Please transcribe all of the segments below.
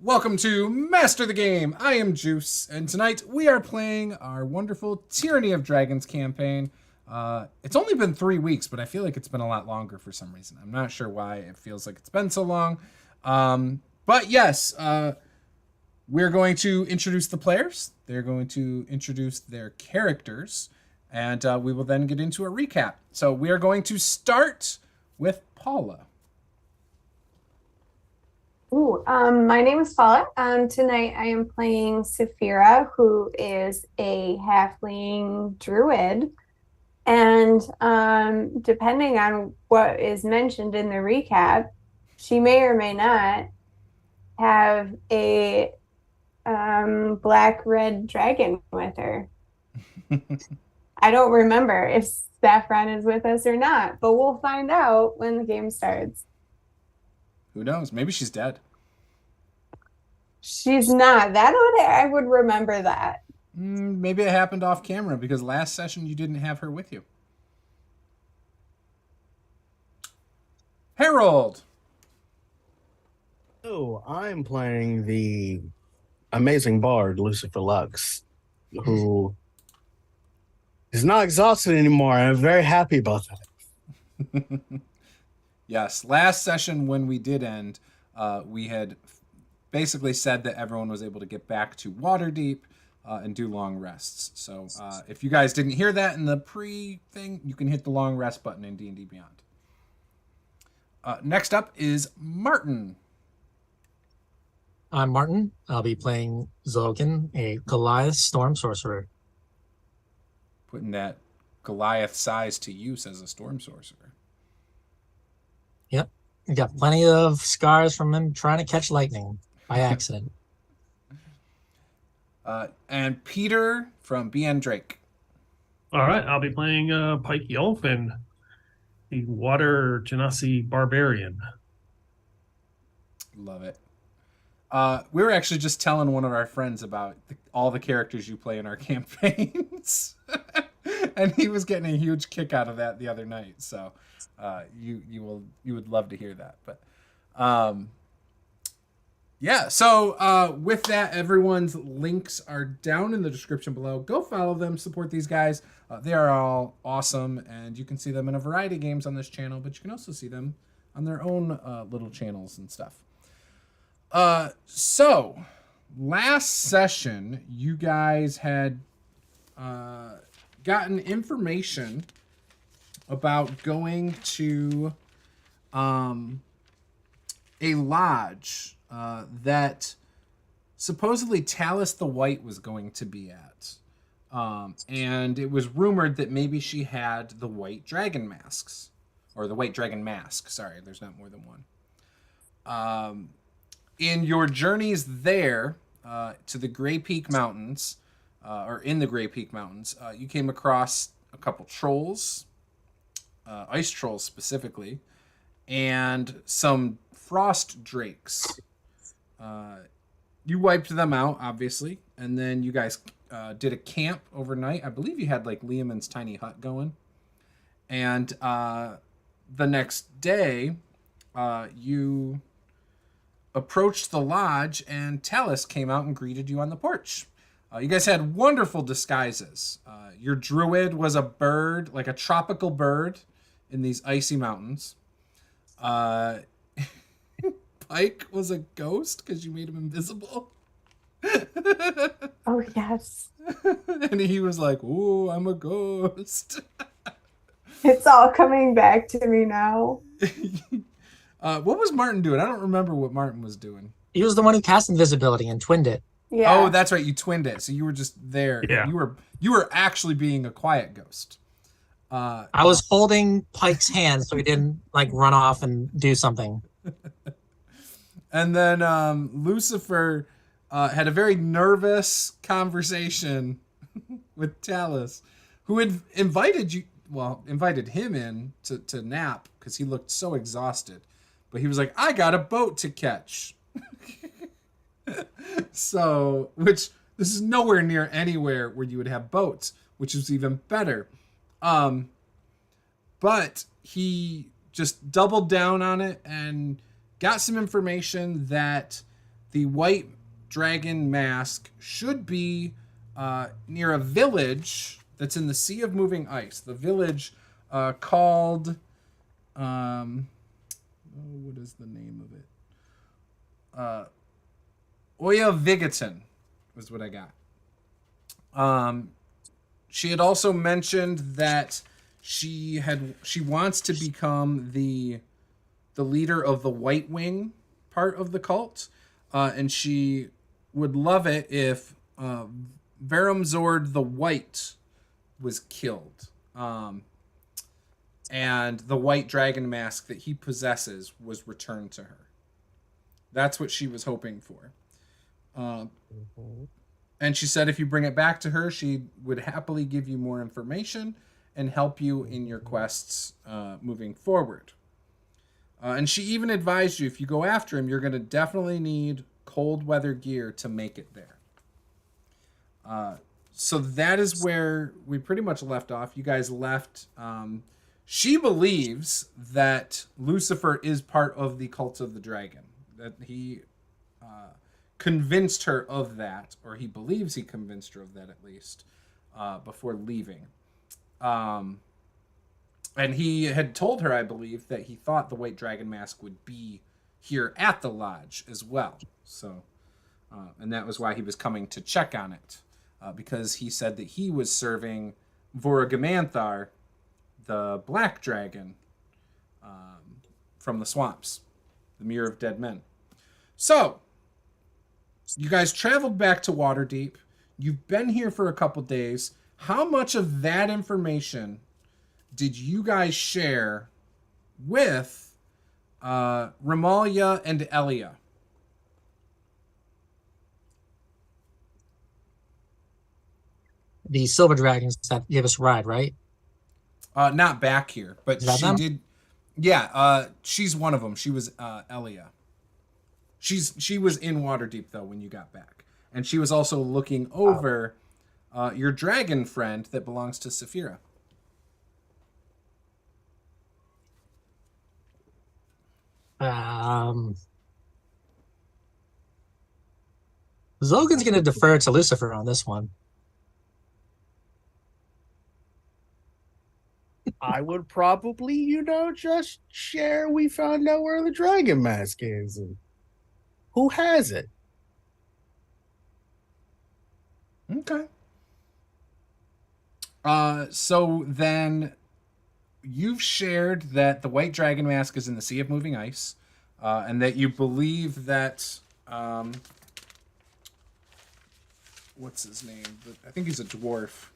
Welcome to Master the Game. I am Juice, and tonight we are playing our wonderful Tyranny of Dragons campaign. It's only been 3 weeks, but I feel like it's been a lot longer for some reason. I'm not sure why it feels like it's been so long. But yes, we're going to introduce the players. They're going to introduce their characters, and we will then get into a recap. So we are going to start with Paula. My name is Paula. Tonight I am playing Saphira, who is a halfling druid. And depending on what is mentioned in the recap, she may or may not have a black-red dragon with her. I don't remember if Saffron is with us or not, but we'll find out when the game starts. Who knows? Maybe she's dead. She's not. I would remember that. Maybe it happened off camera because last session you didn't have her with you. Harold. Oh, I'm playing the amazing bard, Lucifer Lux, who is not exhausted anymore. I'm very happy about that. Yes, last session when we did end, we had basically said that everyone was able to get back to Waterdeep and do long rests. So if you guys didn't hear that in the pre-thing, you can hit the long rest button in D&D Beyond. Next up is Martin. I'm Martin. I'll be playing Zogan, a Goliath Storm Sorcerer. Putting that Goliath size to use as a Storm Sorcerer. Yep. You got plenty of scars from him trying to catch lightning by accident. And Peter from BN Drake. All right, I'll be playing Pike Yolfin, the Water Genasi Barbarian. Love it. We were actually just telling one of our friends about all the characters you play in our campaigns. And he was getting a huge kick out of that the other night. So you would love to hear that. But yeah, so with that, everyone's links are down in the description below. Go follow them, support these guys. They are all awesome, and you can see them in a variety of games on this channel, but you can also see them on their own little channels and stuff. So last session, you guys had gotten information about going to a lodge that supposedly Talis the White was going to be at. And it was rumored that maybe she had the white dragon masks. Or the white dragon mask. Sorry, there's not more than one. In your journeys there to the Grey Peak Mountains, or in the Grey Peak Mountains, you came across a couple trolls, ice trolls specifically, and some frost drakes. You wiped them out, obviously, and then you guys did a camp overnight. I believe you had like Liamon's tiny hut going. And the next day, you approached the lodge, and Talis came out and greeted you on the porch. You guys had wonderful disguises. Your druid was a bird, like a tropical bird in these icy mountains. Pike was a ghost because you made him invisible. Oh, yes. And he was like, "Ooh, I'm a ghost." It's all coming back to me now. What was Martin doing? I don't remember what Martin was doing. He was the one who cast invisibility and twinned it. Yeah. Oh, that's right. You twinned it. So you were just there. Yeah. You were actually being a quiet ghost. I was holding Pike's hand so he didn't like run off and do something. And then Lucifer had a very nervous conversation with Talis, who had invited him in to nap because he looked so exhausted. But he was like, "I got a boat to catch." So, which this is nowhere near anywhere where you would have boats, which is even better. But he just doubled down on it and got some information that the white dragon mask should be near a village that's in the Sea of Moving Ice. The village called... what is the name of it? Oya Vigaton was what I got. She had also mentioned that she wants to become the leader of the White Wing part of the cult, and she would love it if Veramzord the White was killed, and the white dragon mask that he possesses was returned to her. That's what she was hoping for. And she said if you bring it back to her, she would happily give you more information and help you in your quests moving forward. And she even advised you, if you go after him, you're going to definitely need cold weather gear to make it there. So that is where we pretty much left off. You guys left. She believes that Lucifer is part of the Cult of the Dragon. That he convinced her of that, or he believes he convinced her of that at least, before leaving. And he had told her, I believe, that he thought the White Dragon Mask would be here at the lodge as well. So, and that was why he was coming to check on it, because he said that he was serving Vorogamanthar, the Black Dragon, from the swamps, the Mirror of Dead Men. So, you guys traveled back to Waterdeep. You've been here for a couple days. How much of that information did you guys share with Ramalia and Elia? The silver dragons that gave us a ride, right? Not back here, but she them? did. Yeah, she's one of them. She was Elia. She was in Waterdeep though when you got back, and she was also looking over your dragon friend that belongs to Saphira. Zogan's going to defer to Lucifer on this one. I would probably, just share. We found out where the dragon mask is and who has it. Okay. So then you've shared that the White Dragon Mask is in the Sea of Moving Ice, and that you believe that, what's his name? I think he's a dwarf.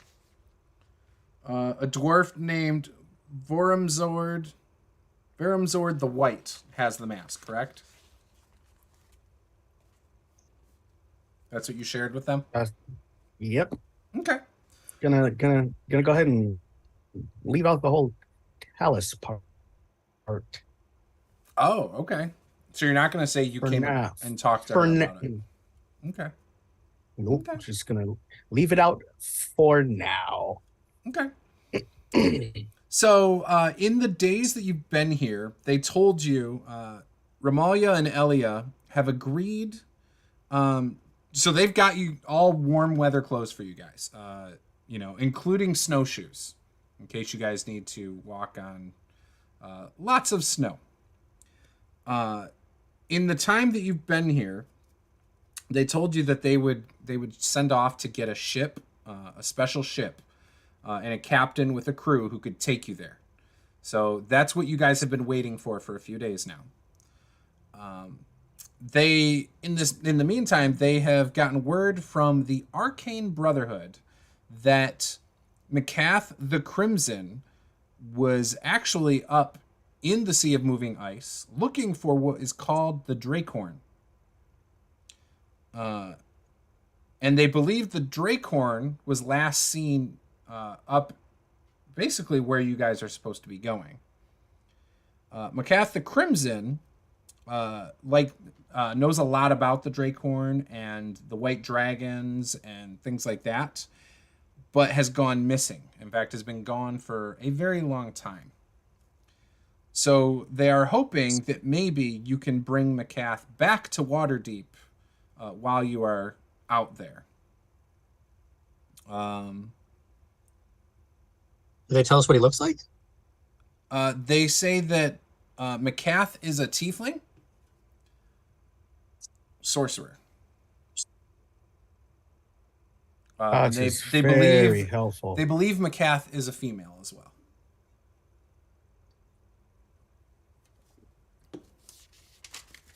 A dwarf named Veramzord the White has the mask, correct? That's what you shared with them? Yep. Okay. Gonna go ahead and leave out the whole Talis part. Oh, okay. So you're not going to say you For came now. and talked to For her now. about it? Okay. Nope. Okay. Just gonna leave it out for now. Okay. So in the days that you've been here, they told you, Ramalia and Elia have agreed. So they've got you all warm weather clothes for you guys, including snowshoes, in case you guys need to walk on lots of snow. In the time that you've been here, they told you that they would send off to get a ship, a special ship, and a captain with a crew who could take you there. So that's what you guys have been waiting for a few days now. In the meantime, they have gotten word from the Arcane Brotherhood that Macath the Crimson was actually up in the Sea of Moving Ice looking for what is called the Drakehorn. And they believe the Drakehorn was last seen up basically where you guys are supposed to be going. Macath the Crimson knows a lot about the Drakehorn and the White Dragons and things like that, but has gone missing. In fact, has been gone for a very long time. So they are hoping that maybe you can bring Macath back to Waterdeep while you are out there. Do they tell us what he looks like? They say that McCath is a tiefling sorcerer. That's And they very believe helpful. they believe McCath is a female as well.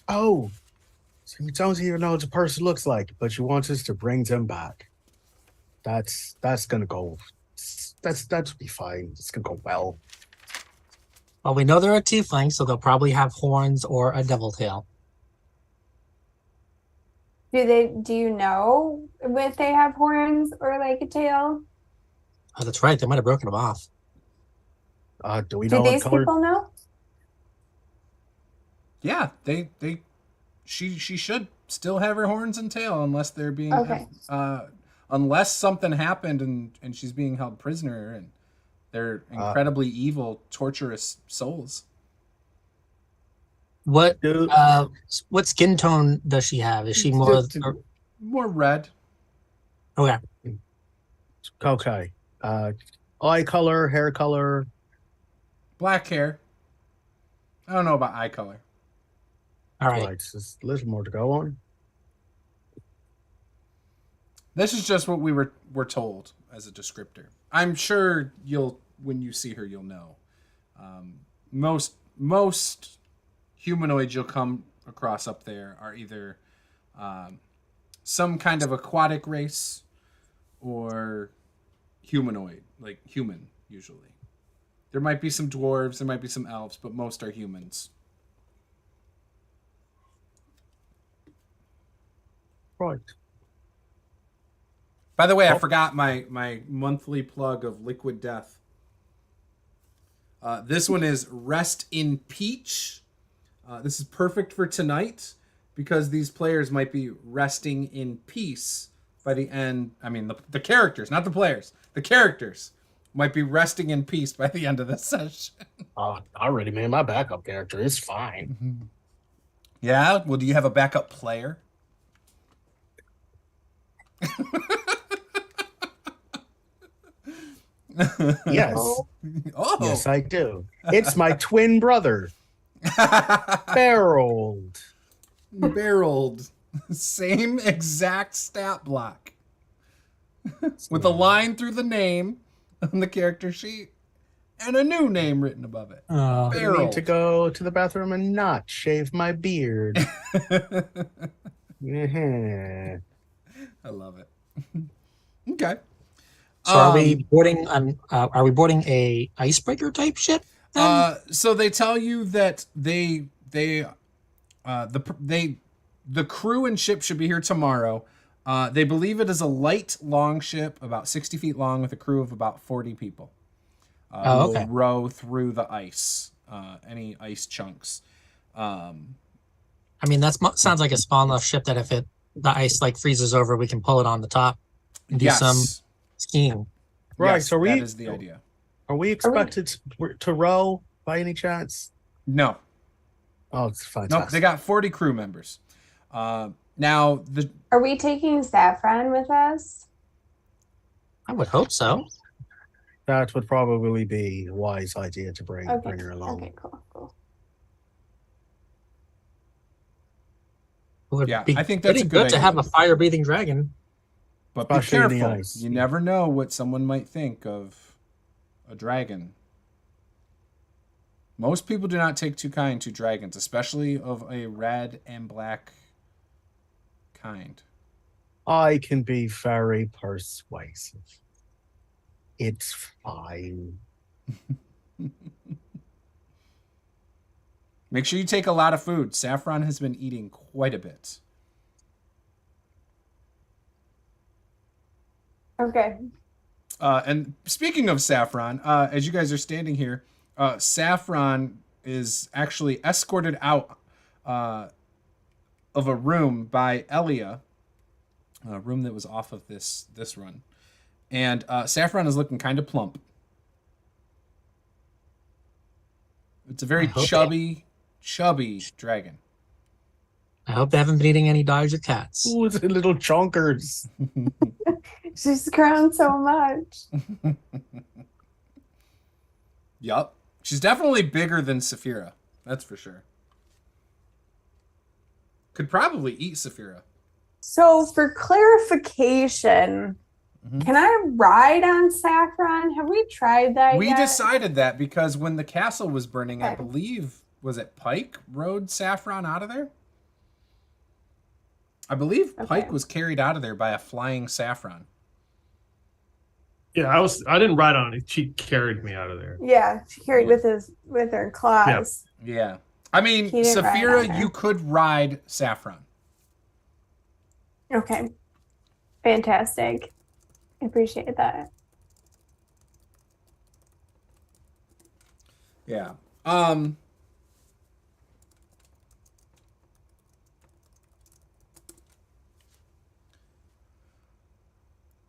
Oh, so you don't even know what the person looks like, but you want us to bring them back. That's gonna go. That'll be fine. It's gonna go well. Well, we know they're a tiefling, so they'll probably have horns or a devil tail. Do you know if they have horns or like a tail? Oh, that's right. They might have broken them off. Do we Do know what these color? people know? Yeah, she should still have her horns and tail unless they're being Okay. unless something happened and she's being held prisoner and they're incredibly evil, torturous souls. What Do- what skin tone does she have? Is she more More red. okay? Okay. Eye color, hair color. Black hair. I don't know about eye color. All right. Right, there's a little more to go on. This is just what we were told as a descriptor. I'm sure when you see her, you'll know. Most humanoids you'll come across up there are either some kind of aquatic race or humanoid, like human, usually. There might be some dwarves, there might be some elves, but most are humans. Right. By the way, I forgot my monthly plug of Liquid Death. This one is Rest in Peach. This is perfect for tonight because these players might be resting in peace by the end. I mean, the characters, not the players. The characters might be resting in peace by the end of this session. I already made my backup character. It's fine. Yeah? Well, do you have a backup player? Yes. Oh. Yes, I do. It's my twin brother, Barreled. Barreled. Same exact stat block. With a line through the name on the character sheet and a new name written above it. I need Barreled. to go to the bathroom and not shave my beard. Yeah. I love it. Okay. So are we boarding a icebreaker type ship? Then? So they tell you that the crew and ship should be here tomorrow. They believe it is a light long ship, about 60 feet long, with a crew of about 40 people. Oh, okay. Will row through the ice, any ice chunks. I mean, sounds like a small enough ship that if the ice like freezes over, we can pull it on the top and do some skiing. Right. Yes, So that is the idea. Are we expected to row by any chance? No. Oh, it's fantastic. No, they got 40 crew members. Now Are we taking Saffron with us? I would hope so. That would probably be a wise idea to bring her along. Okay, cool. It would Yeah, be I think that's pretty a good good to idea. have a fire-breathing dragon. But be Especially in the careful. ice. You never know what someone might think of a dragon. Most people do not take too kind to dragons, especially of a red and black kind. I can be very persuasive. It's fine. Make sure you take a lot of food. Saffron has been eating quite a bit. Okay. And speaking of Saffron, as you guys are standing here, Saffron is actually escorted out of a room by Elia, a room that was off of this run. And Saffron is looking kind of plump. It's a very chubby dragon. I hope they haven't been eating any dogs or cats. Ooh, it's little chonkers. She's grown so much. Yup. She's definitely bigger than Saphira. That's for sure. Could probably eat Saphira. So for clarification, can I ride on Saffron? Have we tried that We yet? decided that because when the castle was burning, I Okay. believe, was it Pike rode Saffron out of there? I believe Pike Okay. was carried out of there by a flying Saffron. Yeah, I didn't ride on it. She carried me out of there. Yeah, she carried with her claws. Yeah. I mean, He didn't ride on Saphira, her. you could ride Saffron. Okay. Fantastic. I appreciate that. Yeah.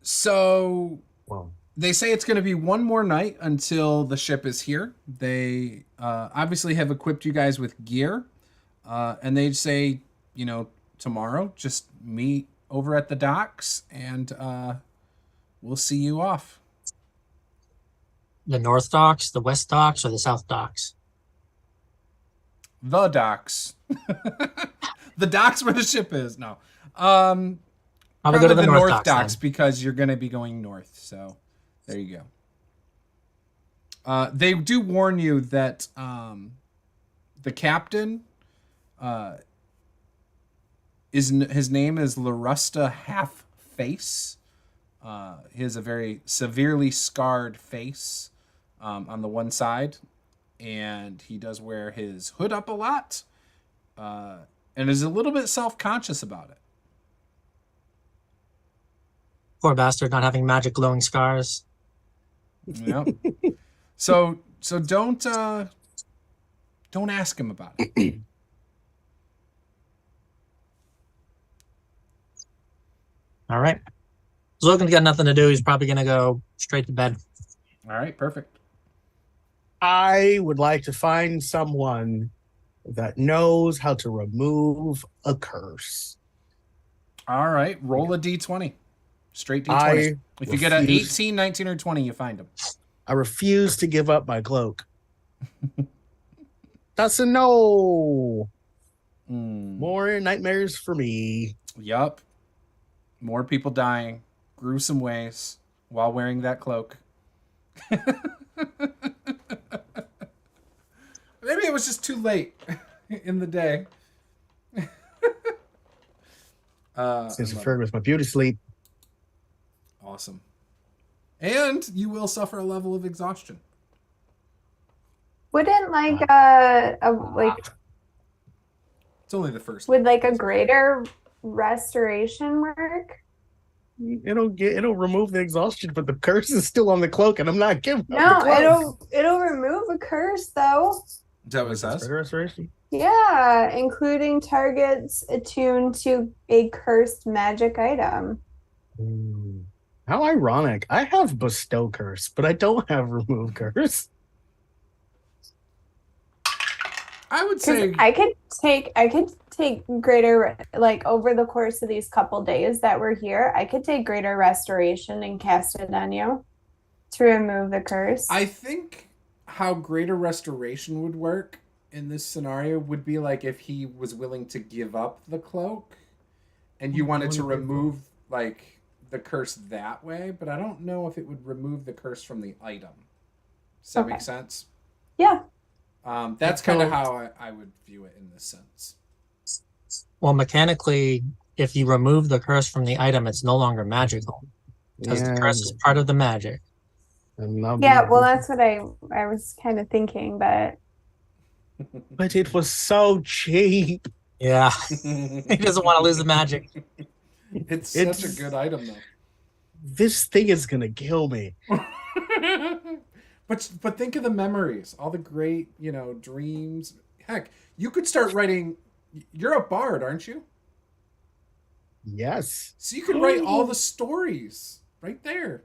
So Well, they say it's going to be one more night until the ship is here. They obviously have equipped you guys with gear. And they say, tomorrow, just meet over at the docks and we'll see you off. The North Docks, the West Docks, or the South Docks? The docks. The docks where the ship is. No. Probably Probably go to the North Docks Docks. because you're going to be going north. So there you go. They do warn you that the captain his name is Larusta Half-Face. He has a very severely scarred face on the one side, and he does wear his hood up a lot and is a little bit self-conscious about it. Poor bastard, not having magic glowing scars. Yep. So don't ask him about it. All right. Logan's got nothing to do. He's probably going to go straight to bed. All right, perfect. I would like to find someone that knows how to remove a curse. All right, roll a d20. Straight d20. I If you get an refuse- 18, 19, or 20, you find him. I refuse to give up my cloak. That's a no. More nightmares for me. Yup. More people dying, gruesome ways, while wearing that cloak. Maybe it was just too late in the day. Since interfered with my beauty sleep. Awesome. And you will suffer a level of exhaustion. Wouldn't It's only the first. would a greater restoration work? It'll remove the exhaustion, but the curse is still on the cloak, and I'm not giving up the No, cloak. it'll remove a curse though. Is that what it says? Greater restoration? Yeah, including targets attuned to a cursed magic item. Ooh. How ironic. I have bestow curse, but I don't have remove curse. I would 'Cause say I could take greater, over the course of these couple days that we're here, I could take greater restoration and cast it on you to remove the curse. I think how greater restoration would work in this scenario would be like if he was willing to give up the cloak and you wanted to remove the curse that way, but I don't know if it would remove the curse from the item. Does that make sense? Yeah. That's kind of how I would view it in this sense. Well, mechanically, if you remove the curse from the item, it's no longer magical. Because the curse is part of the magic. Yeah, well, that's what I was kind of thinking, but But it was so cheap. Yeah. He doesn't want to lose the magic. It's such a good item, though. This thing is gonna kill me. But think of the memories, all the great, dreams. Heck, you could start writing. You're a bard, aren't you? Yes. So you could write all the stories right there.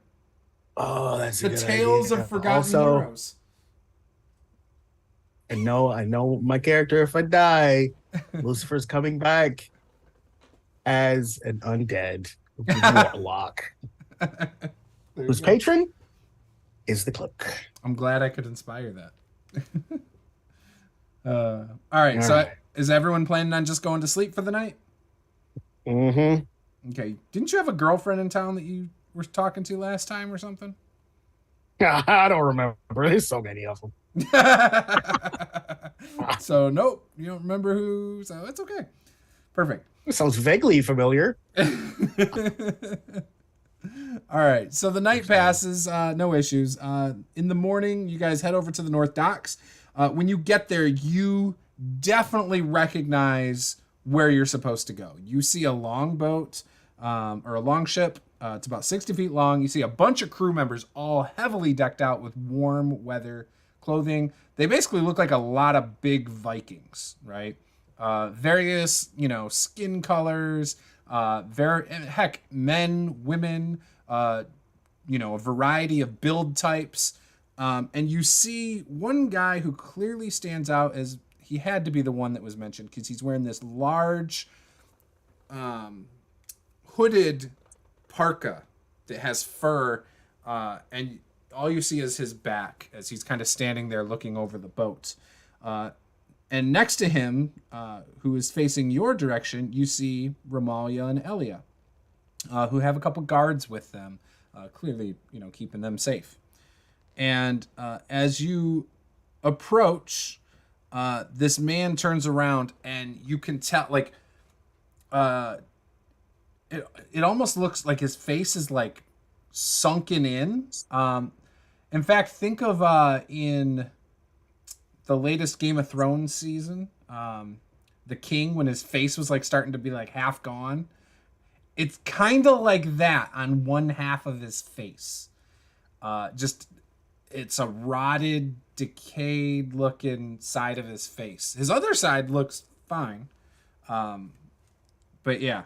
Oh, that's a The good tales idea. of forgotten Also, heroes. I know my character if I die. Lucifer's coming back as an undead warlock whose patron is the cloak. I'm glad I could inspire that. All right. So is everyone planning on just going to sleep for the night? Mm-hmm. Okay. Didn't you have a girlfriend in town that you were talking to last time or something? I don't remember. There's so many of them. So nope, you don't remember who. So it's okay. Perfect. It sounds vaguely familiar. All right. So the night passes, no issues. In the morning, you guys head over to the North Docks. When you get there, you definitely recognize where you're supposed to go. You see a longboat or a longship. It's about 60 feet long. You see a bunch of crew members all heavily decked out with warm weather clothing. They basically look like a lot of big Vikings, right? Various, skin colors, men, women, a variety of build types. And you see one guy who clearly stands out as he had to be the one that was mentioned because he's wearing this large hooded parka that has fur, and all you see is his back as he's kind of standing there looking over the boat. And next to him, who is facing your direction, you see Romalia and Elia, who have a couple guards with them, clearly, keeping them safe. And as you approach, this man turns around, and you can tell, it almost looks like his face is like sunken in. In fact, think of in the latest Game of Thrones season, the king, when his face was like starting to be like half gone. It's kind of like that on one half of his face. It's a rotted, decayed looking side of his face. His other side looks fine. But yeah.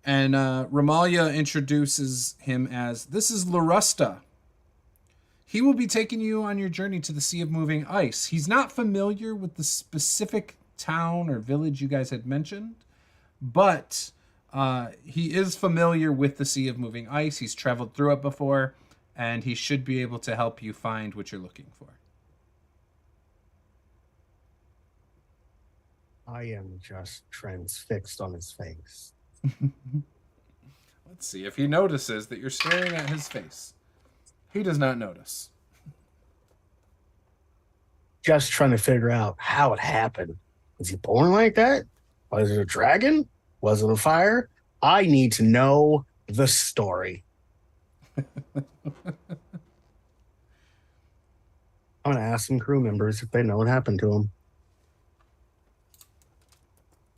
And Romalia introduces him as, this is Larusta. He will be taking you on your journey to the Sea of Moving Ice. He's not familiar with the specific town or village you guys had mentioned, but he is familiar with the Sea of Moving Ice. He's traveled through it before, and he should be able to help you find what you're looking for. I am just transfixed on his face. Let's see if he notices that you're staring at his face. He does not notice. Just trying to figure out how it happened. Was he born like that? Was it a dragon? Was it a fire? I need to know the story. I'm going to ask some crew members if they know what happened to him.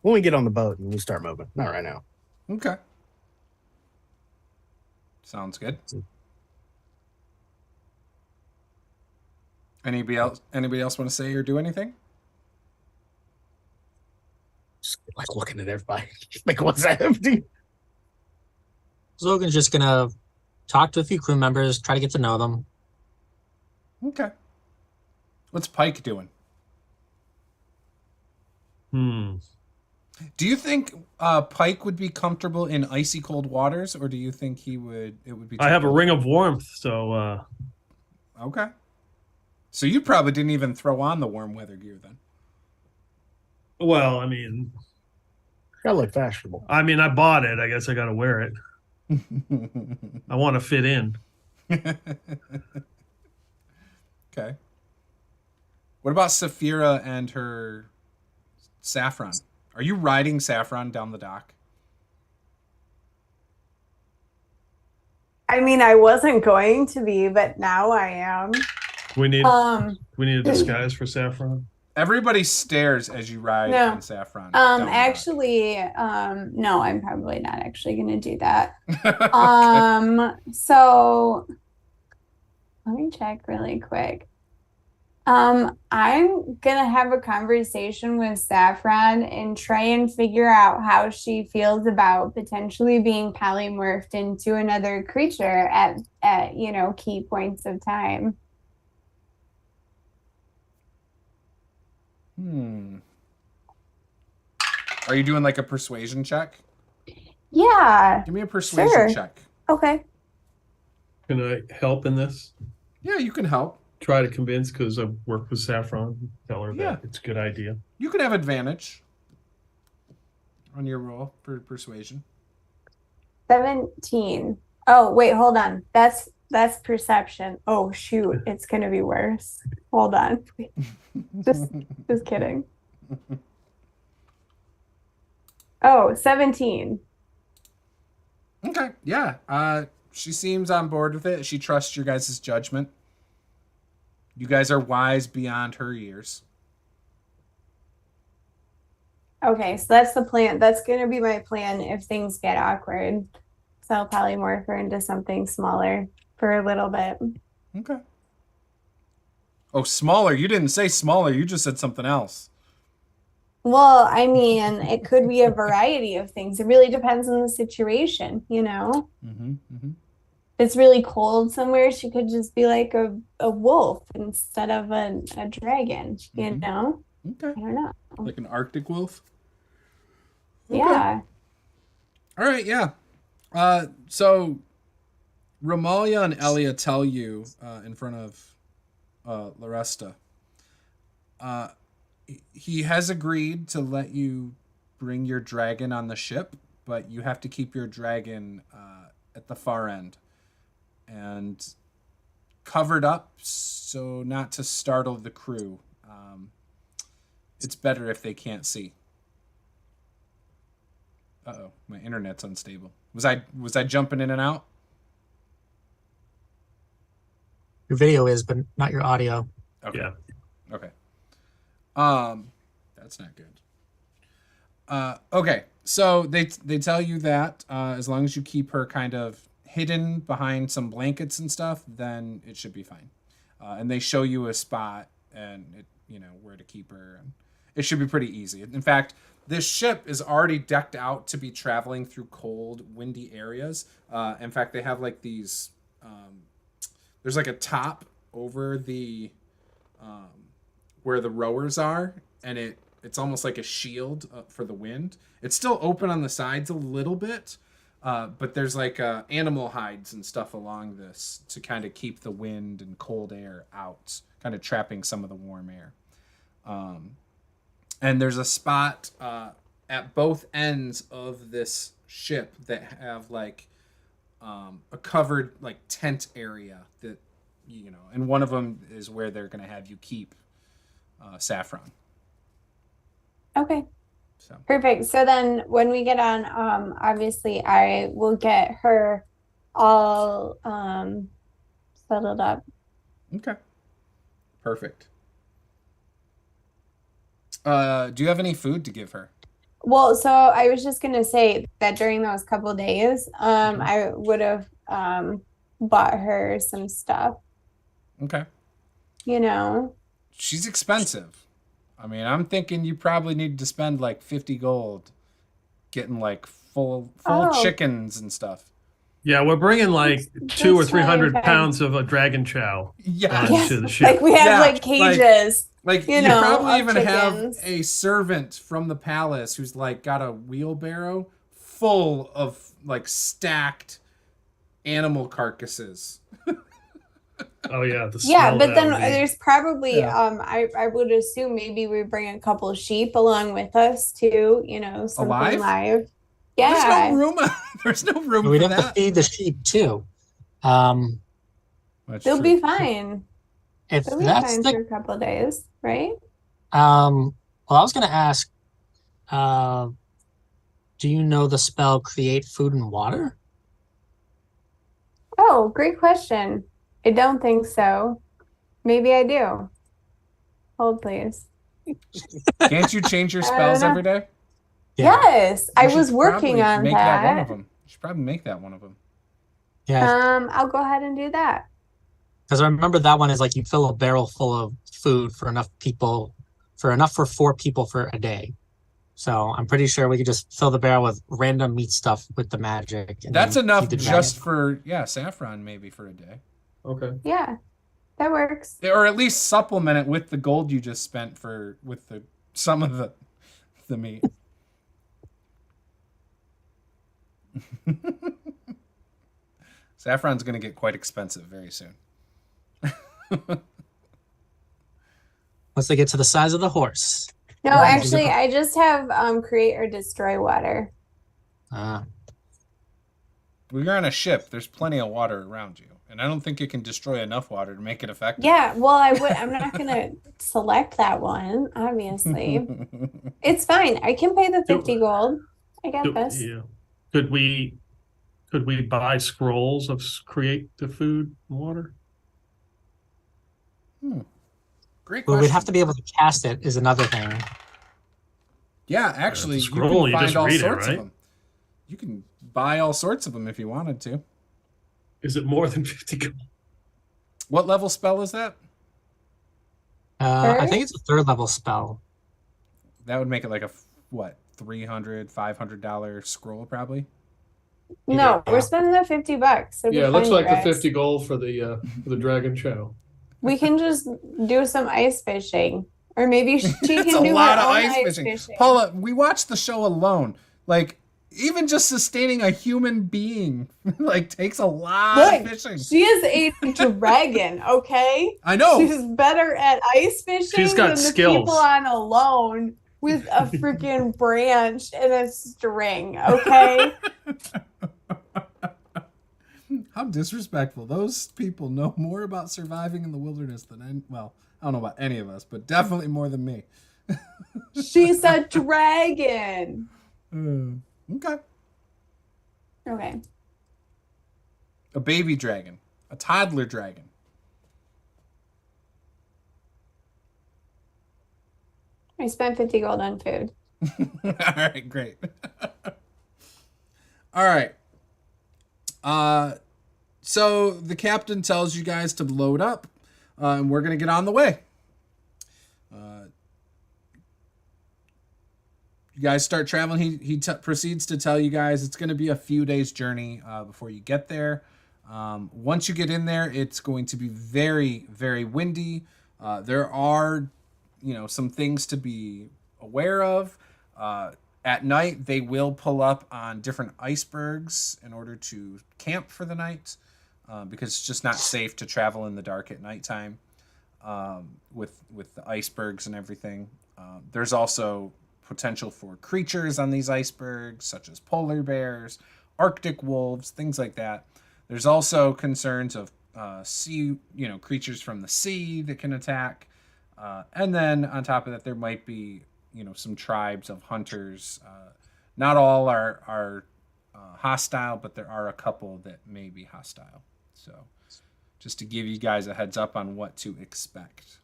When we get on the boat and we start moving. Not right now. Okay. Sounds good. Anybody else want to say or do anything? Just like looking at everybody. Like, what's that empty? Logan's just gonna talk to a few crew members, try to get to know them. Okay. What's Pike doing? Do you think Pike would be comfortable in icy cold waters, or do you think it would be too I have a cold? ring of warmth, so Okay. So you probably didn't even throw on the warm weather gear then. well, I mean, Gotta look fashionable. I bought it. I guess I got to wear it. I want to fit in. Okay. What about Saphira and her Saffron? Are you riding Saffron down the dock? I wasn't going to be, but now I am. We need Um, a disguise for Saffron. Everybody stares as you ride No. on Saffron. down the dock. actually, no, I'm probably not actually going to do that. Okay. So let me check really quick. I'm gonna have a conversation with Saffron and try and figure out how she feels about potentially being polymorphed into another creature at key points of time. Are you doing like a persuasion check? Yeah. Give me a persuasion Sure. check. Okay. Can I help in this? Yeah, you can help. Try to convince because I've worked with Saffron. Tell her Yeah. that it's a good idea. You can have advantage on your roll for persuasion. 17. Oh, wait, hold on. That's perception. Oh shoot, it's gonna be worse. Hold on. Just kidding. Oh, 17. Okay, yeah. She seems on board with it. She trusts your guys' judgment. You guys are wise beyond her years. Okay, so that's the plan. That's gonna be my plan if things get awkward. So I'll probably morph her into something smaller for a little bit. Okay. Oh, smaller. You didn't say smaller. You just said something else. Well, I mean, it could be a variety of things. It really depends on the situation, you know? Mm-hmm, mm-hmm. If it's really cold somewhere, she could just be like a wolf instead of a dragon, you know? Okay. I don't know. Like an Arctic wolf? Okay. Yeah. All right, yeah. So Romalia and Elia tell you in front of Laresta, he has agreed to let you bring your dragon on the ship, but you have to keep your dragon at the far end and covered up so not to startle the crew. It's better if they can't see. Uh-oh, my internet's unstable. Was I jumping in and out? Your video is, but not your audio. Okay. Yeah. Okay. That's not good. Okay. So they tell you that as long as you keep her kind of hidden behind some blankets and stuff, then it should be fine. And they show you a spot and where to keep her. And it should be pretty easy. In fact, this ship is already decked out to be traveling through cold, windy areas. In fact, they have like these. There's like a top over the where the rowers are, and it's almost like a shield for the wind. It's still open on the sides a little bit, but there's like animal hides and stuff along this to kind of keep the wind and cold air out, kind of trapping some of the warm air. And there's a spot at both ends of this ship that have like a covered like tent area that and one of them is where they're going to have you keep Saffron. Okay. So Perfect. So then when we get on, obviously I will get her all settled up. okay, perfect. Do you have any food to give her? Well, so I was just gonna say that during those couple days, I would have bought her some stuff. Okay. She's She's expensive. I mean, I'm thinking you probably need to spend like 50 gold getting like full Oh. chickens and stuff. Yeah, we're bringing like That's 200 or fine, 300 fine. pounds of a dragon chow Yeah. onto the ship. Like we have Yeah, like cages. Like You you know, probably of even have chickens. a servant from the palace who's like got a wheelbarrow full of like stacked animal carcasses. Oh yeah, the Yeah, smell but that then would be- there's probably Yeah. I would assume maybe we bring a couple sheep along with us too, something Alive? live. There's Yeah. no room. There's no room We'd for have to that. feed the sheep too. That's They'll true. be fine. If They'll be that's fine the for a couple of days, right? well, I was gonna ask, do you know the spell create food and water? Oh, great question. I don't think so. Maybe I do. Hold, please. Can't you change your spells every day? Yes, I You should was working probably on make that one that. of them. You should probably make that one of them. Yeah, I'll go ahead and do that. because I remember that one is like you fill a barrel full of food for enough for 4 people for a day. So I'm pretty sure we could just fill the barrel with random meat stuff with the magic. And That's then enough feed the just dragon. for Saffron maybe for a day, Okay. Yeah, that works. or at least supplement it with the gold you just spent with some of the meat. Saffron's going to get quite expensive very soon. Once they get to the size of the horse. No, Right. actually, I just have create or destroy water. Ah. When you're on a ship, there's plenty of water around you. And I don't think you can destroy enough water to make it effective. Yeah, well, I'm not gonna select that one, obviously. It's fine. I can pay the 50 gold. I got this. Yeah. Could we buy scrolls of create the food and water? Great Well, question. we'd have to be able to cast it is another thing. Yeah, actually, you scroll, can you find just all read it, sorts right? of them. You can buy all sorts of them if you wanted to. Is it more than 50 gold? What level spell is that? I think it's a 3rd level spell. That would make it like a, what, $300, $500 scroll probably? No, Yeah. we're spending the $50. It'll be Yeah, it looks fine, like the guys. 50 gold for the dragon chow. We can just do some ice fishing. Or maybe she can It's a do lot her of own ice fishing. Paula, we watched the show alone. Like, even just sustaining a human being like takes a lot of Look, fishing. she is a dragon, okay? I know. She's better at ice fishing She's got than the skills. people on alone with a freaking branch and a string, okay? How disrespectful. Those people know more about surviving in the wilderness than I don't know about any of us, but definitely more than me. She's a dragon. Okay. Okay. A baby dragon. A toddler dragon. I spent 50 gold on food. All right, great. All right. So the captain tells you guys to load up, and we're going to get on the way. You guys start traveling. He proceeds to tell you guys it's going to be a few days journey before you get there. Once you get in there, it's going to be very, very windy. There are, some things to be aware of. At night, they will pull up on different icebergs in order to camp for the night, because it's just not safe to travel in the dark at nighttime with the icebergs and everything. There's also potential for creatures on these icebergs, such as polar bears, Arctic wolves, things like that. There's also concerns of sea, creatures from the sea that can attack. And then on top of that, there might be, some tribes of hunters. Not all are hostile, but there are a couple that may be hostile. So just to give you guys a heads up on what to expect.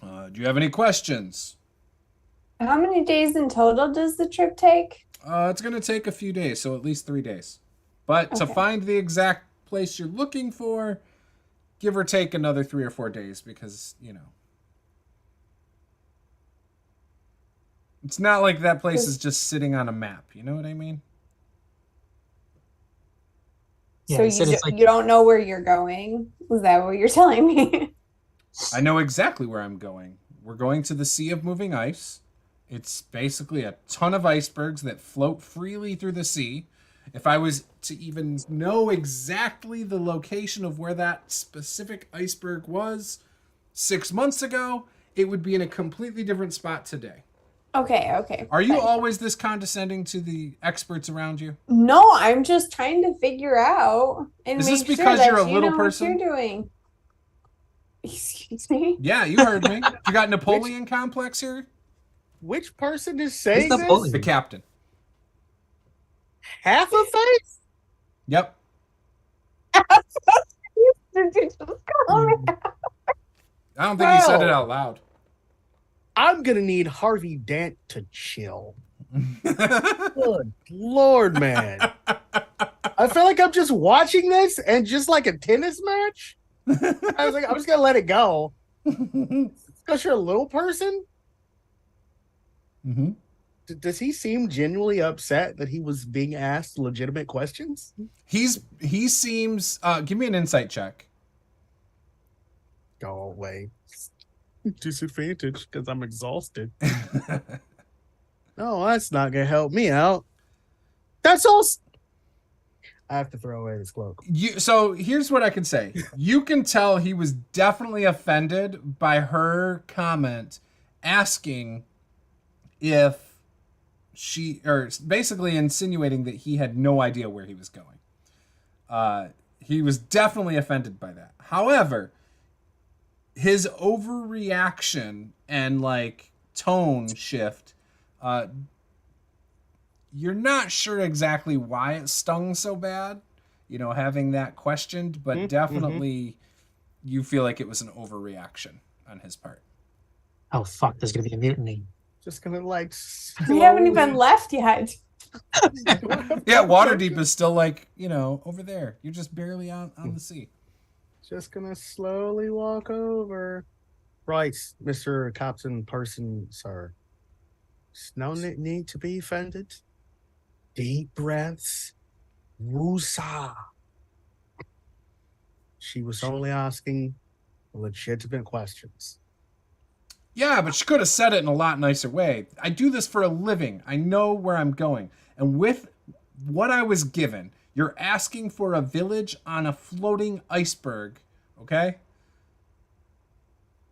Do you have any questions? How many days in total does the trip take? It's going to take a few days, so at least 3 days. But to Okay. find the exact place you're looking for, give or take another 3 or 4 days, because, it's not like that place is just sitting on a map. You know what I mean? Yeah, So he said it's you don't know where you're going? Is that what you're telling me? I know exactly where I'm going. We're going to the Sea of Moving Ice. It's basically a ton of icebergs that float freely through the sea. If I was to even know exactly the location of where that specific iceberg was 6 months ago, it would be in a completely different spot today. Okay. Are you fine. always this condescending to the experts around you? No, I'm just trying to figure out and Is make this sure because that you're a you little know person? what you're doing. Excuse me? Yeah, you heard me. You got Napoleon complex here? Which person is saying the this? bully? The captain. Half a face? Yep. Did you just call me? I don't think he said it Well. out loud. I'm gonna need Harvey Dent to chill. Good Lord, man. I feel like I'm just watching this and just like a tennis match. I was like, I'm just gonna let it go. Because you're a little person? Mm-hmm. Does he seem genuinely upset that he was being asked legitimate questions? He seems. Give me an insight check. Go away. Disadvantage because I'm exhausted. No, that's not gonna help me out. That's all. I have to throw away this cloak. So here's what I can say. You can tell he was definitely offended by her comment asking if she, or basically insinuating that he had no idea where he was going. He was definitely offended by that. However, his overreaction and like tone shift, you're not sure exactly why it stung so bad, having that questioned, but definitely you feel like it was an overreaction on his part. Oh, fuck, there's going to be a mutiny. Just gonna like. We haven't even left yet. Yeah, Waterdeep is still like, over there. You're just barely on the sea. Just gonna slowly walk over. Right, Mr. Captain Person, sir. There's no need to be offended. Deep breaths. Woosah. She was only asking legitimate questions. Yeah, but she could have said it in a lot nicer way. I do this for a living. I know where I'm going. And with what I was given, you're asking for a village on a floating iceberg, okay?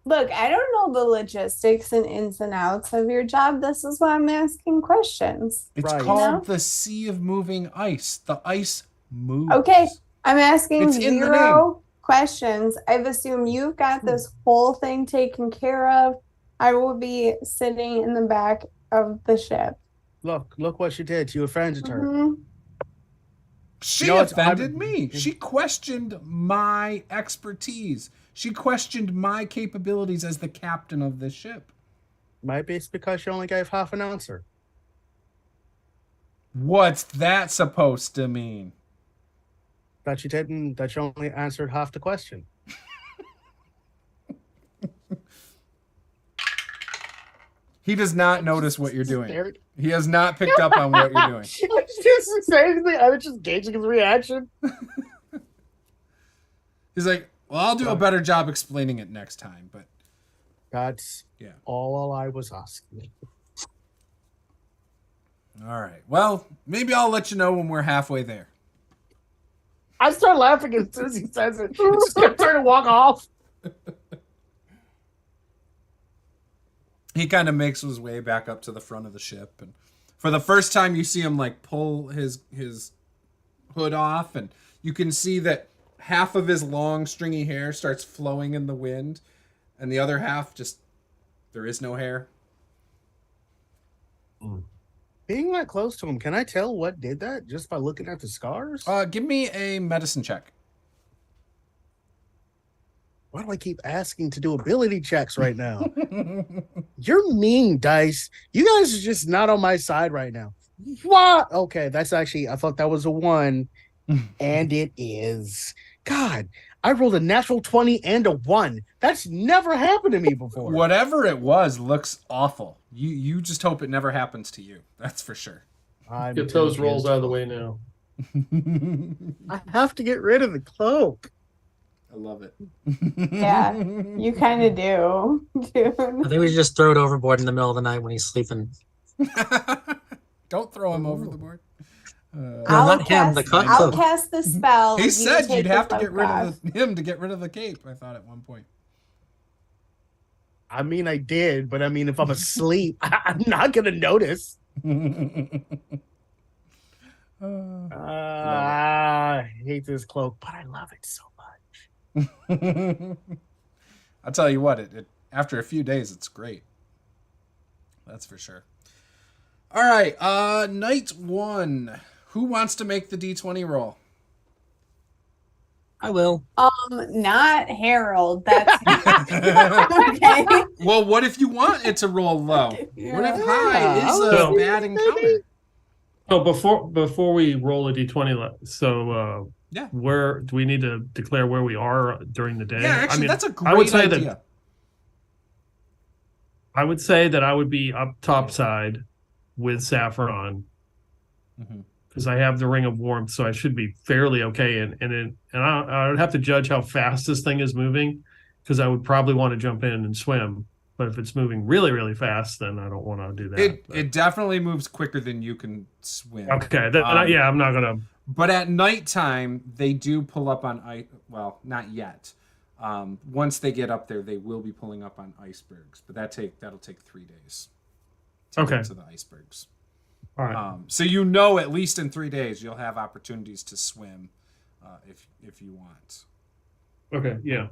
Look, I don't know the logistics and ins and outs of your job. This is why I'm asking questions. It's Right. called the Sea of Moving Ice. The ice moves. Okay, I'm asking It's in the zero questions. I've assumed you've got this whole thing taken care of. I will be sitting in the back of the ship. Look what she did. You offended her. Mhm. She No, it's- offended me. She questioned my expertise. She questioned my capabilities as the captain of this ship. Maybe it's because she only gave half an answer. What's that supposed to mean? That she only answered half the question. He does not notice what you're doing. He has not picked up on what you're doing. I was just gauging his reaction. He's like, well, I'll do a better job explaining it next time, but That's all I was asking. all right. Well, maybe I'll let you know when we're halfway there. I start laughing as soon as he says it. Just gonna turn and walk off. He kind of makes his way back up to the front of the ship, and for the first time you see him like pull his hood off, and you can see that half of his long stringy hair starts flowing in the wind, and the other half just there is no hair. Being that close to him, can I tell what did that just by looking at the scars? Give me a medicine check. Why do I keep asking to do ability checks right now? You're mean, Dice. You guys are just not on my side right now. What? Okay, that's actually, I thought that was a 1, and it is. God, I rolled a natural 20 and a 1. That's never happened to me before. Whatever it was looks awful. You just hope it never happens to you. That's for sure. Get those rolls out of the way now. I have to get rid of the cloak. I love it. Yeah, you kind of do, dude. I think we should just throw it overboard in the middle of the night when he's sleeping. Don't throw him over the board. No, not him, the cloak. I'll cast the spell. He you said take you'd the have to get cloak rid off. of him to get rid of the cape, I thought at one point. I mean, I did, but I mean, if I'm asleep, I'm not going to notice. I hate this cloak, but I love it so much. I'll tell you what, it after a few days, it's great. That's for sure. All right, night 1. Who wants to make the D20 roll? I will. Not Harold. That's okay. Well, what if you want it to roll low? What if high is a So- bad encounter? So before we roll a d20, so Yeah. where do we need to declare where we are during the day? Yeah, actually, I mean, that's a great I would say idea. that I would say that I would be up top side with Saffron Mhm. because I have the Ring of Warmth, so I should be fairly okay. And I would have to judge how fast this thing is moving because I would probably want to jump in and swim. But if it's moving really, really fast, then I don't want to do that. It definitely moves quicker than you can swim. Okay, yeah, I'm not gonna. But at nighttime, they do pull up on ice. Well, not yet. Once they get up there, they will be pulling up on icebergs. But that'll take 3 days. To get to the icebergs. All right. So you know, at least in 3 days, you'll have opportunities to swim, if you want. Okay. Yeah.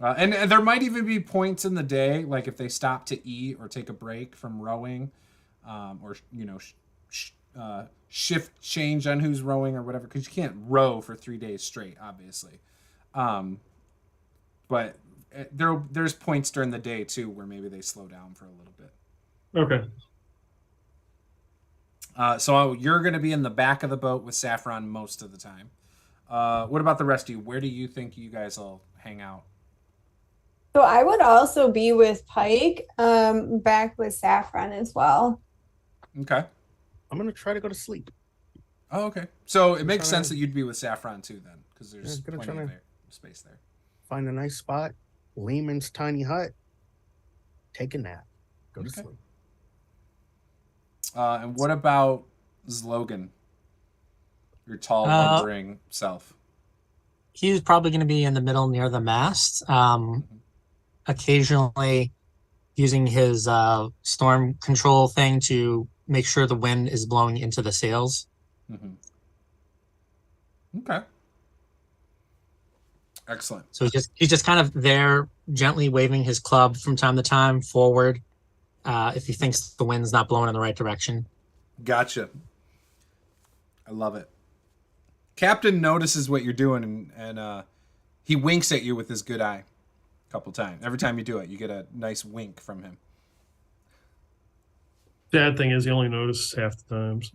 And there might even be points in the day, like if they stop to eat or take a break from rowing, or shift change on who's rowing or whatever, because you can't row for 3 days straight, obviously. But there's points during the day too where maybe they slow down for a little bit. Okay. So you're going to be in the back of the boat with Saffron most of the time. What about the rest of you? Where do you think you guys will hang out? So I would also be with Pike, back with Saffron as well. Okay. I'm going to try to go to sleep. Oh, okay. So it makes sense that you'd be with Saffron too then, because there's plenty of space there. Find a nice spot, Lehman's tiny hut, take a nap, go to sleep. And what about Zlogan? Your tall, lumbering self. He's probably going to be in the middle near the mast, occasionally using his storm control thing to make sure the wind is blowing into the sails. Mm-hmm. Okay. Excellent. So he's just kind of there, gently waving his club from time to time forward, if he thinks the wind's not blowing in the right direction. Gotcha. I love it. Captain notices what you're doing, and he winks at you with his good eye a couple times. Every time you do it, you get a nice wink from him. Bad thing is he only notices half the times.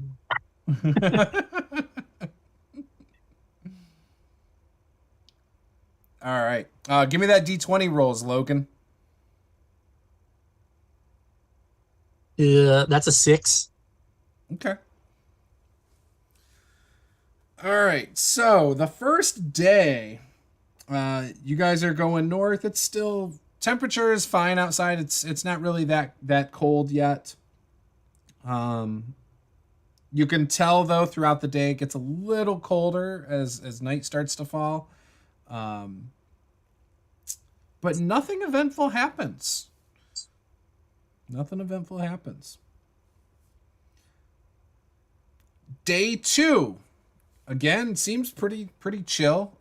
All right. Give me that D20 rolls, Logan. That's a 6. Okay. All right. So the first day, you guys are going north. It's still, temperature is fine outside. It's not really that cold yet. You can tell though throughout the day it gets a little colder as night starts to fall. But nothing eventful happens. Nothing eventful happens. Day 2, again, seems pretty chill.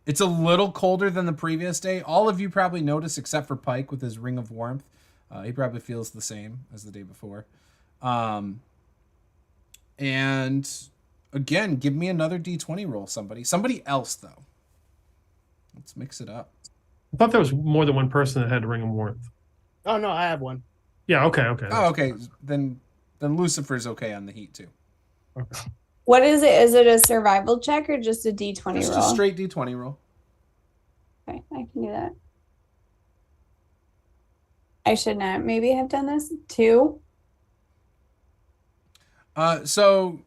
It's a little colder than the previous day. All of you probably notice, except for Pike with his ring of warmth. He probably feels the same as the day before. And again, give me another D20 roll, somebody. Somebody else, though. Let's mix it up. I thought there was more than one person that had to ring of warmth. Oh, no, I have one. Yeah, okay. Oh, okay. Then Lucifer's okay on the heat, too. Okay. What is it? Is it a survival check or just a D20 Just roll? a straight D20 roll. Okay, I can do that. I should not maybe have done this. 2. So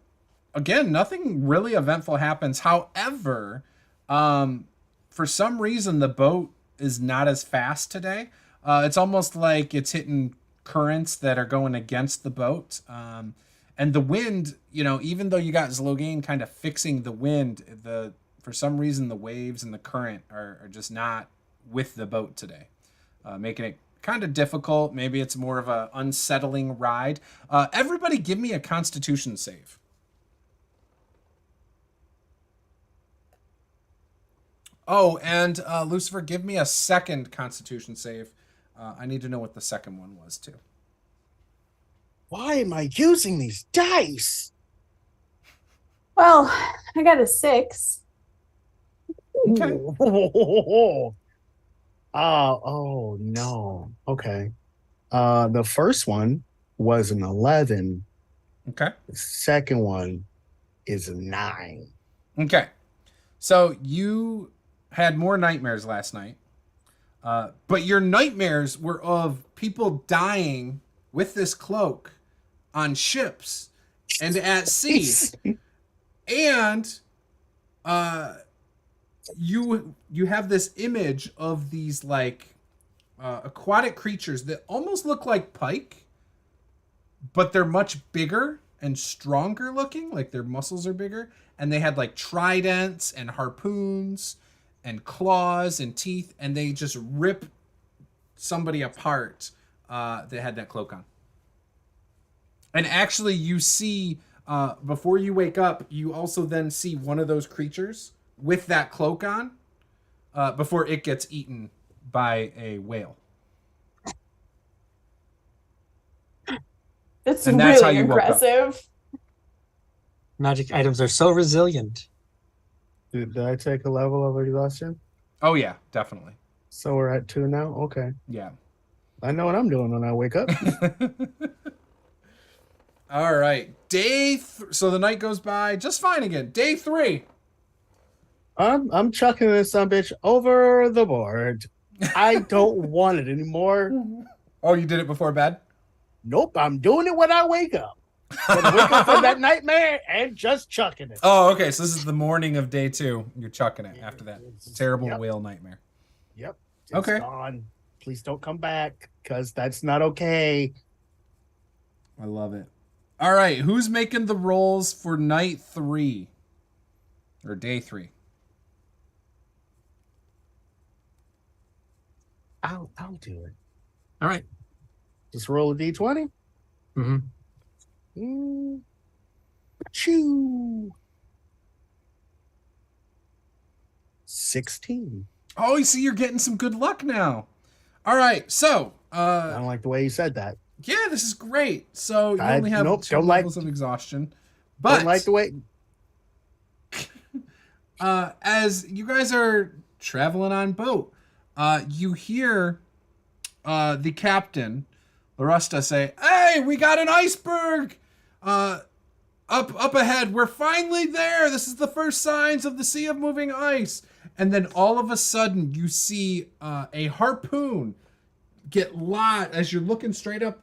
again, nothing really eventful happens. However, for some reason the boat is not as fast today. It's almost like it's hitting currents that are going against the boat. And the wind, even though you got Zlogain kind of fixing the wind, for some reason the waves and the current are just not with the boat today, making it kind of difficult. Maybe it's more of a unsettling ride. Everybody give me a Constitution save. Oh, and Lucifer, give me a second Constitution save. I need to know what the second one was, too. Why am I using these dice? Well, I got a 6. Okay. Oh, no. Okay. The first one was an 11. Okay. The second one is a 9. Okay. So you had more nightmares last night. But your nightmares were of people dying with this cloak on ships and at sea. And you have this image of these like aquatic creatures that almost look like pike, but they're much bigger and stronger looking, like their muscles are bigger, and they had like tridents and harpoons and claws and teeth, and they just rip somebody apart that had that cloak on. And actually you see, before you wake up, you also then see one of those creatures with that cloak on before it gets eaten by a whale. It's And that's how really you woke up. impressive. Magic items are so resilient. Did I take a level of exhaustion? Oh yeah, definitely. So we're at 2 now? Okay. Yeah. I know what I'm doing when I wake up. All right. So the night goes by just fine again. Day 3. I'm chucking this son bitch over the board. I don't want it anymore. Oh, you did it before bed? Nope, I'm doing it when I wake up. When I wake up from that nightmare and just chucking it. Oh, okay. So this is the morning of day 2. You're chucking it after that terrible whale nightmare. Yep. It's Okay. gone. Please don't come back, because that's not okay. I love it. All right. Who's making the rolls for night 3? Or day 3? I'll do it. All right. Just roll a d20. Mm-hmm. Choo. 16. Oh, you see, you're getting some good luck now. All right. So, I don't like the way you said that. yeah, this is great. So you only have 2 don't like- levels of exhaustion. But Don't like the way. as you guys are traveling on boat, you hear the captain, Larusta, say, "Hey, we got an iceberg up ahead. We're finally there. This is the first signs of the Sea of Moving Ice." And then all of a sudden, you see a harpoon get lodged as you're looking straight up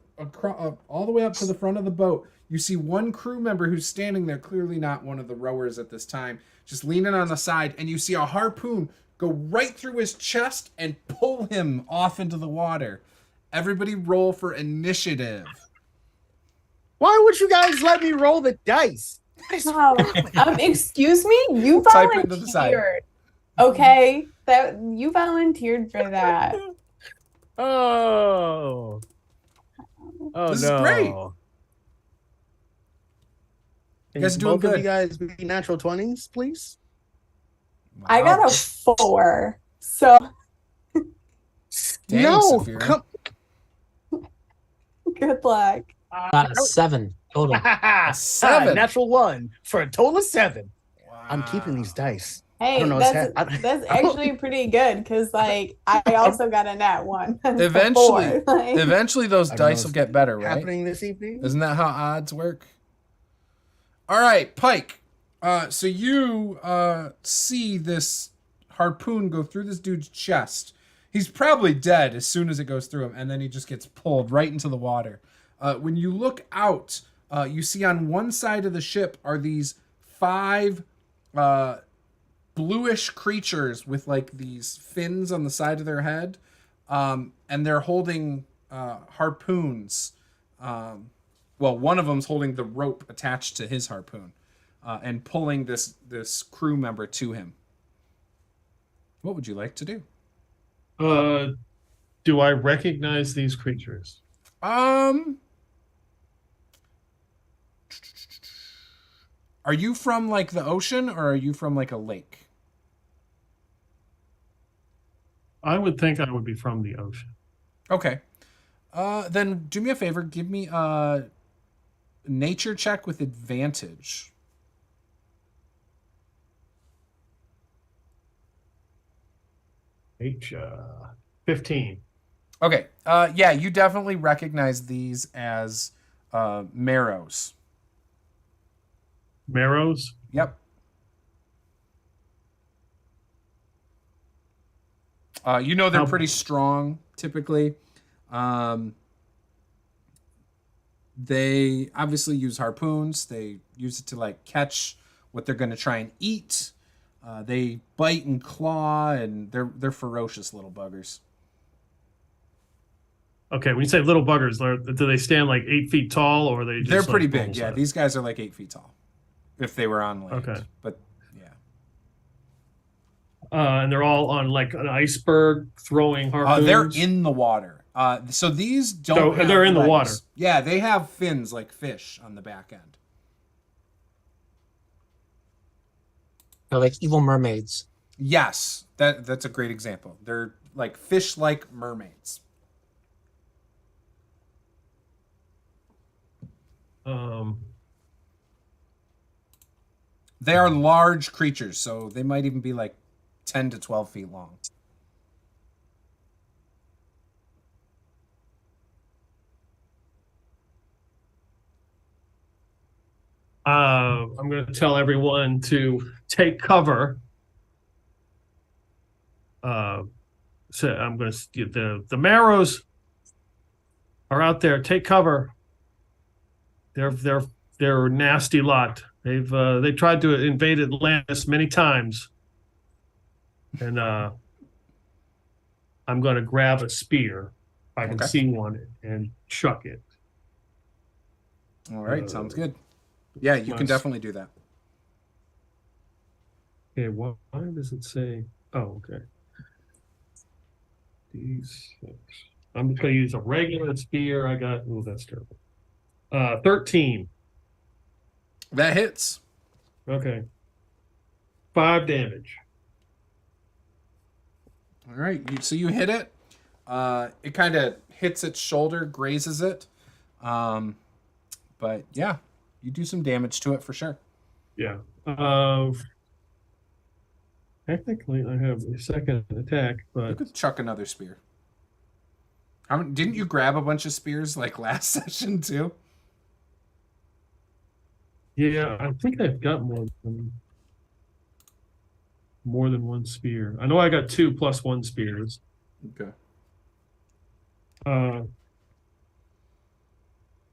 all the way up to the front of the boat. You see one crew member who's standing there, clearly not one of the rowers at this time, just leaning on the side, and you see a harpoon go right through his chest and pull him off into the water. Everybody roll for initiative. Why would you guys let me roll the dice? Wow. Excuse me? You Type it into the side. volunteered. Okay. That you volunteered for that. Oh. Oh, This is no. great. Can You guys are doing both of good. you guys be natural 20s, please? I got Wow. a 4. So Dang, no. Saphira. Come. good luck. Got a 7 total. 7. Natural 1 for a total of 7. Wow. I'm keeping these dice. Hey, don't know that's what's that's actually pretty good because like I also got a nat 1. Eventually, Before, like- eventually those I don't know dice will get better, right? Happening this evening? Isn't that how odds work? All right, Pike. So you see this harpoon go through this dude's chest. He's probably dead as soon as it goes through him, and then he just gets pulled right into the water. When you look out, you see on one side of the ship are these 5 bluish creatures with like these fins on the side of their head, and they're holding harpoons. Well, one of them's holding the rope attached to his harpoon and pulling this crew member to him. What would you like to do? Do I recognize these creatures? Are you from like the ocean or are you from like a lake? I would think I would be from the ocean. Okay. Then do me a favor. Give me a nature check with advantage. H 15. Okay. Yeah, you definitely recognize these as marrows. Marrows? Yep. You know they're pretty strong, typically. They obviously use harpoons. They use it to like catch what they're going to try and eat. They bite and claw, and they're ferocious little buggers. Okay, when you say little buggers, do they stand like 8 feet tall, or are they? Just They're like pretty big. normal Yeah, size? these guys are like 8 feet tall, if they were on land. Okay. But yeah, And they're all on like an iceberg throwing harpoons. they're in the water. So these don't. So have they're in the legs. water. Yeah, they have fins like fish on the back end. They're like evil mermaids. Yes, that's a great example. They're like fish-like mermaids. They are large creatures, so they might even be like 10 to 12 feet long. I'm going to tell everyone to take cover. So I'm going to get the Marrows are out there. Take cover. They're a nasty lot. They tried to invade Atlantis many times, and I'm going to grab a spear if I can see one and chuck it. All right, sounds good. Yeah, you can definitely do that. Okay, why does it say? Oh, okay. D6. I'm just going to use a regular spear. I got. Oh, that's terrible. 13. That hits. Okay. 5 damage. All right, so you hit it. It kind of hits its shoulder, grazes it. But yeah, you do some damage to it for sure. Yeah. Technically, I have a second attack, but You could chuck another spear. Didn't you grab a bunch of spears like last session too? yeah, I think I've got more than one spear. I know I got 2 plus 1 spears. Okay.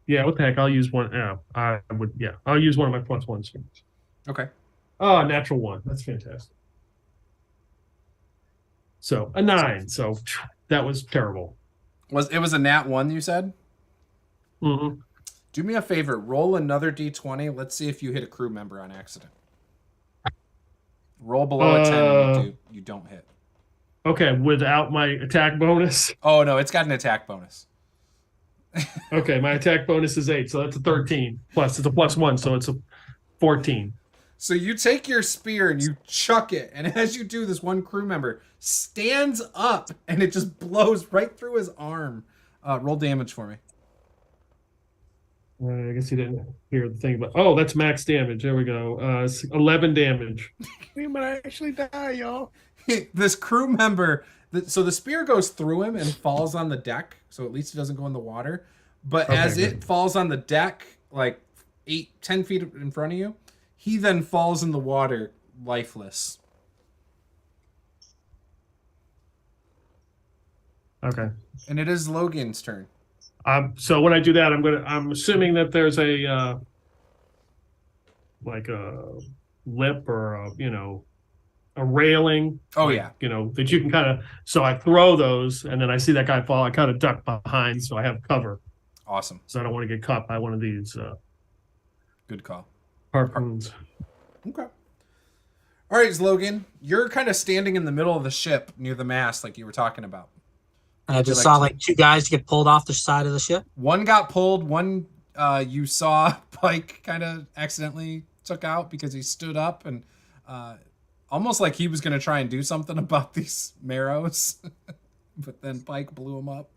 Yeah, what the heck? I'll use one. Yeah, I would. Yeah, I'll use one of my plus 1 spears. Okay. Oh, natural 1. That's fantastic. So a 9. So that was terrible. It was a nat 1, you said? Mm-hmm. Do me a favor, roll another d20. Let's see if you hit a crew member on accident. Roll below a 10 and you don't hit. Okay, without my attack bonus. Oh no, it's got an attack bonus. Okay, my attack bonus is 8, so that's a 13. Plus, it's a plus 1, so it's a 14. So you take your spear and you chuck it, and as you do, this one crew member stands up and it just blows right through his arm. Roll damage for me. I guess he didn't hear the thing, but oh, that's max damage. There we go. 11 damage. We might actually die, y'all. This crew member, so the spear goes through him and falls on the deck, so at least it doesn't go in the water. But as it falls on the deck, like 10 feet in front of you, he then falls in the water lifeless. Okay. And it is Logan's turn. So when I do that, I'm assuming that there's a like a lip or a railing. Oh, like, yeah. That you can kind of. So I throw those, and then I see that guy fall. I kind of duck behind, so I have cover. Awesome. So I don't want to get caught by one of these Good call. harpoons. Okay. All right, Logan, you're kind of standing in the middle of the ship near the mast like you were talking about. And I just saw like 2 guys get pulled off the side of the ship. One got pulled, one you saw Pike kind of accidentally took out because he stood up and almost like he was going to try and do something about these marrows. But then Pike blew him up.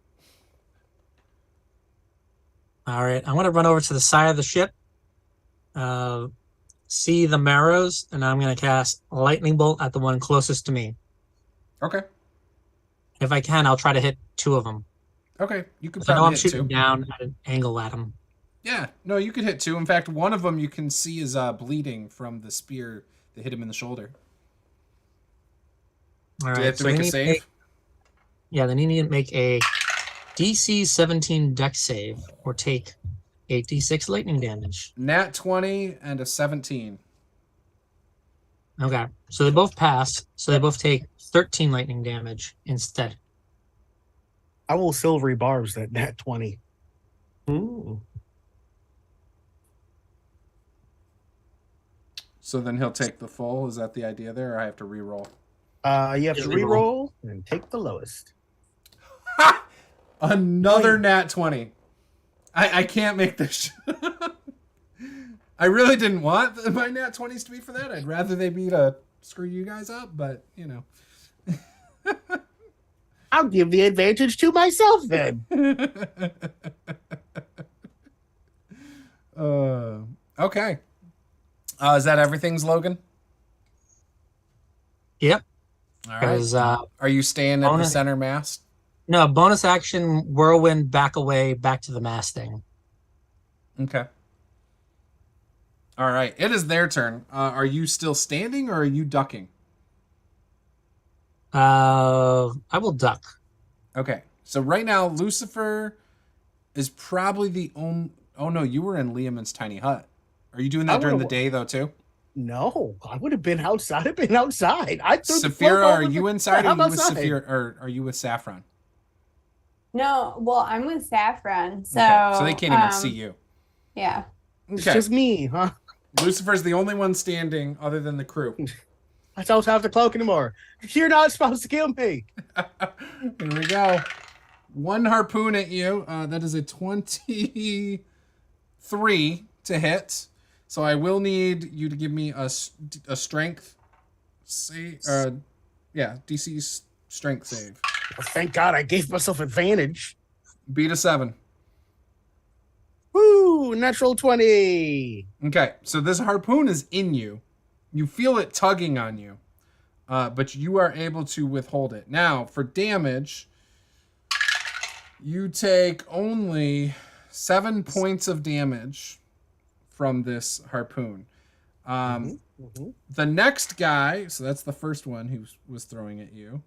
All right, I'm going to run over to the side of the ship, see the marrows, and I'm going to cast a lightning bolt at the one closest to me. Okay. If I can, I'll try to hit 2 of them. Okay, you could I know I'm probably hit shooting 2. down at an angle at them. Yeah, no, you could hit 2. In fact, one of them you can see is bleeding from the spear that hit him in the shoulder. All Do right, they have to so make they a need save? Yeah, they need to make a DC 17 dex save or take 8d6 lightning damage. Nat 20 and a 17. Okay, so they both pass, so they both take 13 lightning damage instead. I will silvery barbs that nat 20. Ooh. So then he'll take the full. Is that the idea there, or I have to re-roll? You have to Re-roll. re-roll and take the lowest. Another nat 20. I can't make this. I really didn't want my nat 20s to be for that. I'd rather they be to screw you guys up, but you know. I'll give the advantage to myself then. Okay. Is that everything's Logan? Yep. All right. Because Are you staying at the bonus- center mast? no bonus action, whirlwind back away, back to the masting. Okay. All right. It is their turn. Are you still standing or are you ducking? I will duck. Okay. So right now, Lucifer is probably the only. Oh no, you were in Liam's tiny hut. Are you doing that during the day though too? No, I would have been outside. I've been outside. I threw the Saphira, cloak are over you the- inside or are I'm you with outside. Saphira, or are you with Saffron? No, well, I'm with Saffron, so Okay, so they can't even see you. Yeah. It's Okay. just me, huh? Lucifer's the only one standing other than the crew. I don't have the cloak anymore. You're not supposed to kill me. Here we go. One harpoon at you. That is a 23 to hit. So I will need you to give me a strength save. DC strength save. Oh, thank God I gave myself advantage. Beat a 7. Woo! Natural 20. Okay, so this harpoon is in you. You feel it tugging on you, but you are able to withhold it. Now, for damage, you take only 7 points of damage from this harpoon. The next guy, so that's the first one who was throwing at you.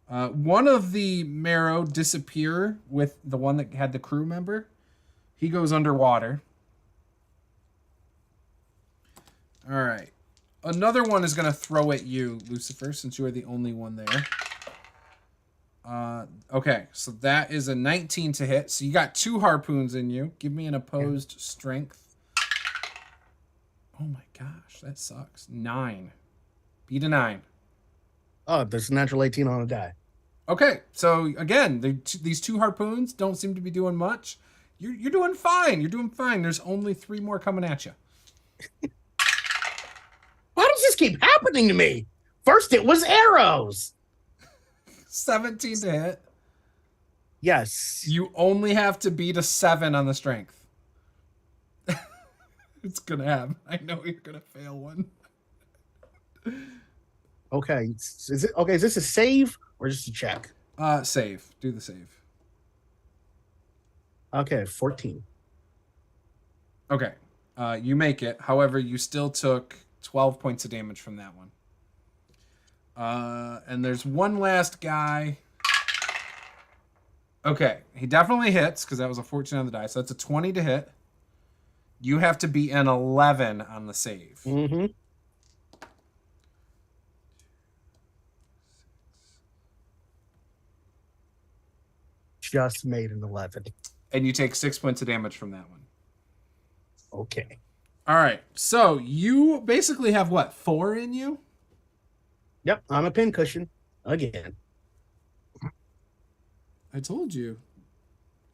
One of the marrow disappear with the one that had the crew member. He goes underwater. All right. Another one is going to throw at you, Lucifer, since you are the only one there. Okay, so that is a 19 to hit. So you got 2 harpoons in you. Give me an opposed strength. Oh my gosh, that sucks. 9. Beat a 9. Oh, there's a natural 18 on a die. Okay, so again, these 2 harpoons don't seem to be doing much. You're doing fine. You're doing fine. There's only 3 more coming at you. Why does this keep happening to me? First it was arrows. 17 to hit. Yes. You only have to beat a 7 on the strength. It's gonna happen. I know you're gonna fail one. Okay. Is this a save or just a check? Save. Do the save. Okay, 14. Okay. You make it. However, you still took 12 points of damage from that one. And there's one last guy. Okay. He definitely hits because that was a 14 on the die. So that's a 20 to hit. You have to be an 11 on the save. Mm-hmm. Just made an 11. And you take 6 points of damage from that one. Okay. All right. So you basically have what, 4 in you? Yep, I'm a pincushion again. I told you.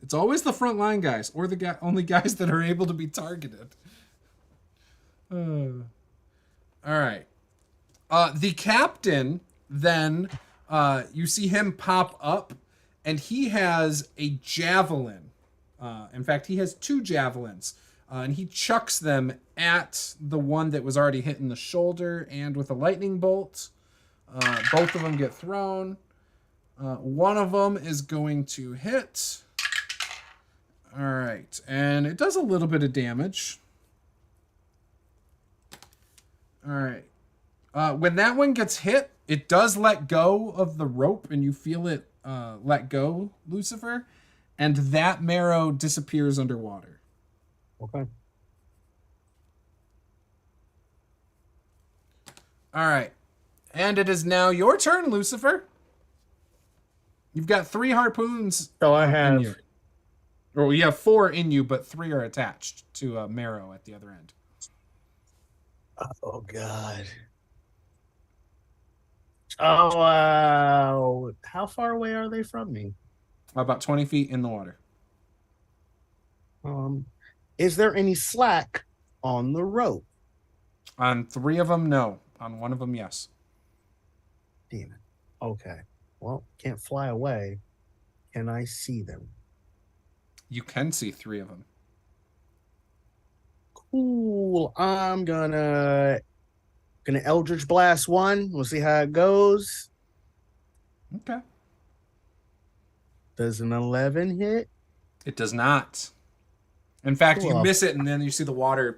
It's always the front line guys or the only guys that are able to be targeted. All right. The captain then, you see him pop up and he has a javelin. In fact, he has 2 javelins. And he chucks them at the one that was already hit in the shoulder and with a lightning bolt. Both of them get thrown. One of them is going to hit. All right. And it does a little bit of damage. All right. When that one gets hit, it does let go of the rope and you feel it let go, Lucifer. And that marrow disappears underwater. Okay. All right. And it is now your turn, Lucifer. You've got 3 harpoons. So I in have. you. Or you have 4 in you, but 3 are attached to a marrow at the other end. Oh God. Oh, how far away are they from me? About 20 feet in the water. Is there any slack on the rope? On 3 of them, no. On 1 of them, yes. Damn it. Okay. Well, can't fly away. Can I see them? You can see 3 of them. Cool. I'm gonna Eldritch Blast 1. We'll see how it goes. Okay. Does an 11 hit? It does not. In fact, you Cool. miss it, and then you see the water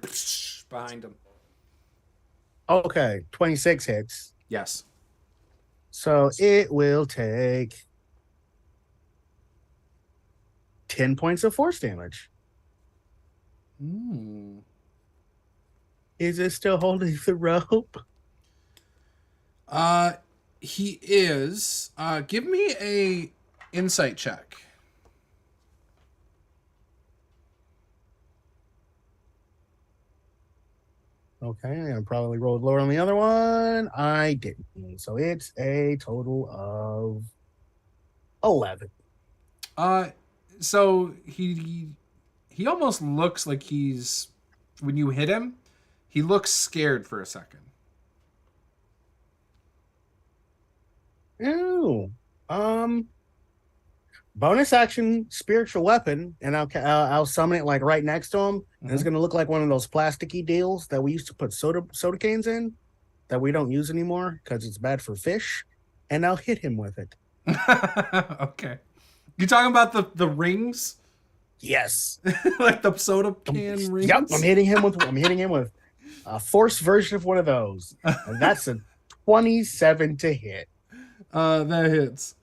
behind him. Okay, 26 hits. Yes. So it will take 10 points of force damage. Is it still holding the rope? He is. Give me a insight check. Okay, I probably rolled lower on the other one. I didn't. So it's a total of 11. So he almost looks like he's, when you hit him, he looks scared for a second. Ooh. Bonus action spiritual weapon, and I'll summon it like right next to him, and it's gonna look like one of those plasticky deals that we used to put soda cans in that we don't use anymore because it's bad for fish, and I'll hit him with it. Okay. You talking about the rings? Yes. Like the soda can rings? Yep, I'm hitting him with a force version of one of those. And that's a 27 to hit. That hits.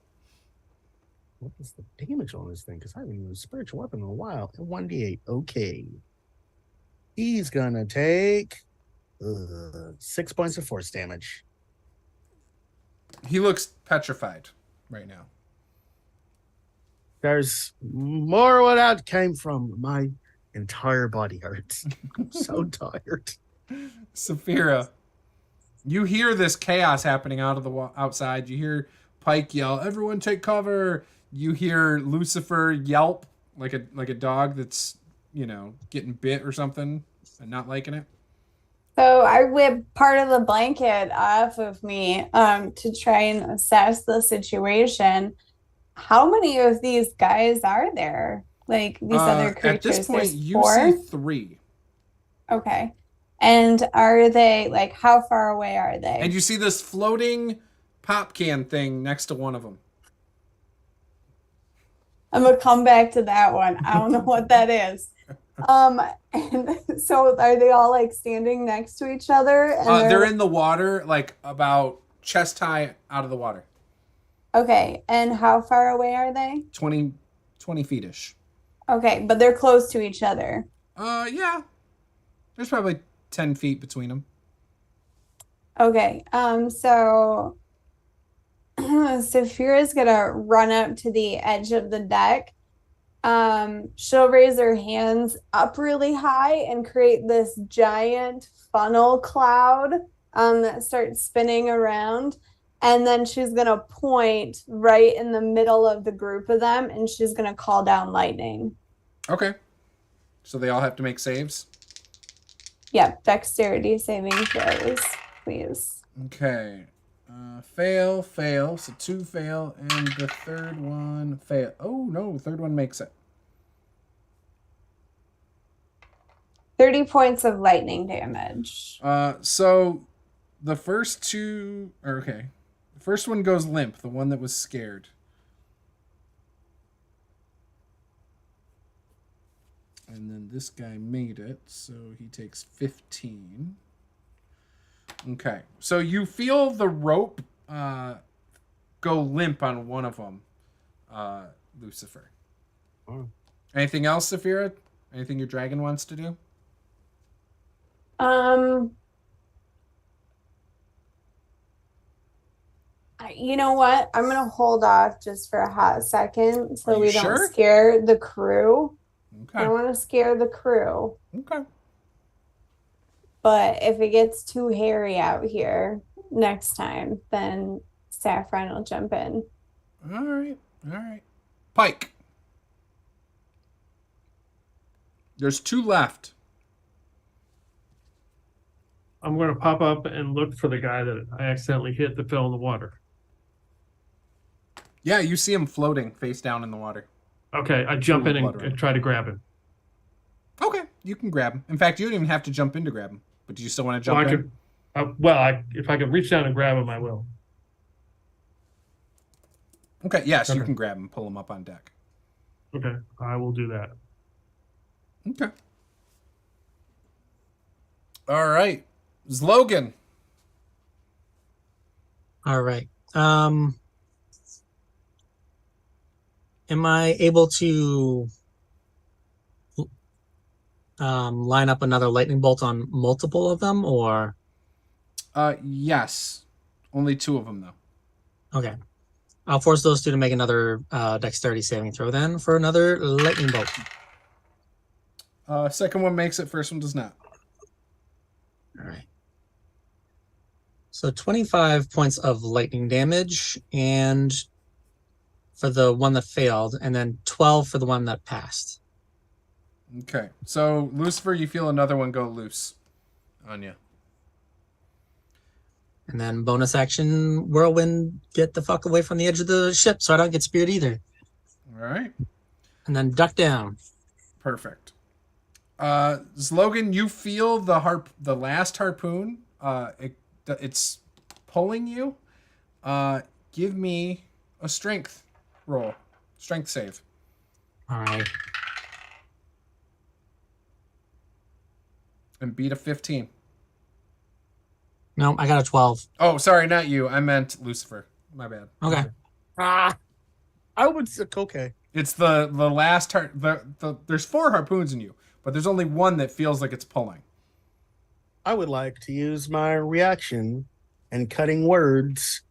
What is the damage on this thing? Because I haven't used a spiritual weapon in a while. 1d8. Okay. He's gonna take 6 points of force damage. He looks petrified right now. There's more where that came from. My entire body hurts. I'm so tired. Saphira, you hear this chaos happening out of the outside. You hear Pike yell, "Everyone take cover!" You hear Lucifer yelp like a dog that's, getting bit or something and not liking it. So I whip part of the blanket off of me to try and assess the situation. How many of these guys are there? Like these other creatures? At this point, There's you 4? see 3. Okay. And are they, like, how far away are they? And you see this floating pop can thing next to one of them. I'm gonna come back to that one. I don't know what that is. And so are they all like standing next to each other? And they're in the water, like about chest high out of the water. Okay. And how far away are they? 20 feet-ish. Okay, but they're close to each other. Yeah. There's probably 10 feet between them. Okay. So Saphira's gonna run up to the edge of the deck. She'll raise her hands up really high and create this giant funnel cloud that starts spinning around. And then she's gonna point right in the middle of the group of them, and she's gonna call down lightning. Okay. So they all have to make saves? Yep, dexterity saving throws, please. Okay. Fail. So 2 fail, and the third one fail. Oh, no, the third one makes it. 30 points of lightning damage. So the first 2 are okay. The first one goes limp, the one that was scared. And then this guy made it, so he takes 15. Okay, so you feel the rope go limp on one of them, Lucifer. Oh. Anything else, Saphira? Anything your dragon wants to do? I You know what? I'm gonna hold off just for a hot second so we don't sure? scare the crew. Okay. I don't want to scare the crew. Okay. But if it gets too hairy out here next time, then Saffron will jump in. All right. Pike. There's 2 left. I'm going to pop up and look for the guy that I accidentally hit that fell in the water. Yeah, you see him floating face down in the water. Okay, I jump in and try to grab him. Okay, you can grab him. In fact, you don't even have to jump in to grab him. But do you still want to jump in? If I can reach down and grab him, I will. Okay, yes, you can grab him, pull him up on deck. Okay, I will do that. Okay. All right. Slogan. All right. Am I able to line up another lightning bolt on multiple of them, or? Yes. Only 2 of them, though. Okay. I'll force those 2 to make another dexterity saving throw then for another lightning bolt. Second one makes it, first one does not. All right. So 25 points of lightning damage, and for the one that failed, and then 12 for the one that passed. Okay. So, Lucifer, you feel another one go loose on you. And then bonus action, whirlwind, get the fuck away from the edge of the ship so I don't get speared either. All right. And then duck down. Perfect. Slogan, you feel the last harpoon. It's pulling you. Give me a strength roll. Strength save. All right. And beat a 15. No, I got a 12. Oh, sorry, not you. I meant Lucifer. My bad. Okay. I would say, okay. It's the last there's 4 harpoons in you, but there's only one that feels like it's pulling. I would like to use my reaction and cutting words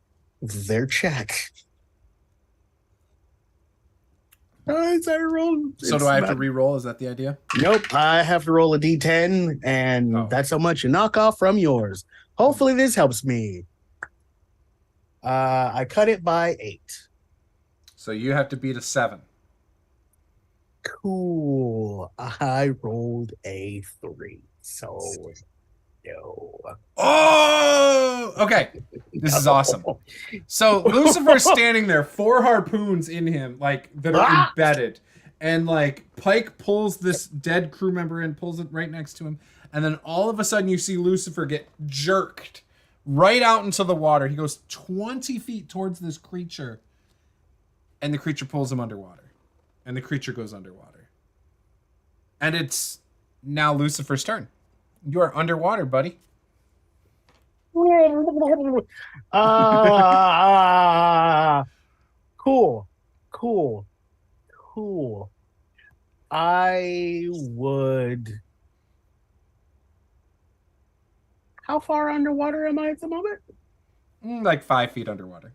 their check. So do I have to re-roll? Is that the idea? Nope. I have to roll a d10, and that's how much you knock off from yours. Hopefully this helps me. I cut it by 8. So you have to beat a 7. Cool. I rolled a 3. So no. Oh, okay. This is awesome. So Lucifer's standing there, 4 harpoons in him, like that are embedded, and like Pike pulls this dead crew member in, pulls it right next to him, and then all of a sudden you see Lucifer get jerked right out into the water. He goes 20 feet towards this creature, and the creature pulls him underwater, and the creature goes underwater, and it's now Lucifer's turn. You are underwater, buddy. Cool. I would. How far underwater am I at the moment? Like 5 feet underwater.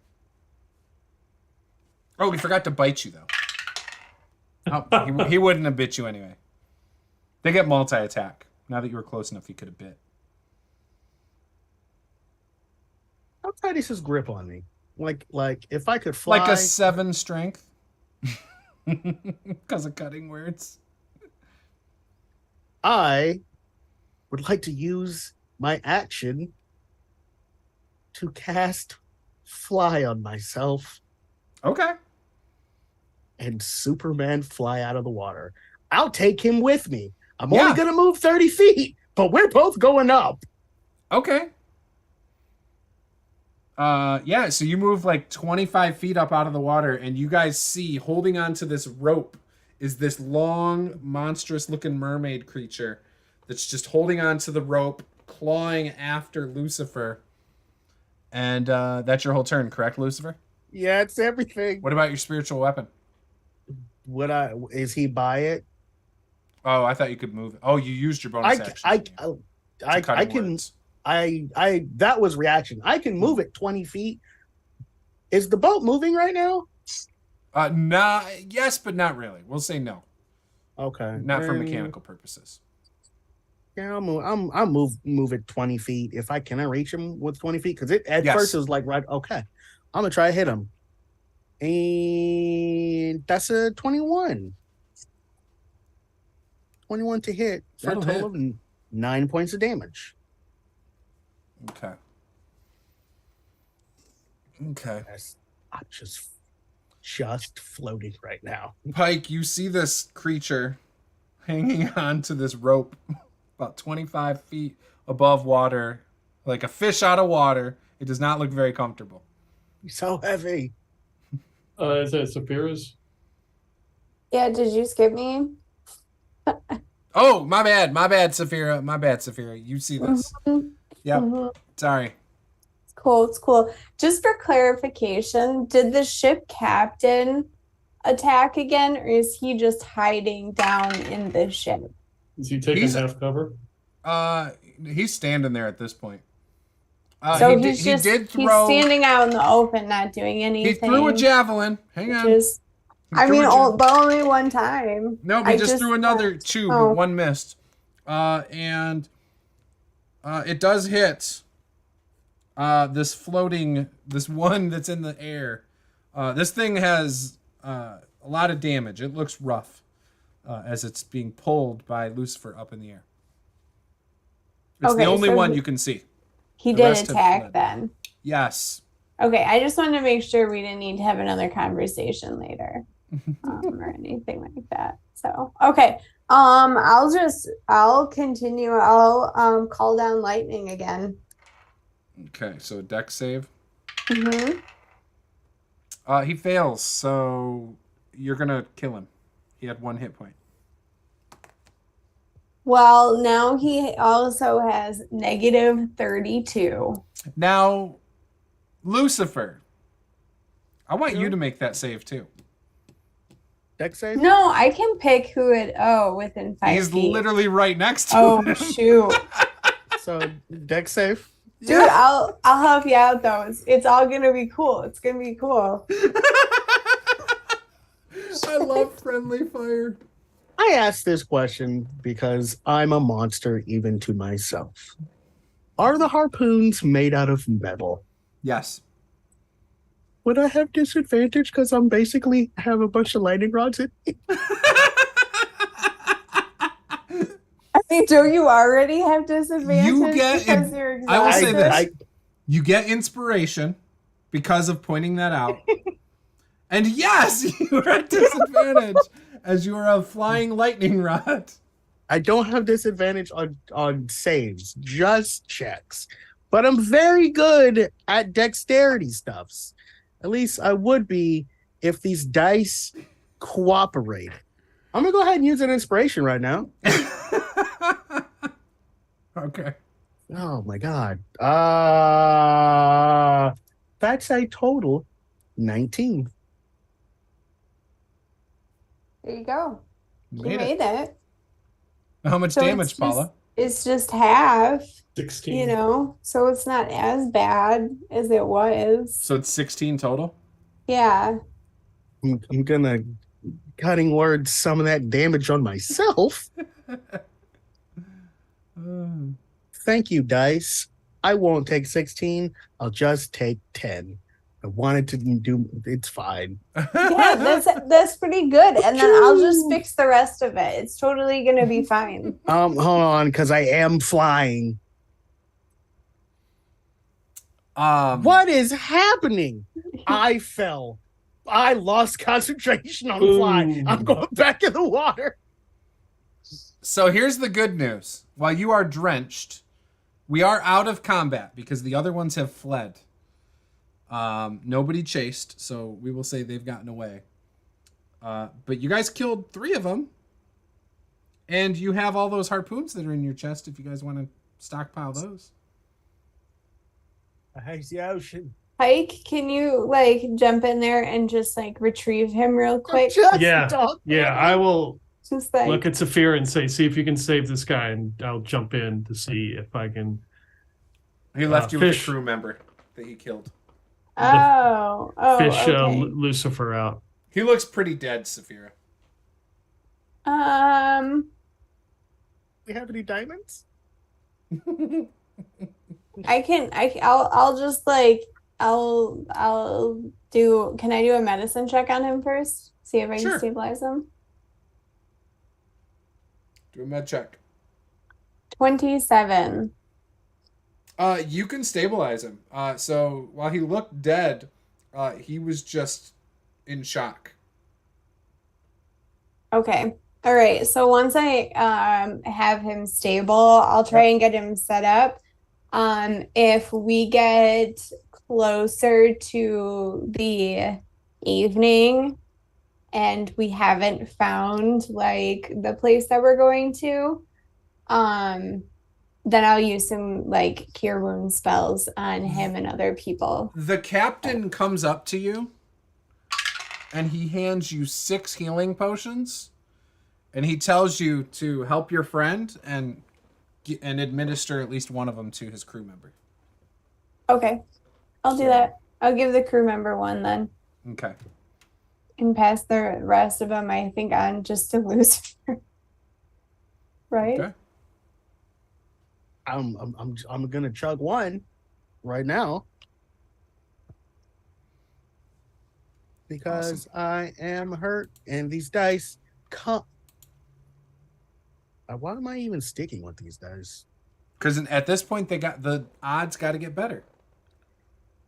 Oh, we forgot to bite you, though. Oh, he wouldn't have bit you anyway. They get multi-attack. Now that you were close enough, you could have bit. How tight is his grip on me? Like if I could fly. Like a 7 strength. Because of cutting words. I would like to use my action to cast Fly on myself. Okay. And Superman fly out of the water. I'll take him with me. I'm only going to move 30 feet, but we're both going up. Okay. So you move like 25 feet up out of the water, and you guys see holding onto this rope is this long, monstrous-looking mermaid creature that's just holding onto the rope, clawing after Lucifer. And that's your whole turn, correct, Lucifer? Yeah, it's everything. What about your spiritual weapon? Is he by it? Oh, I thought you could move it. Oh, you used your bonus action. I can. That was reaction. I can move it 20 feet, Is the boat moving right now? Nah, yes, but not really. We'll say no. Okay. Not for mechanical purposes. Yeah, I'll move it 20 feet if I can reach him with 20 feet because at Yes. first it was like right. Okay, I'm gonna try to hit him, and that's a 21. 21 to hit for That'll a total of 9 points of damage. Okay. Okay. I'm just floating right now. Pike, you see this creature hanging on to this rope about 25 feet above water, like a fish out of water. It does not look very comfortable. He's so heavy. Is that Saphira's? Yeah, did you skip me? Oh, my bad, Saphira. My bad, Saphira. You see this. Mhm. Yep. Mhm. Sorry. It's cool. Just for clarification, did the ship captain attack again, or is he just hiding down in the ship? Is he taking half cover? He's standing there at this point. So he's standing out in the open, not doing anything. He threw a javelin. Hang on. But only one time. No, he just threw another two, but one missed. And it does hit this one that's in the air. This thing has a lot of damage. It looks rough as it's being pulled by Lucifer up in the air. It's the only one you can see. He did attack then. Yes. Okay, I just wanted to make sure we didn't need to have another conversation later. Or anything like that. So okay. I'll continue. I'll call down lightning again. Okay, so dex save. Mm-hmm. He fails, so you're gonna kill him. He had 1 hit point. Well, now he also has -32. Now, Lucifer, I want you to make that save too. Dex save? No, I can pick who within 5 He's feet. literally right next to him. Oh shoot. So dex save? Dude, yeah. I'll help you out though. It's all gonna be cool. It's gonna be cool. I love friendly fire. I asked this question because I'm a monster even to myself. Are the harpoons made out of metal? Yes. Would I have disadvantage because I'm basically have a bunch of lightning rods in me? I mean, don't you already have disadvantage? I will say this. You get inspiration because of pointing that out. And yes, you are at disadvantage as you are a flying lightning rod. I don't have disadvantage on saves, just checks. But I'm very good at dexterity stuffs. At least I would be if these dice cooperate. I'm going to go ahead and use an inspiration right now. Okay. Oh my god. That's a total 19. There you go. You Made made it. How much damage, Paula? It's just half. 16. So it's not as bad as it was. So it's 16 total? Yeah. I'm gonna cutting words some of that damage on myself. Thank you, dice. I won't take 16. I'll just take 10. I wanted to do it's fine. Yeah, that's pretty good. And then I'll just fix the rest of it. It's totally gonna be fine. Hold on, because I am flying. What is happening? I fell. I lost concentration on flying. I'm going back in the water. So here's the good news. While you are drenched, we are out of combat because the other ones have fled. Nobody chased, so we will say they've gotten away. But you guys killed 3 of them. And you have all those harpoons that are in your chest if you guys want to stockpile those. He's the ocean. Pike, can you jump in there and just retrieve him real quick? Yeah, I will Just look at Saphira and see if you can save this guy, and I'll jump in to see if I can. He left you with a crew member that he killed. Oh, fish okay. Lucifer out. He looks pretty dead, Saphira. We have any diamonds? I'll just like, I'll do, can I do a medicine check on him first? See if I Sure. can stabilize him. Do a med check. 27. You can stabilize him. So while he looked dead, he was just in shock. Okay. All right. So once I have him stable, I'll try and get him set up. If we get closer to the evening and we haven't found like the place that we're going to, then I'll use some like cure wound spells on him and other people. The captain comes up to you and he hands you 6 healing potions, and he tells you to help your friend and administer at least one of them to his crew member. Okay. I'll do that. I'll give the crew member one then. Okay. And pass the rest of them, I think, on just to Lucifer. Right? Okay. I'm gonna chug one right now because I am hurt, and these dice come. Why am I even sticking with these dice? Because at this point, the odds got to get better.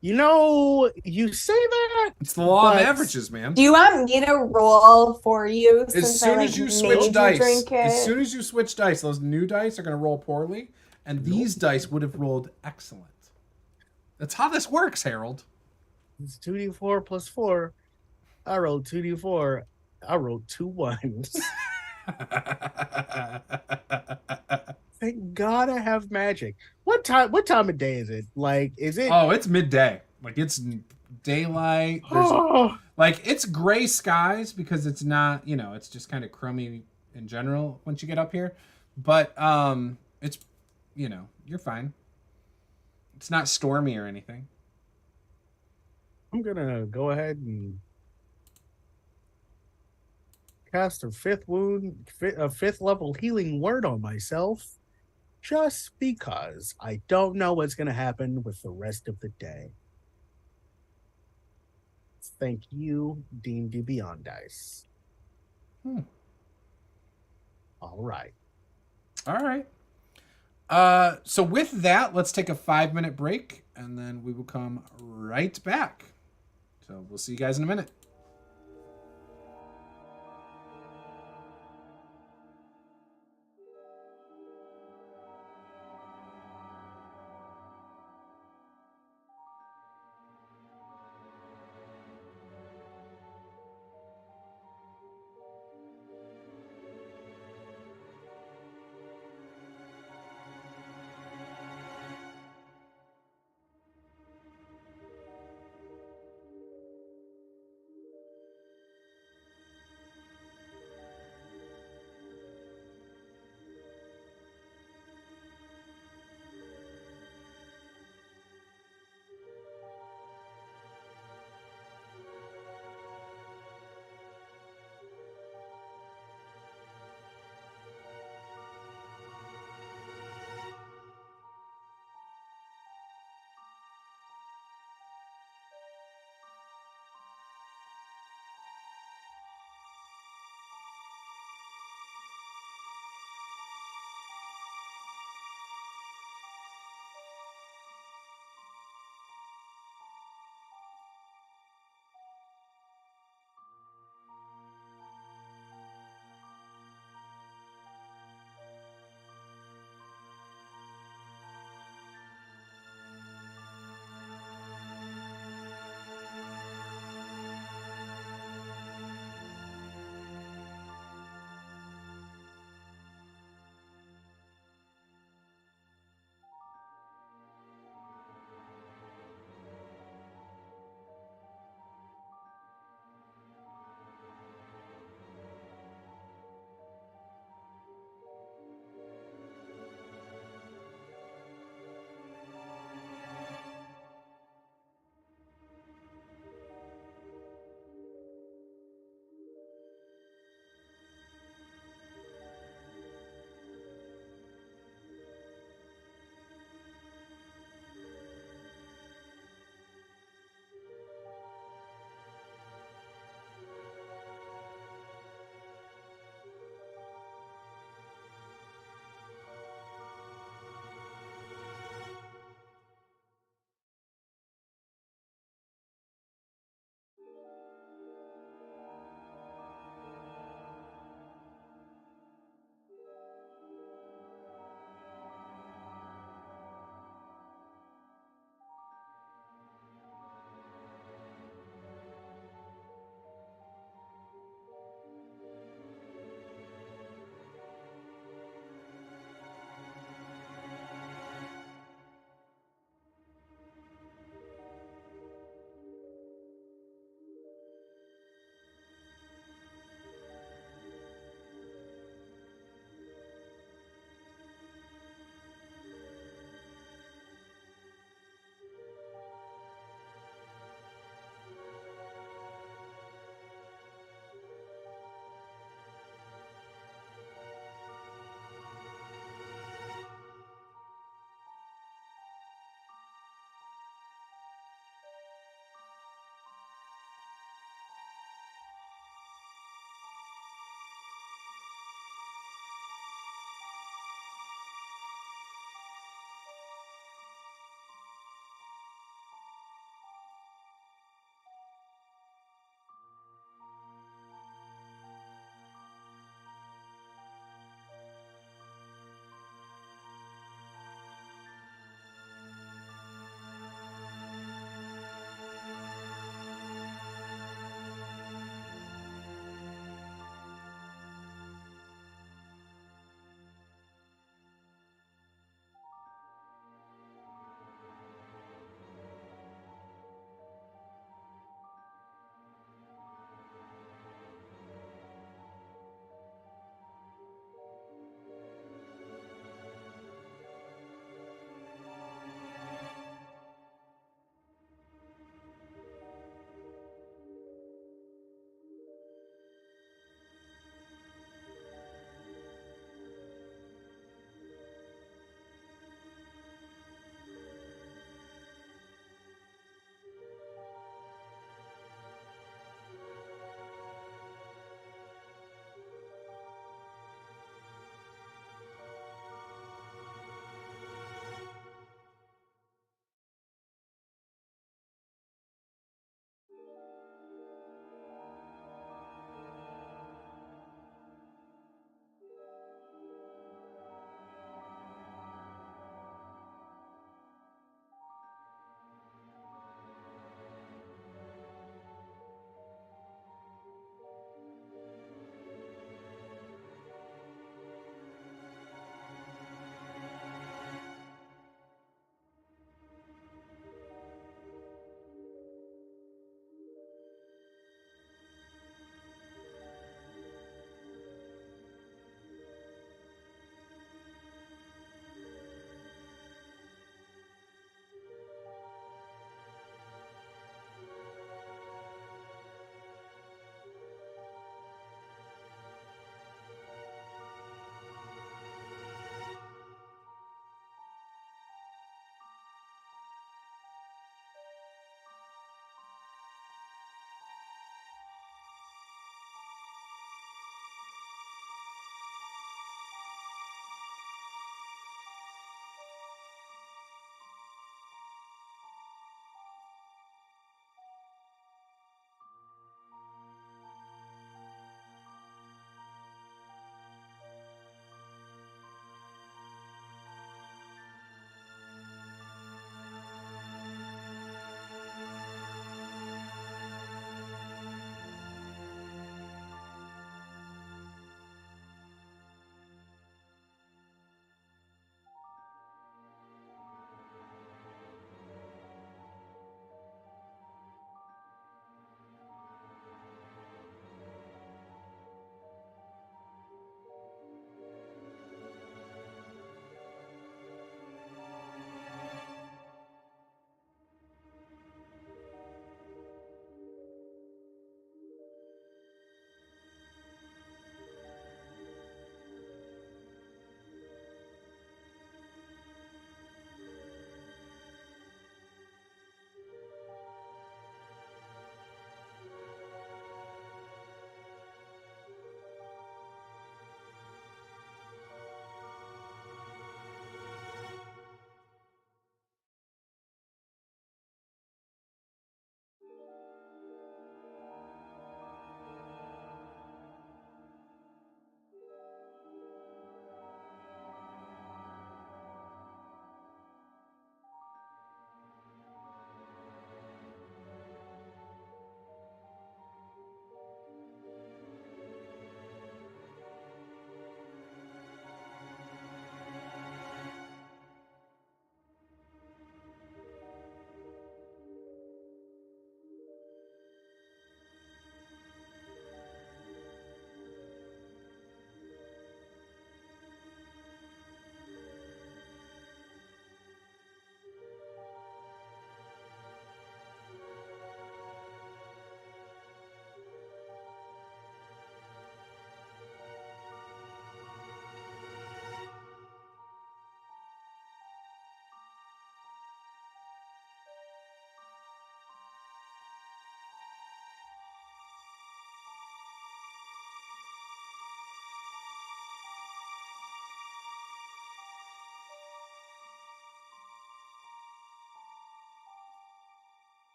You know, you say that. It's the law of But- averages, man. Do you want me to roll for you? As since soon I, as you made switch dice, drink it? as soon as you switch dice, those new dice are going to roll poorly, and these dice would have rolled excellent. That's how this works, Harold. It's 2d4 plus 4. I rolled 2d4. I rolled 2 ones. Thank God I have magic. What time of day is it? Like, is it? Oh, it's midday. Like, it's daylight. There's, like, it's gray skies because it's not, it's just kind of crummy in general once you get up here. But it's, you're fine. It's not stormy or anything. I'm gonna go ahead and cast a 5th level healing word on myself, just because I don't know what's gonna happen with the rest of the day. Thank you, D&D Beyond Dice. All right. All right. So with that, let's take a 5-minute break, and then we will come right back. So we'll see you guys in a minute.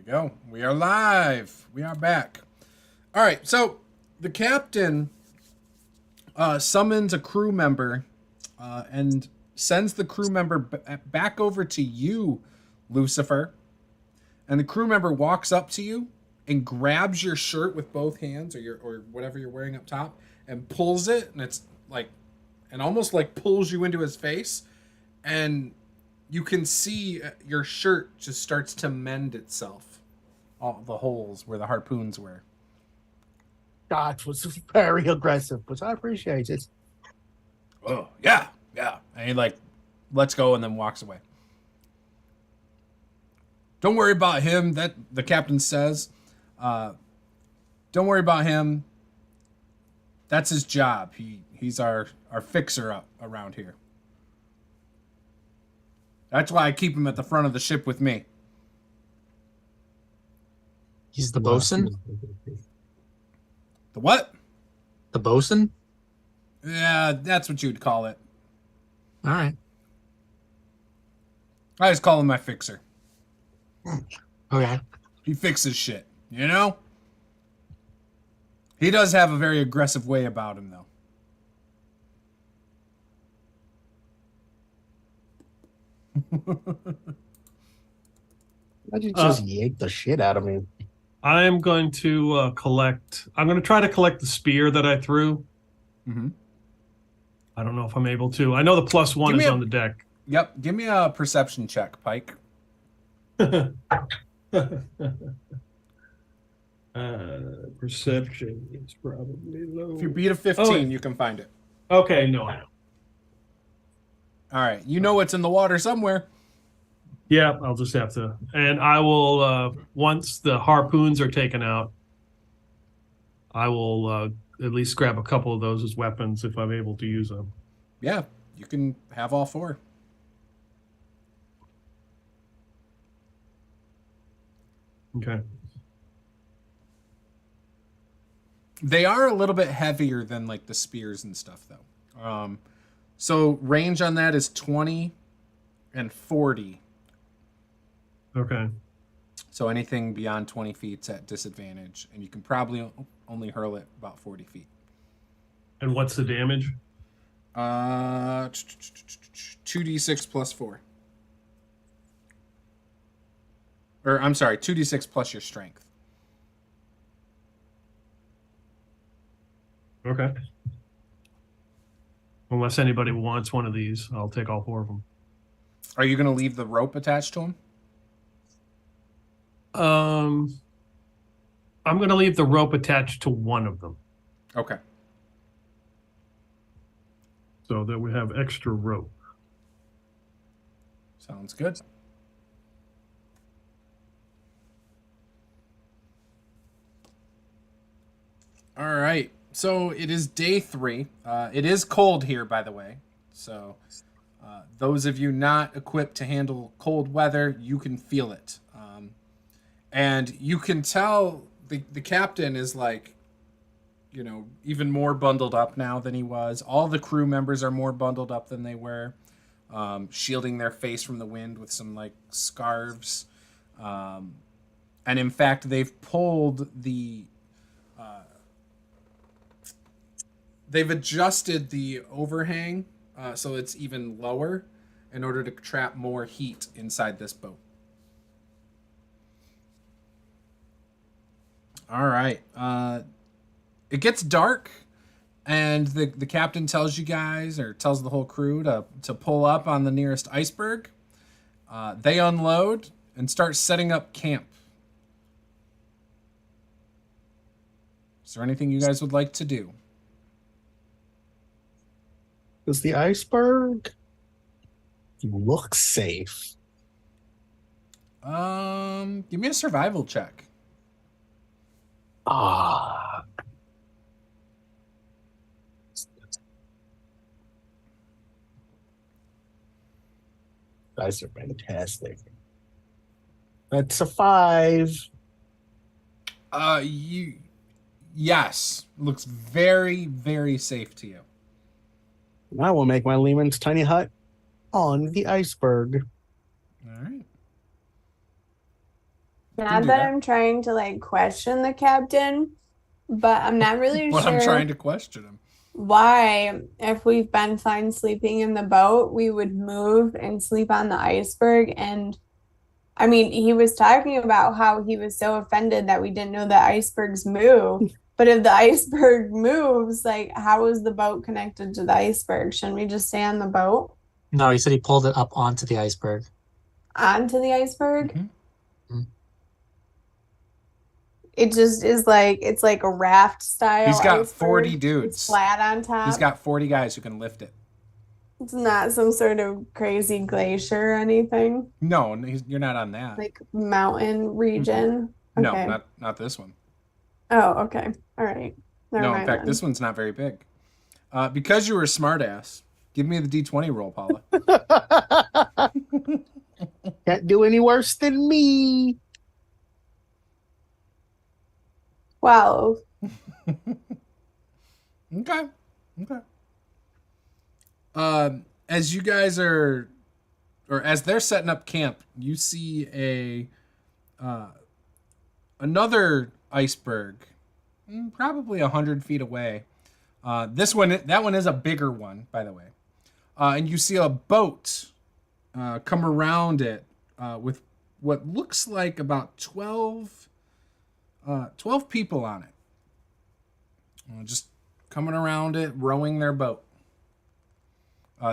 go. We are live. We are back. All right. So the captain summons a crew member and sends the crew member back over to you, Lucifer. And the crew member walks up to you and grabs your shirt with both hands, or whatever you're wearing up top, and pulls it, and it's like, and almost like pulls you into his face, and you can see your shirt just starts to mend itself, all the holes where the harpoons were. That was very aggressive, but I appreciate it. Oh yeah, and he like lets go and then walks away. Don't worry about him. That the captain says. Don't worry about him. That's his job. He's our fixer up around here. That's why I keep him at the front of the ship with me. He's the bosun? The what? The bosun? Yeah, that's what you'd call it. All right. I just call him my fixer. Okay. He fixes shit, you know? He does have a very aggressive way about him, though. Why'd you just yank the shit out of me? I'm going to collect. I'm going to try to collect the spear that I threw. Mm-hmm. I don't know if I'm able to. I know the +1 is on the deck. Yep. Give me a perception check, Pike. Perception is probably low. If you beat a 15, you can find it. Okay, no, I know. All right. You know it's in the water somewhere. Yeah, I'll just have to. And I will, once the harpoons are taken out, I will at least grab a couple of those as weapons if I'm able to use them. Yeah, you can have all 4. Okay. They are a little bit heavier than like the spears and stuff, though. So range on that is 20 and 40. Okay. So anything beyond 20 feet's at disadvantage, and you can probably only hurl it about 40 feet. And what's the damage? 2d6 plus 4. Or I'm sorry, 2d6 plus your strength. Okay. Unless anybody wants one of these, I'll take all 4 of them. Are you going to leave the rope attached to him? I'm going to leave the rope attached to one of them Okay. so that we have extra rope. Sounds good. All right. So it is day 3. It is cold here, by the way. So those of you not equipped to handle cold weather, you can feel it. And you can tell the captain is like, you know, even more bundled up now than he was. All the crew members are more bundled up than they were, shielding their face from the wind with some like scarves. And in fact, they've pulled they've adjusted the overhang so it's even lower in order to trap more heat inside this boat. All right. It gets dark, and the captain tells you guys, or tells the whole crew, to pull up on the nearest iceberg. They unload and start setting up camp. Is there anything you guys would like to do? Does the iceberg look safe? Give me a survival check. Ah. Guys are fantastic. That's a 5. Yes. Looks very, very safe to you. I will make my Lehman's tiny hut on the iceberg. All right. Not do that that. I'm trying to like question the captain, but I'm not really But sure I'm trying to question him. why, if we've been fine sleeping in the boat, we would move and sleep on the iceberg. And I mean, he was talking about how he was so offended that we didn't know that icebergs move. But if the iceberg moves, like, how is the boat connected to the iceberg? Shouldn't we just stay on the boat No, he said he pulled it up onto the iceberg. onto the iceberg? Mhm. It just is like, it's like a raft style. He's got iceberg. 40 It's dudes. flat on top. He's got 40 guys who can lift it. It's not some sort of crazy glacier or anything, No, you're not on that. like mountain region. No, Okay. not this one. Oh, okay. All right. Never No, in mind fact, then. this one's not very big. Because you were a smartass, give me the D20 roll, Paula. Can't do any worse than me. 12. Okay. As you guys or as they're setting up camp, you see another iceberg, probably 100 feet away. That one is a bigger one, by the way. And you see a boat come around it with what looks like about 12 people on it. Just coming around it, rowing their boat.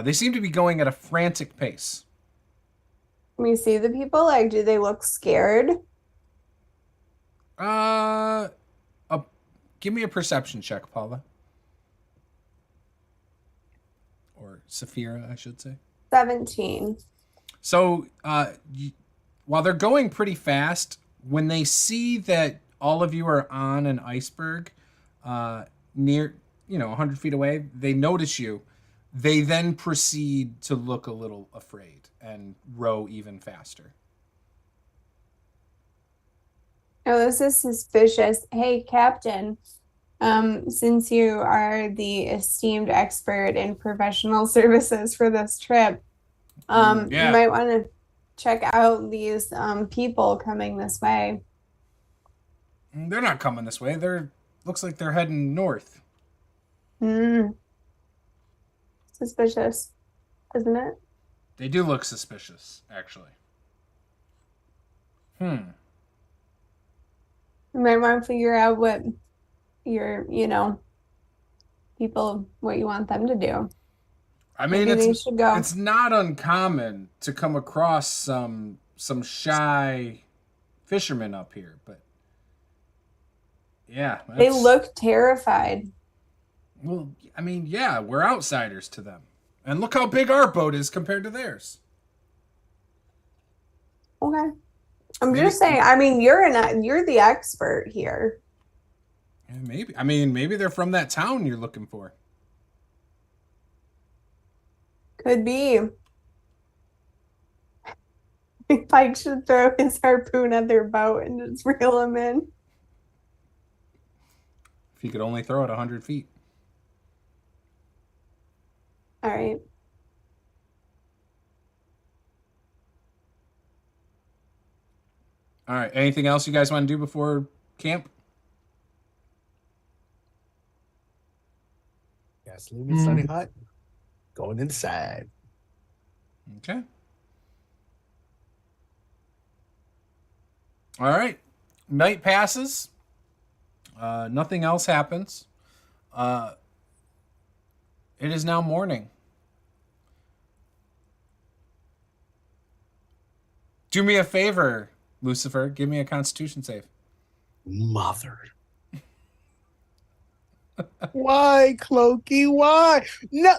They seem to be going at a frantic pace. Can we see the people? Like, do they look scared? Give me a perception check, Paula. Or Saphira, I should say. 17. So, While they're going pretty fast, when they see that all of you are on an iceberg near, 100 feet away, they notice you. They then proceed to look a little afraid and row even faster. oh, this is suspicious. Hey, Captain, since you are the esteemed expert in professional services for this trip, Yeah. you might want to check out these people coming this way. They're not coming this way. Looks like they're heading north. Suspicious, isn't it? They do look suspicious, actually. You might want to figure out what your, people, what you want them to do. I mean, Maybe they should go. it's not uncommon to come across some shy fishermen up here, but yeah, They look terrified. well. I mean, yeah, we're outsiders to them, and look how big our boat is compared to theirs. Okay. I'm Maybe- just saying, I mean, you're the expert here. Yeah, maybe. I mean, maybe they're from that town you're looking for. Could be. Pike should throw his harpoon at their boat and just reel them in. If you could only throw it 100 feet. All right. All right. Anything else you guys want to do before camp? Yes, leaving Sunny Hut. Going inside. Okay. All right. Night passes. Nothing else happens. It is now morning. Do me a favor, Lucifer. Give me a Constitution save. Mother. Why, Clokey? Why? No.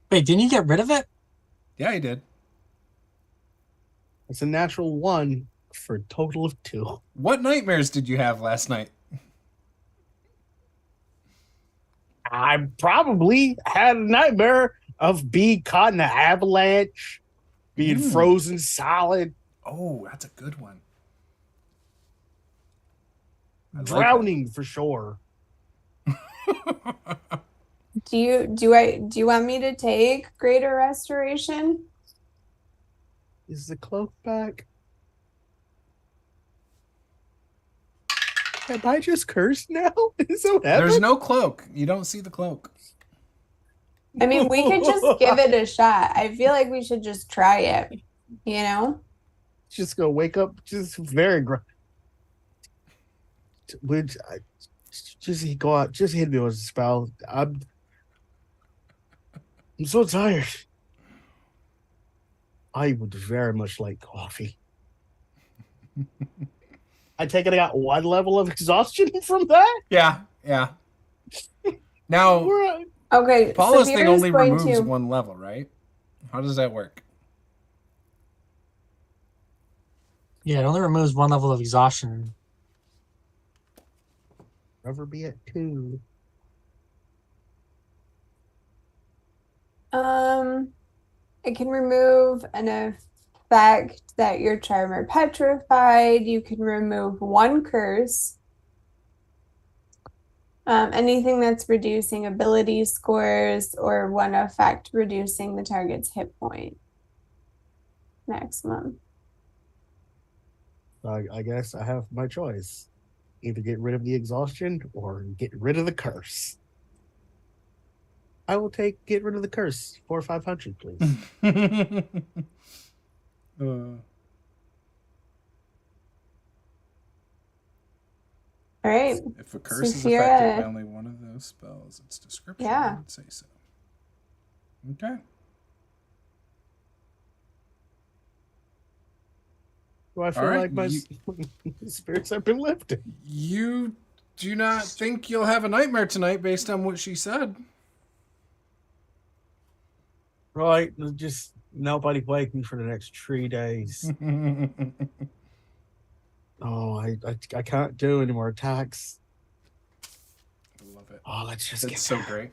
Wait, didn't you get rid of it? Yeah, he did. It's a natural 1 for a total of 2. What nightmares did you have last night? I probably had a nightmare of being caught in an avalanche, being frozen solid, Oh, that's a good one. I like that. drowning for sure. Do you want me to take Greater Restoration? Is the cloak back? Am I just cursed now? Is that what There's happened? no cloak. You don't see the cloak. I mean, we could just give it a shot. I feel like we should just try it, you know? Just go wake up, just very would just go out, just hit me with a spell. I'm so tired. I would very much like coffee. I take it I got 1 level of exhaustion from that. Yeah. Now, Right. Okay, Paula's thing Saphira's only going removes to- 1 level, right? How does that work? Yeah, it only removes 1 level of exhaustion. Never be at 2. It can remove an effect that your charmer petrified. You can remove 1 curse. Anything that's reducing ability scores or 1 effect reducing the target's hit point maximum. I guess I have my choice. Either get rid of the exhaustion or get rid of the curse. I will get rid of the curse for 500, please. All right. If a curse is Saphira. affected by only one of those spells, its description Yeah. would say so. Okay. Do I feel All right, like my spirits have been lifted? You do not think you'll have a nightmare tonight based on what she said. Right, just nobody wake me for the next 3 days. Oh, I can't do any more attacks. I love it. Oh, let's just That's get so great.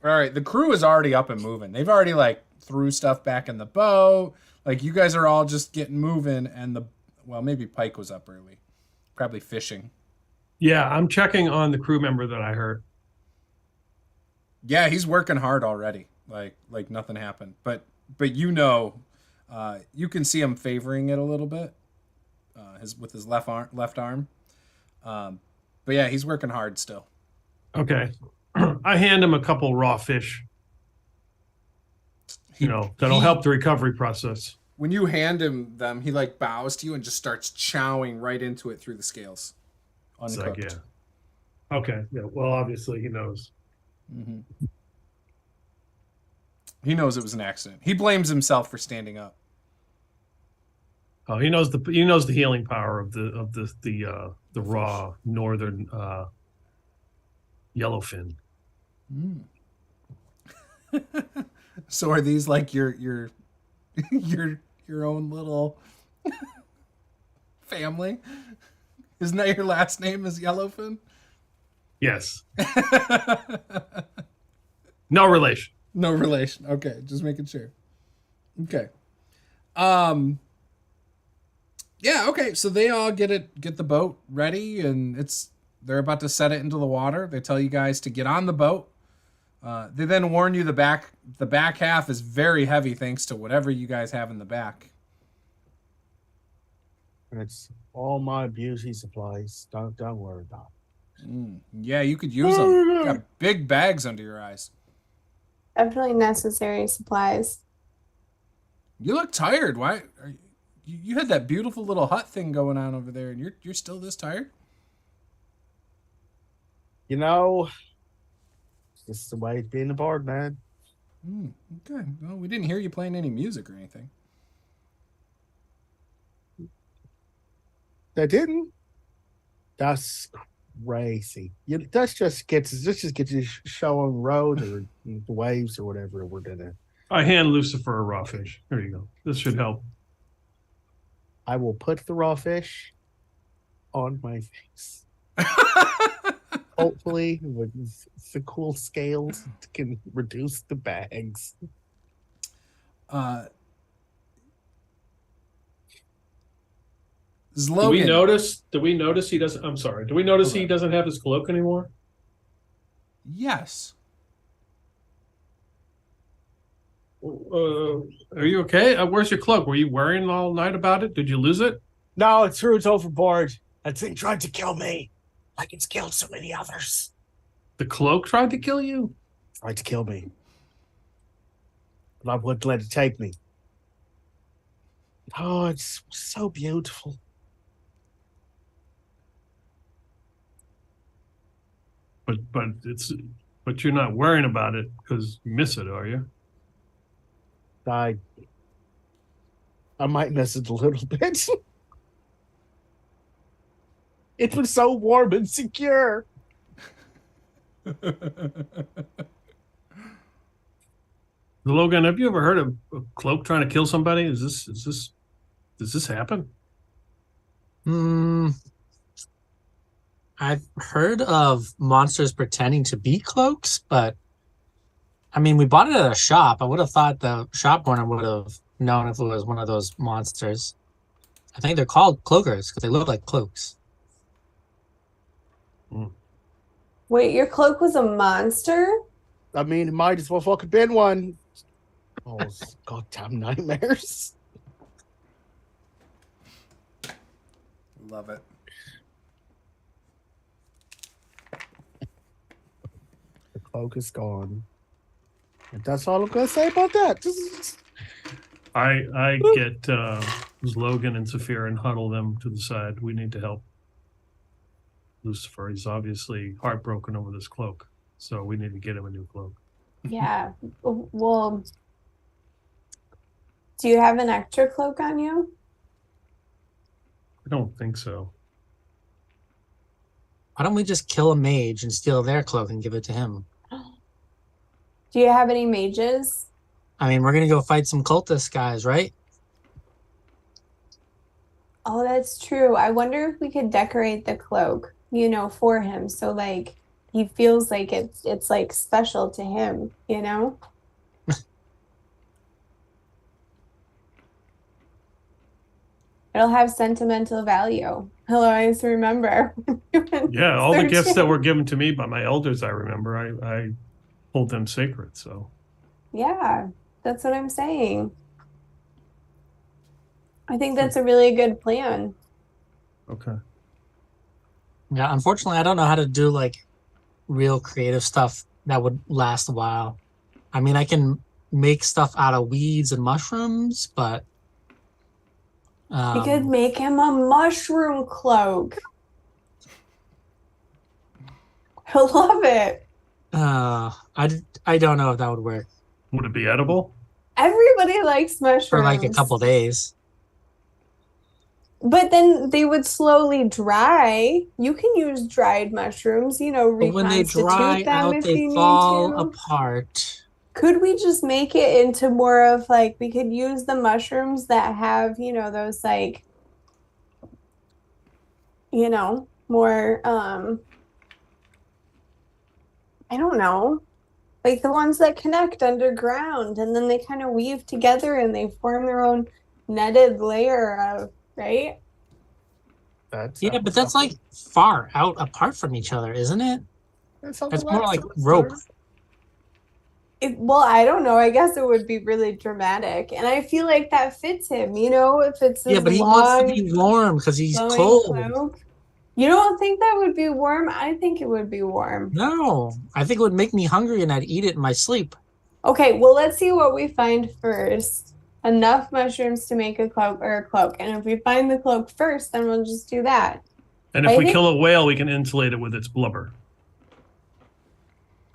All right, the crew is already up and moving. They've already threw stuff back in the boat. You guys are all just getting moving, and maybe Pike was up early, probably fishing. Yeah, I'm checking on the crew member that I heard. Yeah, he's working hard already. Like nothing happened. But you can see him favoring it a little bit, with his left arm. But yeah, he's working hard still. Okay. I hand him a couple raw fish. That'll help the recovery process. When you hand him them, he bows to you and just starts chowing right into it through the scales. It's Uncooked. yeah. Okay. Yeah. Well, obviously he knows. Mm-hmm. He knows it was an accident. He blames himself for standing up. Oh, he knows the healing power of the raw northern yellowfin. So are these your your own little family? Isn't that your last name is Yellowfin? Yes. No relation. No relation. Okay, just making sure. Okay. Yeah, okay. So they all get the boat ready, and they're about to set it into the water. They tell you guys to get on the boat. They then warn you the back half is very heavy thanks to whatever you guys have in the back. It's all my beauty supplies. Don't worry about it. Yeah, you could use them. You got big bags under your eyes. Definitely necessary supplies. You look tired. Why? You had that beautiful little hut thing going on over there, and you're still this tired? This is the way it's being a bard, man. Okay. Well, we didn't hear you playing any music or anything. They didn't. That's crazy. This just gets you showing road or the waves or whatever we're gonna. I hand Lucifer a raw fish. There you go. This should help. I will put the raw fish on my face. Hopefully, with the cool scales can reduce the bags. Zlogan. Do we notice he doesn't? I'm sorry. Do we notice he doesn't have his cloak anymore? Yes. Are you okay? Where's your cloak? Were you worrying all night about it? Did you lose it? No, it threw it overboard. That thing tried to kill me, like it's killed so many others. The cloak tried to kill you? Tried to kill me. But I wouldn't let it take me. Oh, it's so beautiful. But you're not worrying about it because you miss it, are you? I might miss it a little bit. It was so warm and secure. Logan, have you ever heard of a cloak trying to kill somebody? Does this happen? I've heard of monsters pretending to be cloaks, but I mean, we bought it at a shop. I would have thought the shop owner would have known if it was one of those monsters. I think they're called cloakers because they look like cloaks. Wait, your cloak was a monster? I mean, it might as well fucking been one. Oh, those goddamn nightmares. Love it. The cloak is gone. And that's all I'm gonna say about that. I get Logan and Saphira and huddle them to the side. We need to help Lucifer. He's obviously heartbroken over this cloak, so we need to get him a new cloak. Yeah. Well, do you have an extra cloak on you? I don't think so. Why don't we just kill a mage and steal their cloak and give it to him? Do you have any mages? I mean, we're going to go fight some cultist guys, right? Oh, that's true. I wonder if we could decorate the cloak, for him. So like he feels like it's like special to him, It'll have sentimental value. He'll always remember. Yeah, all the gifts that were given to me by my elders, I remember. I hold them sacred, so. Yeah, that's what I'm saying. I think that's a really good plan. Okay. Yeah, unfortunately, I don't know how to do like real creative stuff that would last a while. I mean, I can make stuff out of weeds and mushrooms, but You could make him a mushroom cloak. He'll love it. I don't know if that would work Would it be edible? Everybody likes mushrooms. for like a couple days. But then they would slowly dry. You can use dried mushrooms, But when they reconstitute dry them out, if they you fall need to. apart. Could we just make it into more of like, we could use the mushrooms that have, those like, more, I don't know, like the ones that connect underground and then they kind of weave together and they form their own netted layer of, right? Yeah, but that's like far out apart from each other, isn't it? It's more like rope. Well, I don't know. I guess it would be really dramatic. And I feel like that fits him, if it's this Yeah, but he long, wants to be warm because he's flowing cold. cloak. You don't think that would be warm? I think it would be warm. No, I think it would make me hungry and I'd eat it in my sleep. Okay, well, let's see what we find first. Enough mushrooms to make a cloak. And if we find the cloak first, then we'll just do that. And if we kill a whale, we can insulate it with its blubber.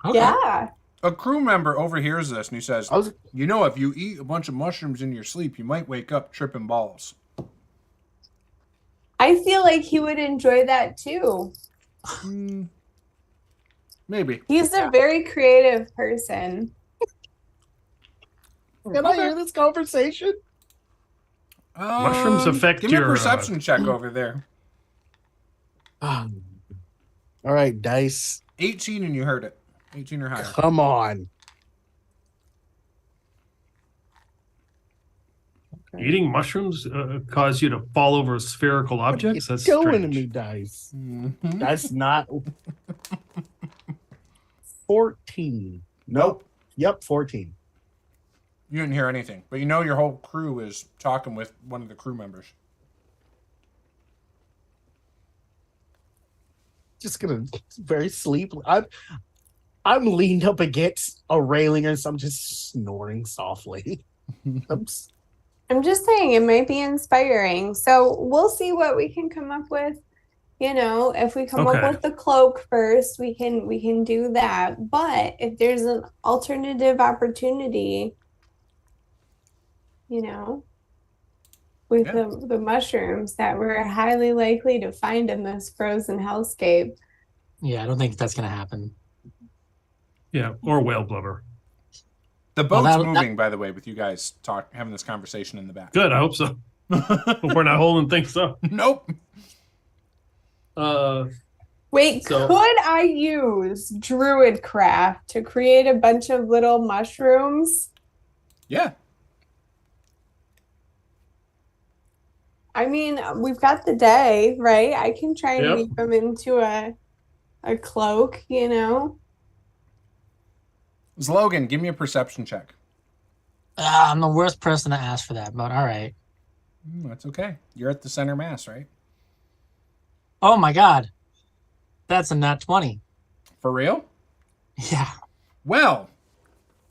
Okay. Yeah. A crew member overhears this and he says, if you eat a bunch of mushrooms in your sleep, you might wake up tripping balls. I feel like he would enjoy that too. Maybe. He's a very creative person. Can I hear this conversation? Mushrooms affect give me your a perception check over there. All right, dice. 18 and you heard it. 18 or higher. Come on. Okay. Eating mushrooms cause you to fall over spherical objects? That's doing to strange. me, dice. Mm-hmm. That's not 14. Nope. Yep, 14. You didn't hear anything, but your whole crew is talking with one of the crew members. just gonna very sleep. I'm leaned up against a railing or something, just snoring softly. I'm just saying it might be inspiring. So we'll see what we can come up with. You know, if we come up Okay. with the cloak first, we can do that. But if there's an alternative opportunity, you know, with Yeah. the mushrooms that we're highly likely to find in this frozen hellscape. Yeah, I don't think that's gonna happen. Yeah, or whale blubber. The Well, boat's that- moving, by the way, with you guys having this conversation in the back. Good, I hope so. Hope we're not holding things up. Nope. Wait, So- could I use Druidcraft to create a bunch of little mushrooms? Yeah. I mean, we've got the day, right? I can try and Yep. weave them into a cloak, you know? Logan, give me a perception check. I'm the worst person to ask for that, but all right. That's okay. You're at the center mass, right? Oh my god, that's a nat 20. For real? Yeah. Well,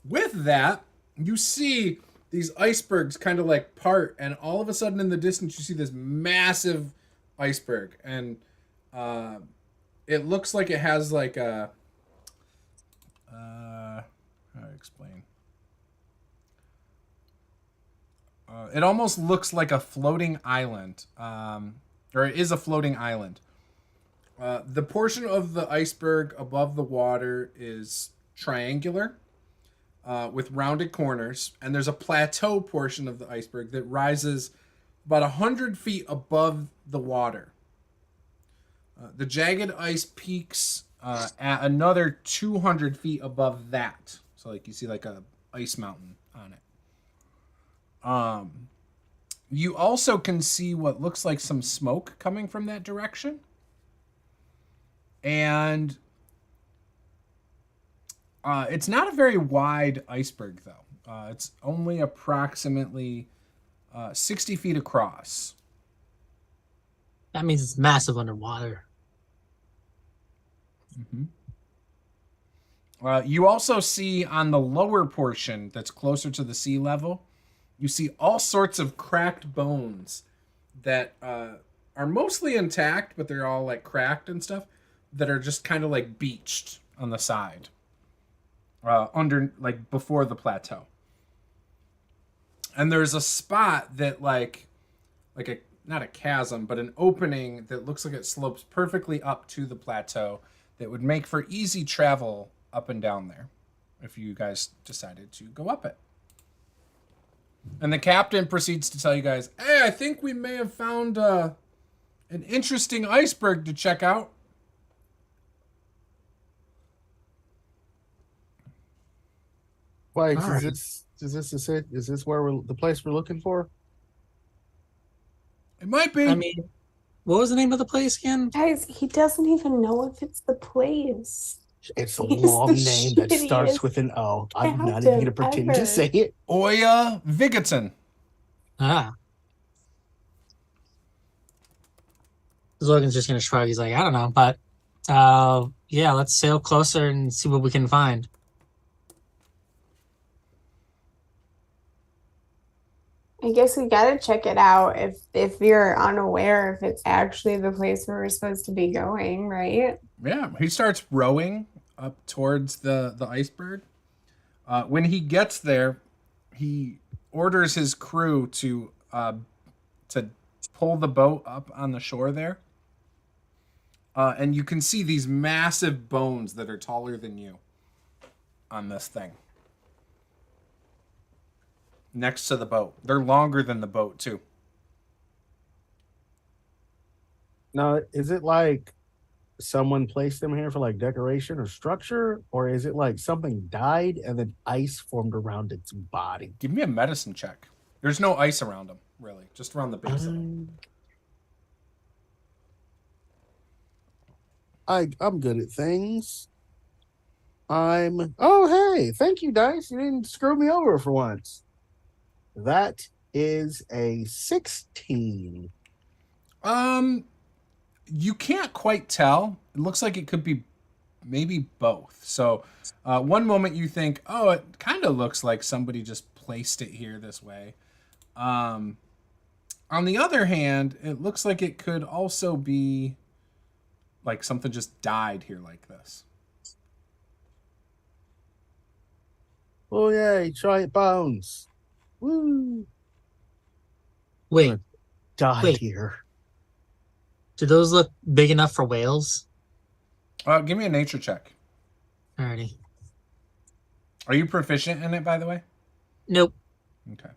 with that, you see these icebergs kind of like part, and all of a sudden in the distance you see this massive iceberg, and it looks like it has like a how to explain. It almost looks like a floating island, or it is a floating island. The portion of the iceberg above the water is triangular, with rounded corners, and there's a plateau portion of the iceberg that rises about 100 feet above the water. The jagged ice peaks at another 200 feet above that. So like you see like a ice mountain on it. You also can see what looks like some smoke coming from that direction. And it's not a very wide iceberg, though. It's only approximately 60 feet across. That means it's massive underwater. Mm-hmm. You also see on the lower portion that's closer to the sea level, you see all sorts of cracked bones that are mostly intact, but they're all like cracked and stuff, that are just kind of like beached on the side, under like before the plateau. And there's a spot that like a not a chasm, but an opening that looks like it slopes perfectly up to the plateau that would make for easy travel up and down there if you guys decided to go up it. And the captain proceeds to tell you guys, hey, I think we may have found an interesting iceberg to check out. Wait, All right. is this it? Is this where the place we're looking for? It might be. I mean, what was the name of the place again? Guys, he doesn't even know if it's the place. It's a He's long the name that starts shittiest with an O. I'm not even gonna pretend ever. to say it. Oya Vigaton. Ah. Logan's just gonna shrug. He's like, I don't know, but yeah, let's sail closer and see what we can find. I guess we gotta check it out if you're unaware if it's actually the place where we're supposed to be going, right? Yeah, he starts rowing up towards the iceberg. When he gets there, he orders his crew to pull the boat up on the shore there. And you can see these massive bones that are taller than you on this thing. Next to the boat. They're longer than the boat, too. Now, is it like someone placed them here for like decoration or structure, or is it like something died and then ice formed around its body? Give me a medicine check. There's no ice around them, really. Just around the base of them. I'm good at things. Oh, hey, thank you, Dice. You didn't screw me over for once. That is a 16. You can't quite tell. It looks like it could be maybe both. So one moment you think, oh, it kind of looks like somebody just placed it here this way. On the other hand, it looks like it could also be like something just died here like this. Oh yay, giant bones. Woo. Wait, Died Wait. here. do those look big enough for whales? Give me a nature check. Alrighty. Are you proficient in it, by the way? Nope. Okay.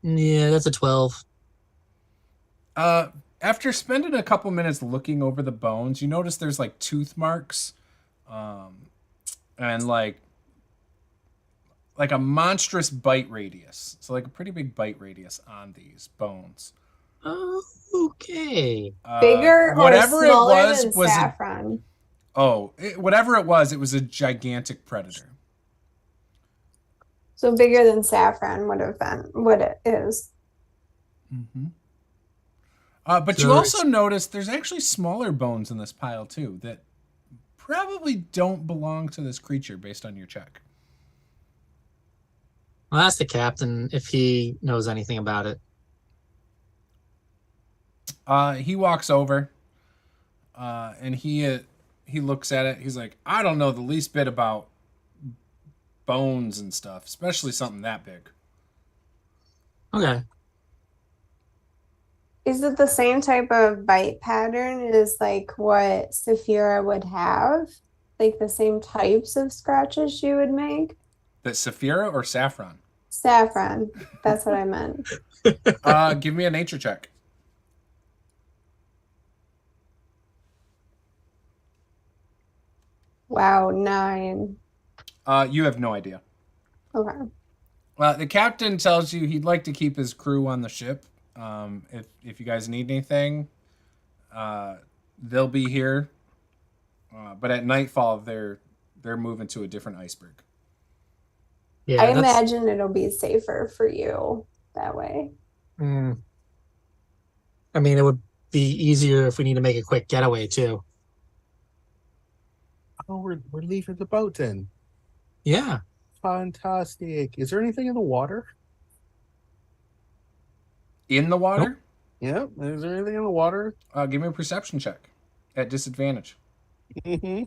Yeah, that's a 12. After spending a couple minutes looking over the bones, you notice there's like tooth marks, and like a monstrous bite radius. So like a pretty big bite radius on these bones. Okay. Bigger or whatever smaller it was than was saffron? whatever it was a gigantic predator. So bigger than saffron would have been what it is. Mm-hmm. But you also notice there's actually smaller bones in this pile too that probably don't belong to this creature based on your check. I'll ask the captain if he knows anything about it. He walks over, and he looks at it. He's like, I don't know the least bit about bones and stuff, especially something that big. Okay. Is it the same type of bite pattern as like what Saphira would have? Like the same types of scratches she would make? That Saphira or Saffron? Saffron. That's what I meant. Give me a nature check. Wow, 9. You have no idea. Okay. The captain tells you he'd like to keep his crew on the ship. If you guys need anything, they'll be here. But at nightfall, they're moving to a different iceberg. Yeah, I imagine it'll be safer for you that way. I mean, it would be easier if we need to make a quick getaway too. Oh, we're leaving the boat then. Yeah. Fantastic. Is there anything in the water? In the water? Nope. Yeah. Is there anything in the water? Give me a perception check at disadvantage. Mm-hmm.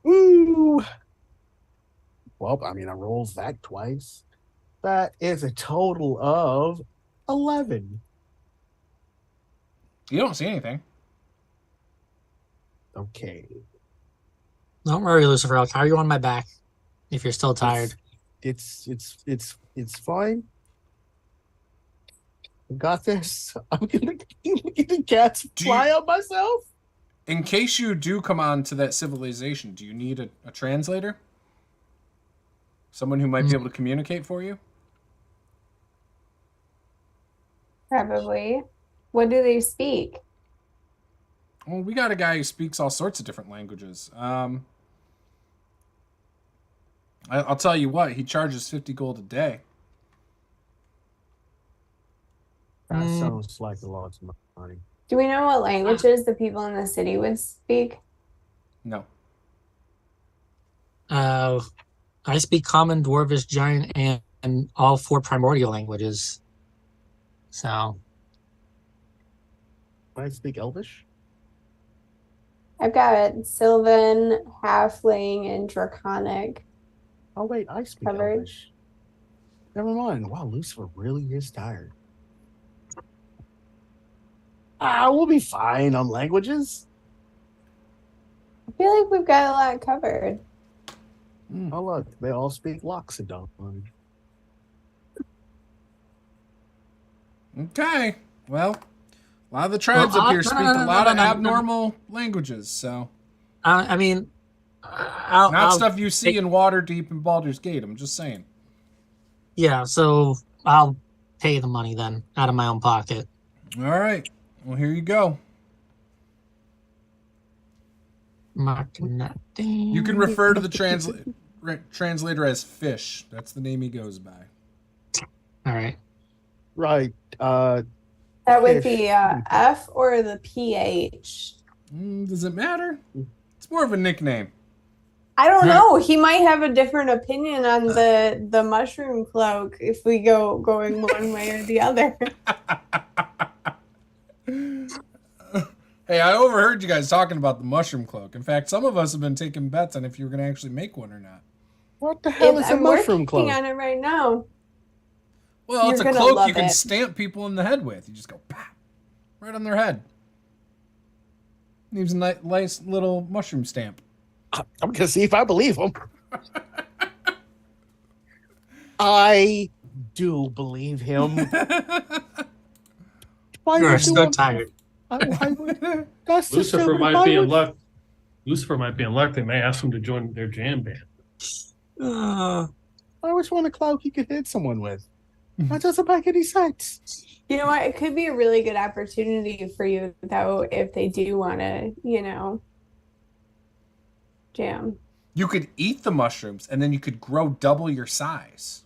Ooh. Well, I mean, I rolled that twice. That is a total of 11. You don't see anything. Okay. Don't worry, Lucifer. I'll carry you on my back if you're still tired. It's fine. I got this. I'm gonna cats fly on myself. In case you do come on to that civilization, do you need a translator? Someone who might be able to communicate for you? Probably. What do they speak? Well, we got a guy who speaks all sorts of different languages. I'll tell you what, he charges 50 gold a day. That sounds like a lot of money. Do we know what languages the people in the city would speak? No. I speak Common, Dwarvish, Giant, and all 4 primordial languages. So. I speak Elvish. I've got Sylvan, Halfling, and Draconic. Oh wait, I speak Covered. Elvish. Never mind. Wow, Lucifer really is tired. We'll be fine on languages. I feel like we've got a lot covered. Oh look, they all speak Loxodon. Okay. Well, a lot of the tribes up here speak a lot of abnormal languages, so. I mean, not stuff you see in Waterdeep and Baldur's Gate, I'm just saying. Yeah, so I'll pay the money then out of my own pocket. All right. Well, here you go. You can refer to the translator as Fish. That's the name he goes by. All right. Right. That would Fish. be F or the PH. Does it matter? It's more of a nickname. I don't know. He might have a different opinion on the mushroom cloak if we going one way or the other. Hey, I overheard you guys talking about the mushroom cloak. In fact, some of us have been taking bets on if you were going to actually make one or not. What the hell is a I'm mushroom working cloak? on it right now. Well, You're it's a gonna cloak love you can it. stamp people in the head with. You just go, pop, right on their head. Leaves a nice little mushroom stamp. I'm gonna see if I believe him. I do believe him. Why You're would so you- tired. That's the Lucifer stupid- might why be in would- luck. Lucifer might be in luck. They may ask him to join their jam band. Uh, Why would you want a cloak you could hit someone with? That doesn't make any sense. You know what? It could be a really good opportunity for you, though, if they do want to, jam. You could eat the mushrooms, and then you could grow double your size.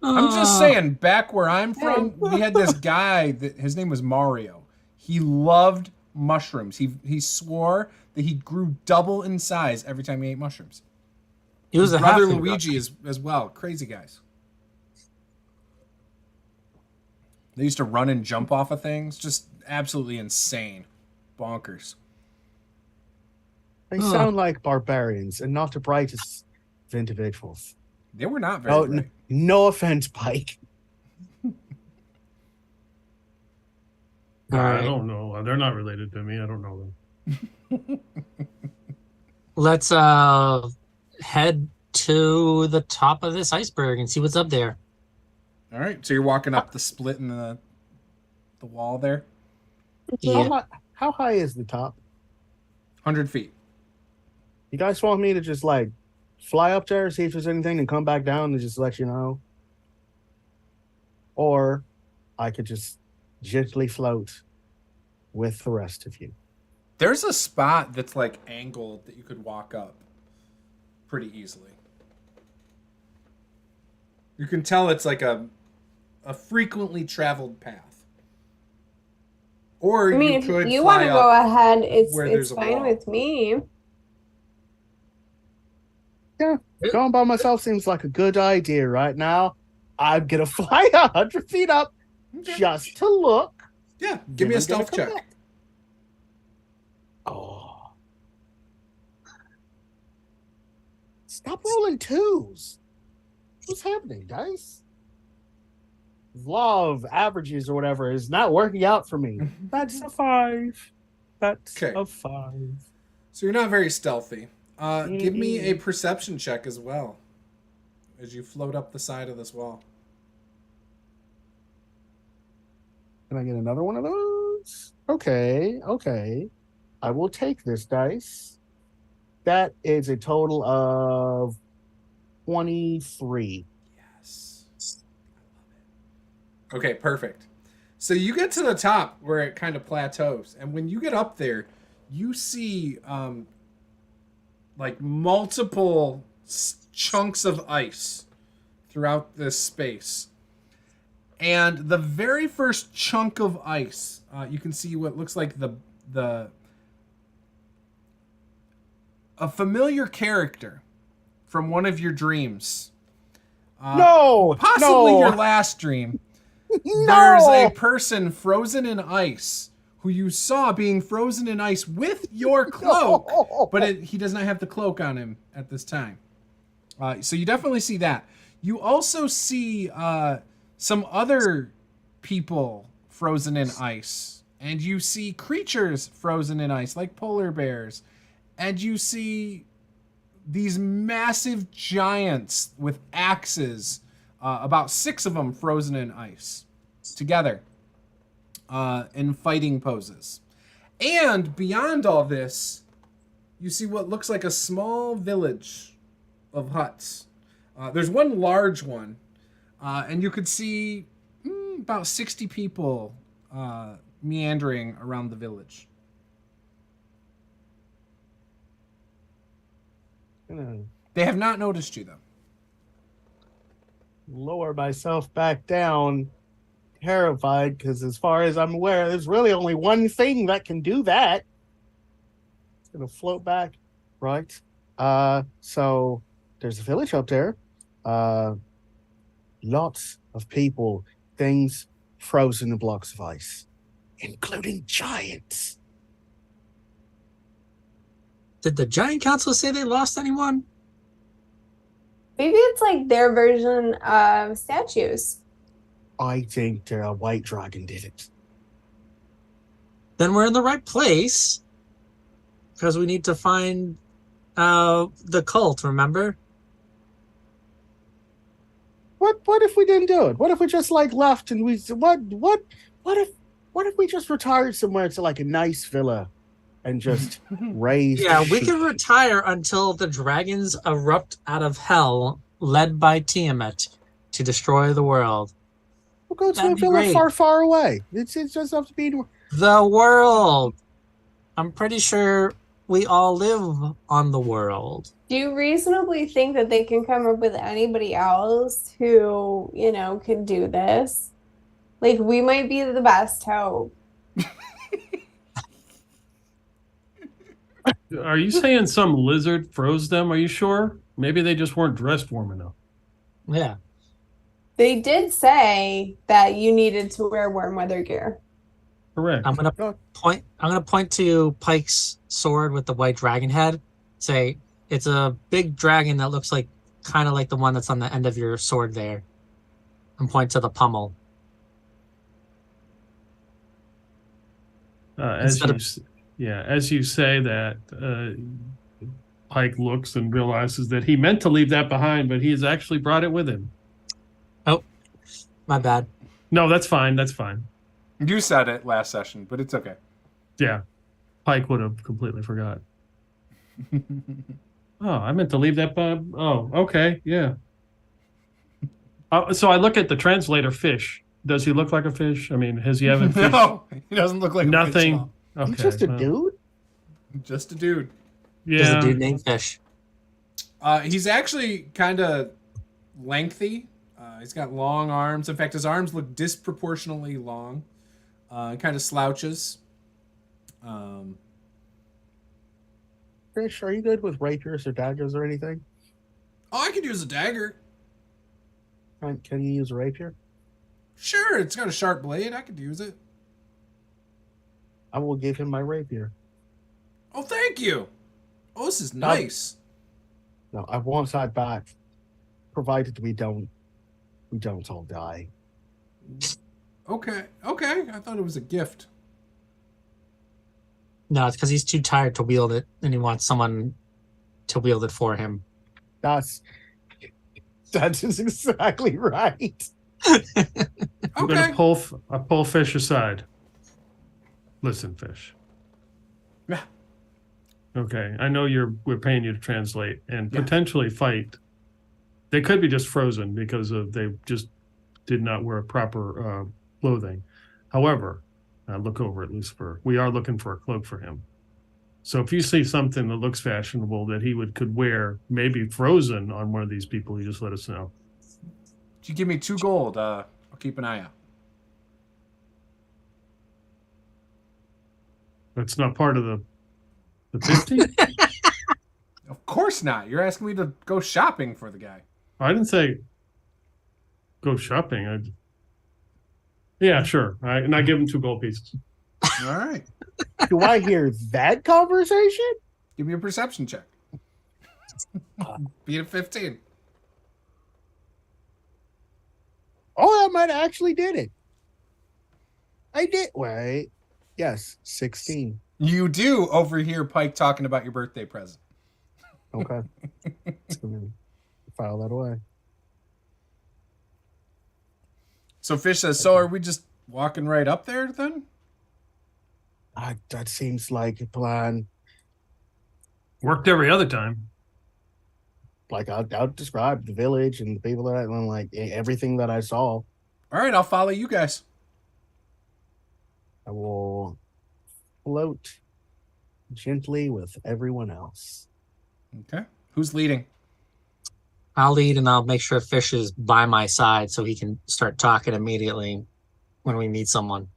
I'm just saying, back where I'm from, we had this guy that his name was Mario. He loved mushrooms. He swore that he grew double in size every time he ate mushrooms. He was His a brother halfling. Luigi as well. Crazy guys. They used to run and jump off of things. Just absolutely insane. Bonkers. They sound like barbarians and not the brightest of individuals. They were not very bright. No offense, Pike. All I right. don't know. They're not related to me. I don't know them. Let's head to the top of this iceberg and see what's up there. All right, so you're walking up the split in the wall there. Yeah. How high is the top? 100 feet. You guys want me to just like fly up there, see if there's anything, and come back down and just let you know? Or I could just gently float with the rest of you. There's a spot that's like angled that you could walk up pretty easily. You can tell it's like a frequently traveled path. Or I mean, you if could you fly want to go up ahead, where it's there's a fine wall. with me. Yeah, going by myself seems like a good idea right now. I'm gonna fly 100 feet up Okay. just to look. Yeah, give me a Then I'm gonna stealth come check. back. Oh. Stop rolling twos. What's happening, guys? Law of averages or whatever is not working out for me. That's a 5. That's Okay. a 5. So you're not very stealthy. Give me a perception check as well as you float up the side of this wall. Can I get another one of those? Okay. I will take this dice. That is a total of 23. Yes. I love it. Okay, perfect. So you get to the top where it kind of plateaus, and when you get up there, you see like multiple chunks of ice throughout this space. And the very first chunk of ice, you can see what looks like a familiar character from one of your dreams. No! Possibly no, your last dream. no! There's a person frozen in ice who you saw being frozen in ice with your cloak, No. but he does not have the cloak on him at this time. So you definitely see that. You also see some other people frozen in ice, and you see creatures frozen in ice, like polar bears, and you see these massive giants with axes, about 6 of them frozen in ice, together, in fighting poses. And beyond all this, you see what looks like a small village of huts. There's one large one, and you could see about 60 people meandering around the village. They have not noticed you, though. lower myself back down, terrified, because as far as I'm aware, there's really only one thing that can do that. It's gonna float back, right? So there's a village up there. Lots of people, things frozen in blocks of ice, including giants. Did the Giant Council say they lost anyone? Maybe it's like their version of statues. I think a white dragon did it. Then we're in the right place. Because we need to find the cult, remember? What if we didn't do it? What if we just like left and we what if we just retired somewhere to like a nice villa and just raised Yeah, we sheep? can retire until the dragons erupt out of hell, led by Tiamat, to destroy the world. We'll go to That'd a be villa great. far, far away. It's just have to be. The world! I'm pretty sure we all live on the world. Do you reasonably think that they can come up with anybody else who, can do this? Like, we might be the best hope. Are you saying some lizard froze them? Are you sure? Maybe they just weren't dressed warm enough. Yeah. They did say that you needed to wear warm weather gear. Correct. I'm gonna point to Pike's sword with the white dragon head. Say it's a big dragon that looks like kind of like the one that's on the end of your sword there. And point to the pommel. As you say that, Pike looks and realizes that he meant to leave that behind, but he has actually brought it with him. Oh, my bad. No, that's fine. That's fine. You said it last session, but it's okay. Yeah, Pike would have completely forgot. Oh, I meant to leave that. Oh, okay, yeah. So I look at the translator, fish. Does he look like a fish? I mean, has he ever fish? No, he doesn't look like a fish at all. Okay, He's just a well, dude. Just a dude. There's Yeah. a dude named Fish. He's actually kind of lengthy. He's got long arms. In fact, his arms look disproportionately long. Kind of slouches. Fish, are you good with rapiers or daggers or anything? Oh, I could use a dagger. Can you use a rapier? Sure, it's got a sharp blade. I could use it. I will give him my rapier. Oh, thank you. Oh, this is nice. No, I want that back, provided we don't all die. Okay. I thought it was a gift. No, it's because he's too tired to wield it, and he wants someone to wield it for him. That is exactly right. I'm Okay. gonna pull Fish aside. Listen, Fish. Yeah. Okay, I know we're paying you to translate and Yeah. potentially fight. They could be just frozen because they just did not wear proper clothing. However, look over at Lucifer. We are looking for a cloak for him. So if you see something that looks fashionable that he could wear, maybe frozen on one of these people, you just let us know. If you give me 2 gold, I'll keep an eye out. That's not part of the 50? Of course not. You're asking me to go shopping for the guy. I didn't say go shopping. Yeah, sure. And I give him 2 gold pieces. All right. Do I hear that conversation? Give me a perception check. Beat a 15. Oh, I might have actually did it. I did. Wait. Yes, 16. You do overhear Pike talking about your birthday present. Okay. So then file that away. So Fish says, so are we just walking right up there then? That seems like a plan. Worked every other time. Like I'll describe the village and the people that and like everything that I saw. All right, I'll follow you guys. I will float gently with everyone else. Okay. Who's leading? I'll lead, and I'll make sure Fish is by my side so he can start talking immediately when we need someone.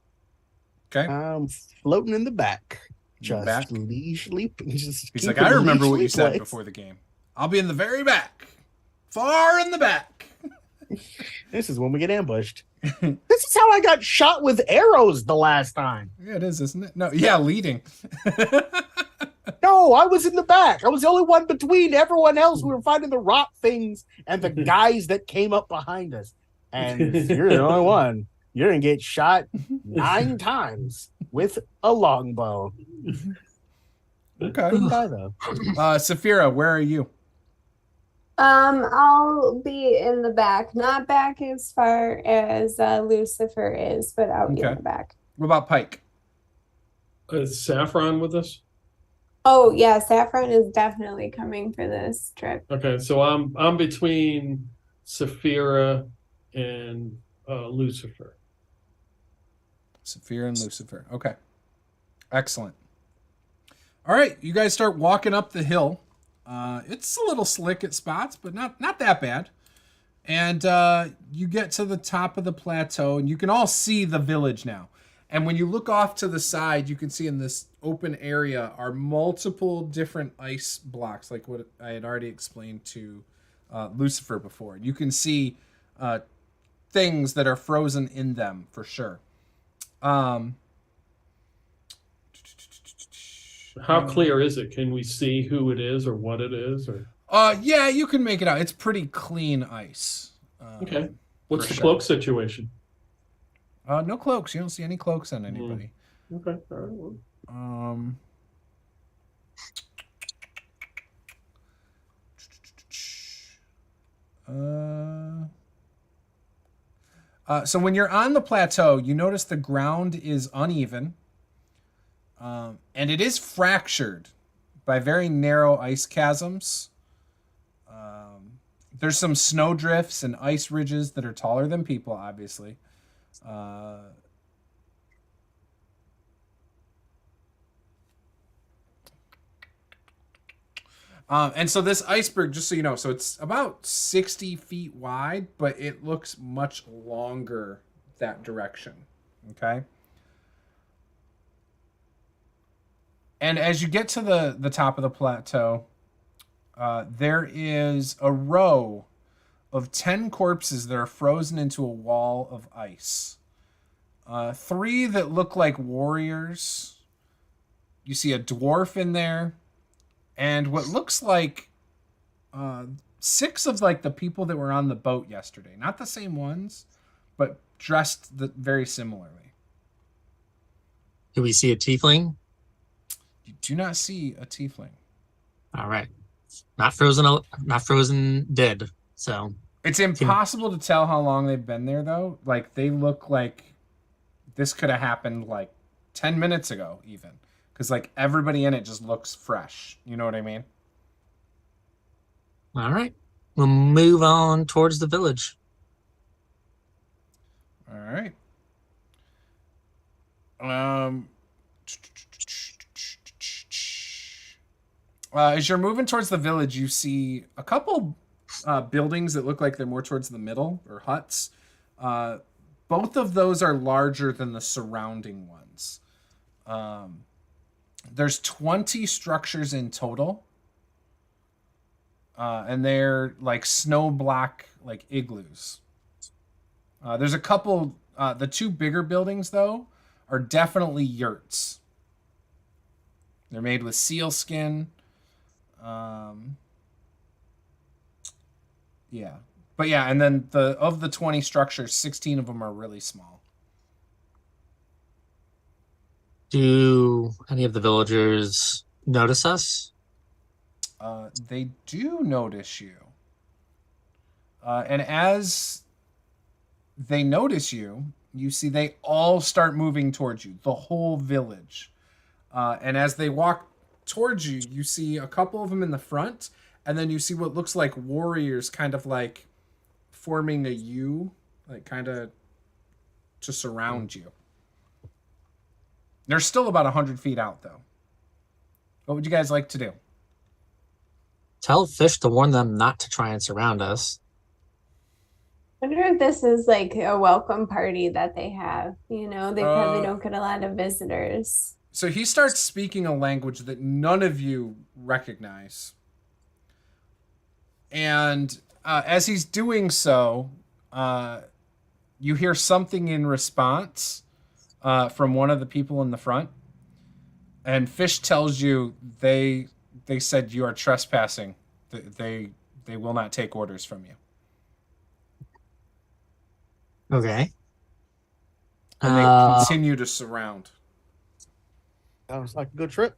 Okay. I'm floating in the back. Just back? leisurely. He's like, I remember what you said before the game. I'll be in the very back. Far in the back. This is when we get ambushed. This is how I got shot with arrows the last time. Yeah, it is, isn't it? No, yeah, leading. No, I was in the back. I was the only one between everyone else. We were fighting the rock things and the guys that came up behind us. And you're the only one. You're going to get shot 9 times with a longbow. Okay. Die, though. Saphira, where are you? I'll be in the back, not back as far as Lucifer is, but I'll be in the back. What about Pike? Is Saffron with us? Oh yeah, Saffron is definitely coming for this trip. Okay, so I'm between Saphira and Lucifer. Saphira and Lucifer. Okay. Excellent. All right, you guys start walking up the hill. It's a little slick at spots, but not that bad. And you get to the top of the plateau, and you can all see the village now. And when you look off to the side, you can see in this open area are multiple different ice blocks, like what I had already explained to Lucifer before. You can see things that are frozen in them for sure. How clear is it? Can we see who it is or what it is? Or yeah, you can make it out. It's pretty clean ice. okay. What's the sure. cloak situation? No cloaks. You don't see any cloaks on anybody. Okay. All right. So when you're on the plateau, you notice the ground is uneven, and it is fractured by very narrow ice chasms. There's some snow drifts and ice ridges that are taller than people, obviously. And so this iceberg, just so you know, so it's about 60 feet wide, but it looks much longer that direction. Okay. And as you get to the top of the plateau, there is a row of 10 corpses that are frozen into a wall of ice. 3 that look like warriors. You see a dwarf in there. And what looks like 6 of like the people that were on the boat yesterday. Not the same ones, but dressed very similarly. Do we see a tiefling? You do not see a tiefling. All right. Not frozen dead. So it's impossible to tell how long they've been there, though. Like, they look like this could have happened like 10 minutes ago, even. Because, like, everybody in it just looks fresh. You know what I mean? All right. We'll move on towards the village. All right. As you're moving towards the village, you see a couple buildings that look like they're more towards the middle, or huts. Both of those are larger than the surrounding ones. There's 20 structures in total. And they're like snow block, like igloos. There's a couple, the 2 bigger buildings, though, are definitely yurts. They're made with seal skin. Yeah. But yeah, and then of the 20 structures, 16 of them are really small. Do any of the villagers notice us? They do notice you. And as they notice you, you see they all start moving towards you, the whole village. And as they walk towards you, you see a couple of them in the front, and then you see what looks like warriors kind of like forming a U, like kind of to surround you. They're still about 100 feet out, though. What would you guys like to do? Tell Fish to warn them not to try and surround us. I wonder if this is like a welcome party that they have. You know, they probably don't get a lot of visitors. So he starts speaking a language that none of you recognize. And as he's doing so, you hear something in response from one of the people in the front. And Fish tells you they said you are trespassing. They will not take orders from you. Okay. And they continue to surround. Sounds like a good trip.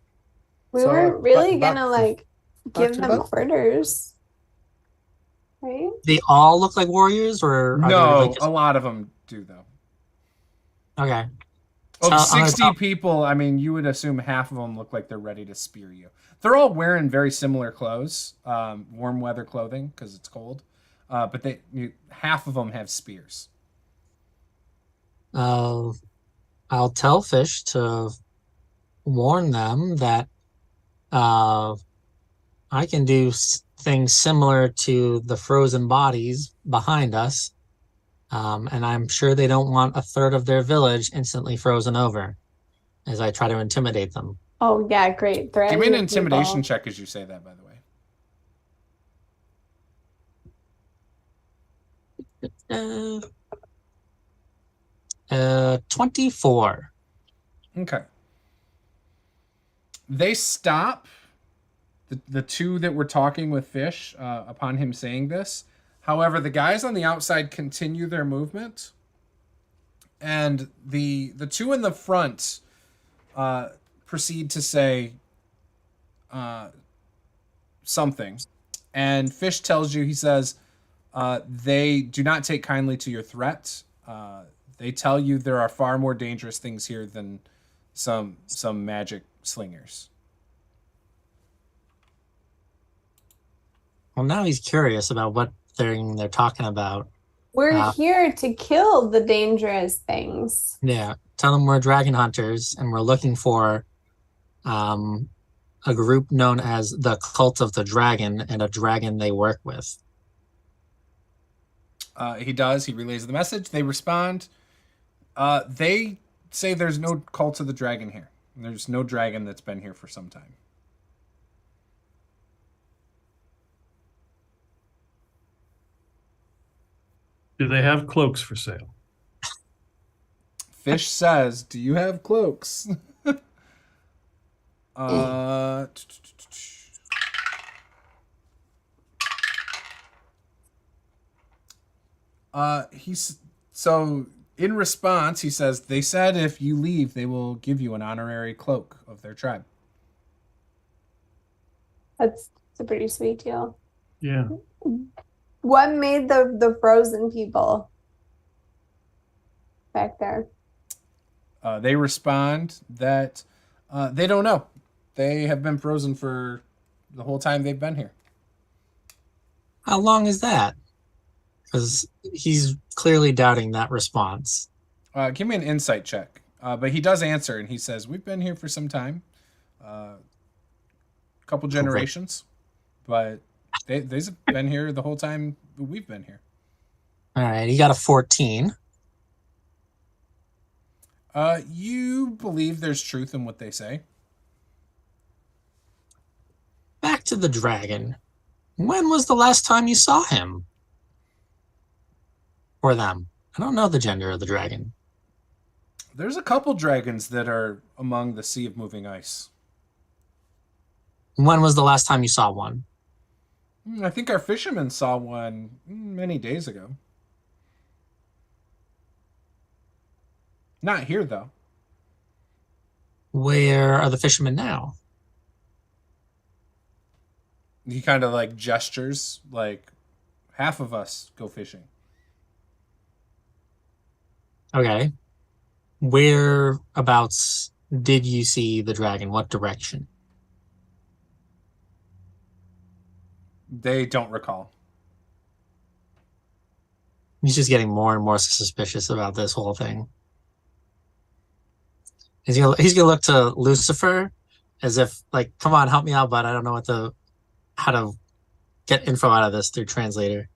We So, weren't really back gonna to- like give to them Beth? orders, right? They all look like warriors, or are No, there, like, a lot of them do, though. okay. Of I'm gonna 60 tell- people, I mean, you would assume half of them look like they're ready to spear you. They're all wearing very similar clothes, warm weather clothing, because it's cold. But half of them have spears. I'll tell Fish to warn them that I can do things similar to the frozen bodies behind us. And I'm sure they don't want a third of their village instantly frozen over as I try to intimidate them. Oh yeah, great. Give me an Threaten the intimidation people. check as you say that, by the way. 24. Okay. They stop, the two that were talking with Fish upon him saying this. However, the guys on the outside continue their movement. And the two in the front proceed to say something. And Fish tells you, he says, they do not take kindly to your threat. They tell you there are far more dangerous things here than some magic slingers. Well, now he's curious about what they're talking about. We're here to kill the dangerous things. Yeah, tell them we're dragon hunters and we're looking for a group known as the Cult of the Dragon and a dragon they work with. He does. He relays the message. They respond. They say there's no Cult of the Dragon here. There's no dragon that's been here for some time. Do they have cloaks for sale? Fish says, "Do you have cloaks?" uh, he's so in response, he says, "They said if you leave, they will give you an honorary cloak of their tribe." That's a pretty sweet deal. Yeah. What made the frozen people back there? They respond that they don't know. They have been frozen for the whole time they've been here. How long is that? Because he's clearly doubting that response. Give me an insight check. But he does answer, and he says, "We've been here for some time, couple generations, but they've been here the whole time we've been here." All right, he got a 14. You believe there's truth in what they say. Back to the dragon. When was the last time you saw him? Or them? I don't know the gender of the dragon. There's a couple dragons that are among the Sea of Moving Ice. When was the last time you saw one? I think our fishermen saw one many days ago. Not here, though. Where are the fishermen now? He kind of like gestures, like half of us go fishing. Okay. Whereabouts did you see the dragon? What direction? They don't recall. He's just getting more and more suspicious about this whole thing. He's gonna look to Lucifer as if, like, come on, help me out, but I don't know how to get info out of this through translator.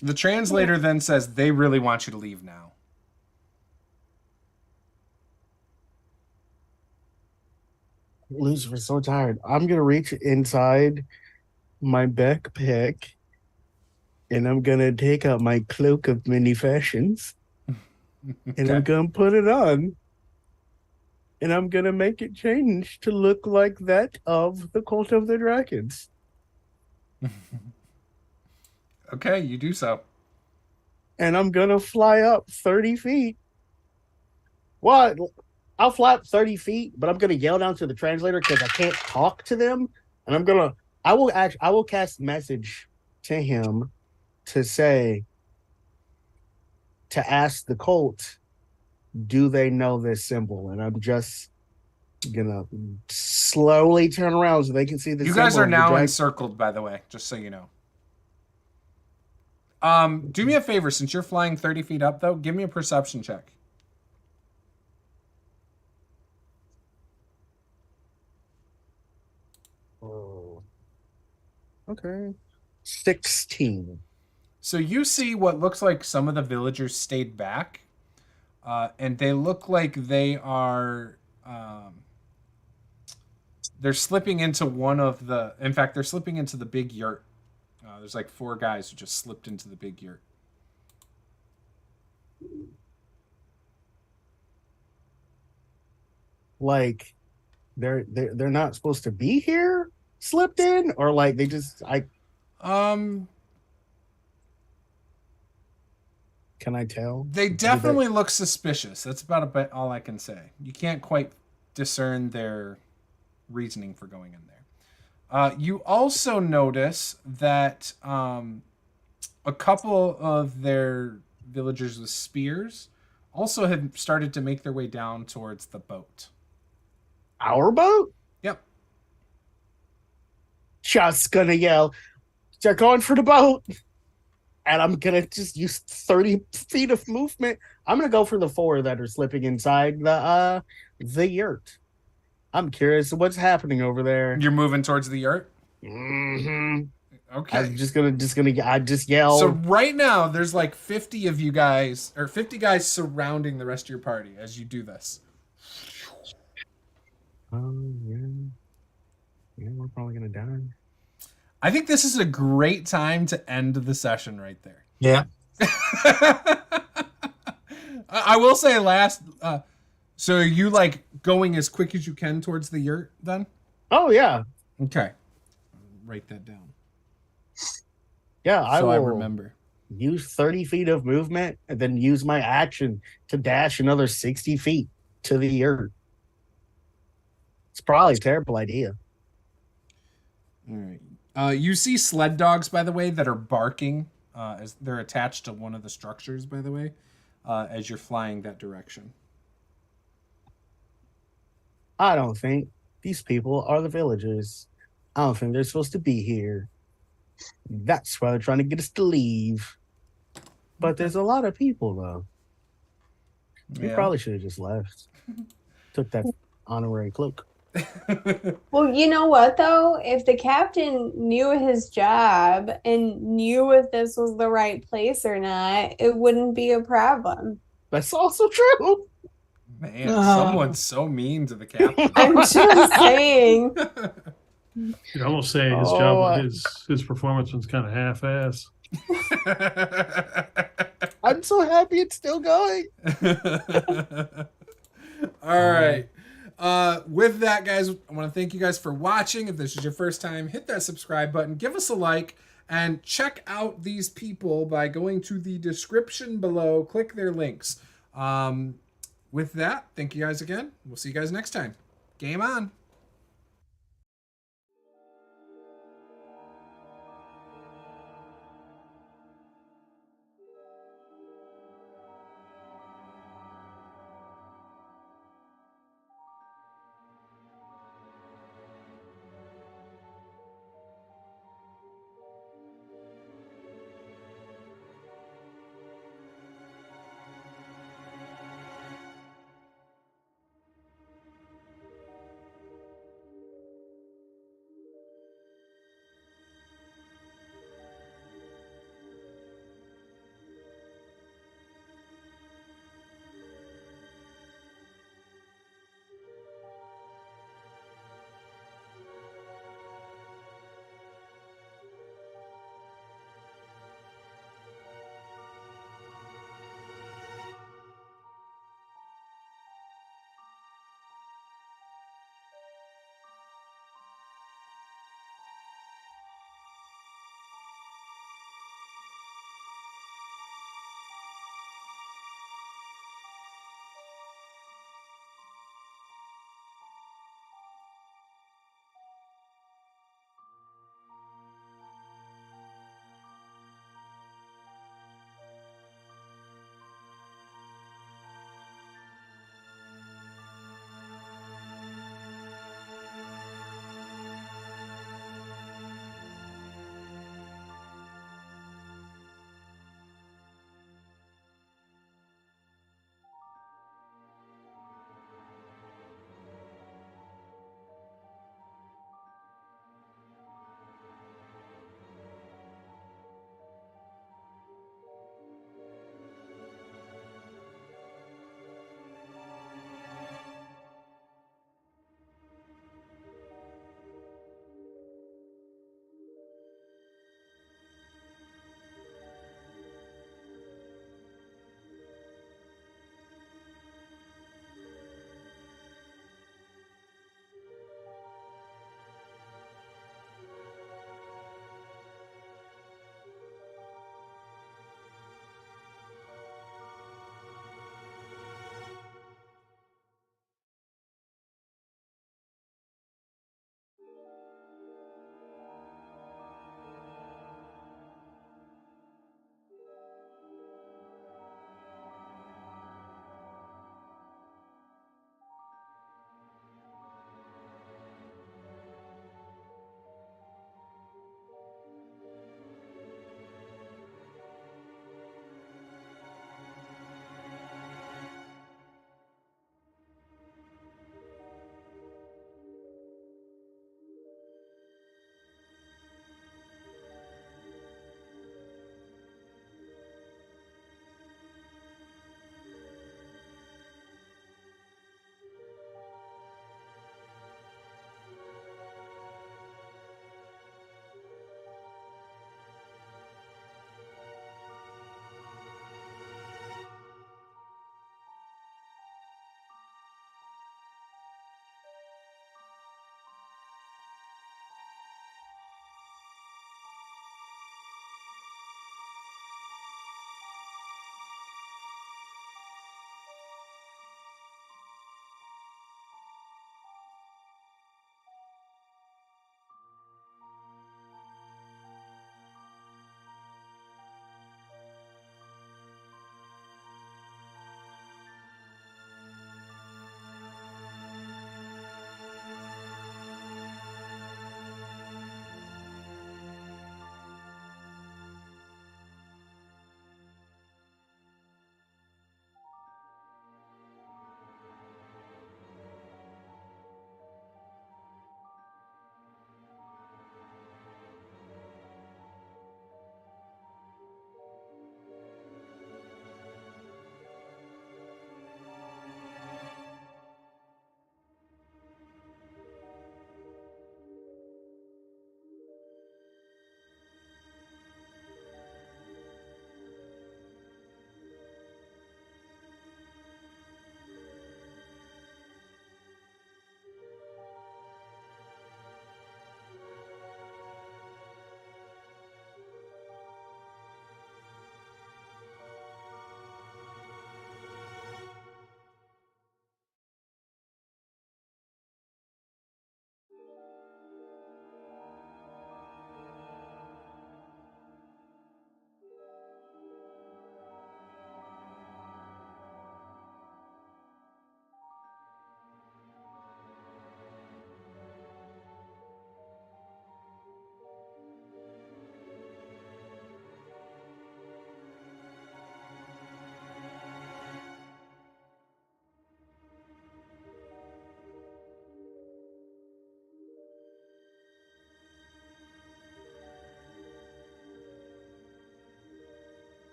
The translator then says they really want you to leave now. Lucifer's so tired. I'm gonna reach inside my backpack and I'm gonna take out my cloak of many fashions and I'm gonna put it on. And I'm gonna make it change to look like that of the Cult of the Dragons. Okay, you do so. And I'm gonna fly up 30 feet. What? I'll fly up 30 feet, but I'm gonna yell down to the translator because I can't talk to them. And I will cast message to him to ask the cult, do they know this symbol? And I'm just gonna slowly turn around so they can see the symbol. You guys are now encircled, by the way, just so you know. Do me a favor, since you're flying 30 feet up, though, give me a perception check. Oh. Okay. 16. So you see what looks like some of the villagers stayed back, and they look like they are... they're slipping into one of the... In fact, they're slipping into the big yurt. There's like 4 guys who just slipped into the big yurt. Like, they're not supposed to be here, slipped in, or like they just Can I tell? They definitely look suspicious. That's about all I can say. You can't quite discern their reasoning for going in there. You also notice that a couple of their villagers with spears also have started to make their way down towards the boat. Our boat? Yep. Just gonna yell, they're going for the boat. And I'm gonna just use 30 feet of movement. I'm gonna go for the 4 that are slipping inside the yurt. I'm curious what's happening over there. You're moving towards the yurt? Mm-hmm. Okay. I'm just gonna I just yell. So right now there's like 50 of you guys, or 50 guys surrounding the rest of your party as you do this. Yeah, we're probably gonna die. I think this is a great time to end the session right there. Yeah. I will say so are you like going as quick as you can towards the yurt then? Oh yeah. Okay. Write that down. Yeah, I remember. Use 30 feet of movement and then use my action to dash another 60 feet to the yurt. It's probably a terrible idea. All right. You see sled dogs, by the way, that are barking as they're attached to one of the structures, by the way, as you're flying that direction. I don't think these people are the villagers. I don't think they're supposed to be here. That's why they're trying to get us to leave. But there's a lot of people, though. We probably should have just left. Took that honorary cloak. Well, you know what, though? If the captain knew his job and knew if this was the right place or not, it wouldn't be a problem. That's also true. Man, someone's so mean to the captain. I'm just saying. You'd almost say his job, his performance was kind of half-ass. I'm so happy it's still going. All right. With that, guys, I want to thank you guys for watching. If this is your first time, hit that subscribe button, give us a like, and check out these people by going to the description below. Click their links. With that, thank you guys again. We'll see you guys next time. Game on.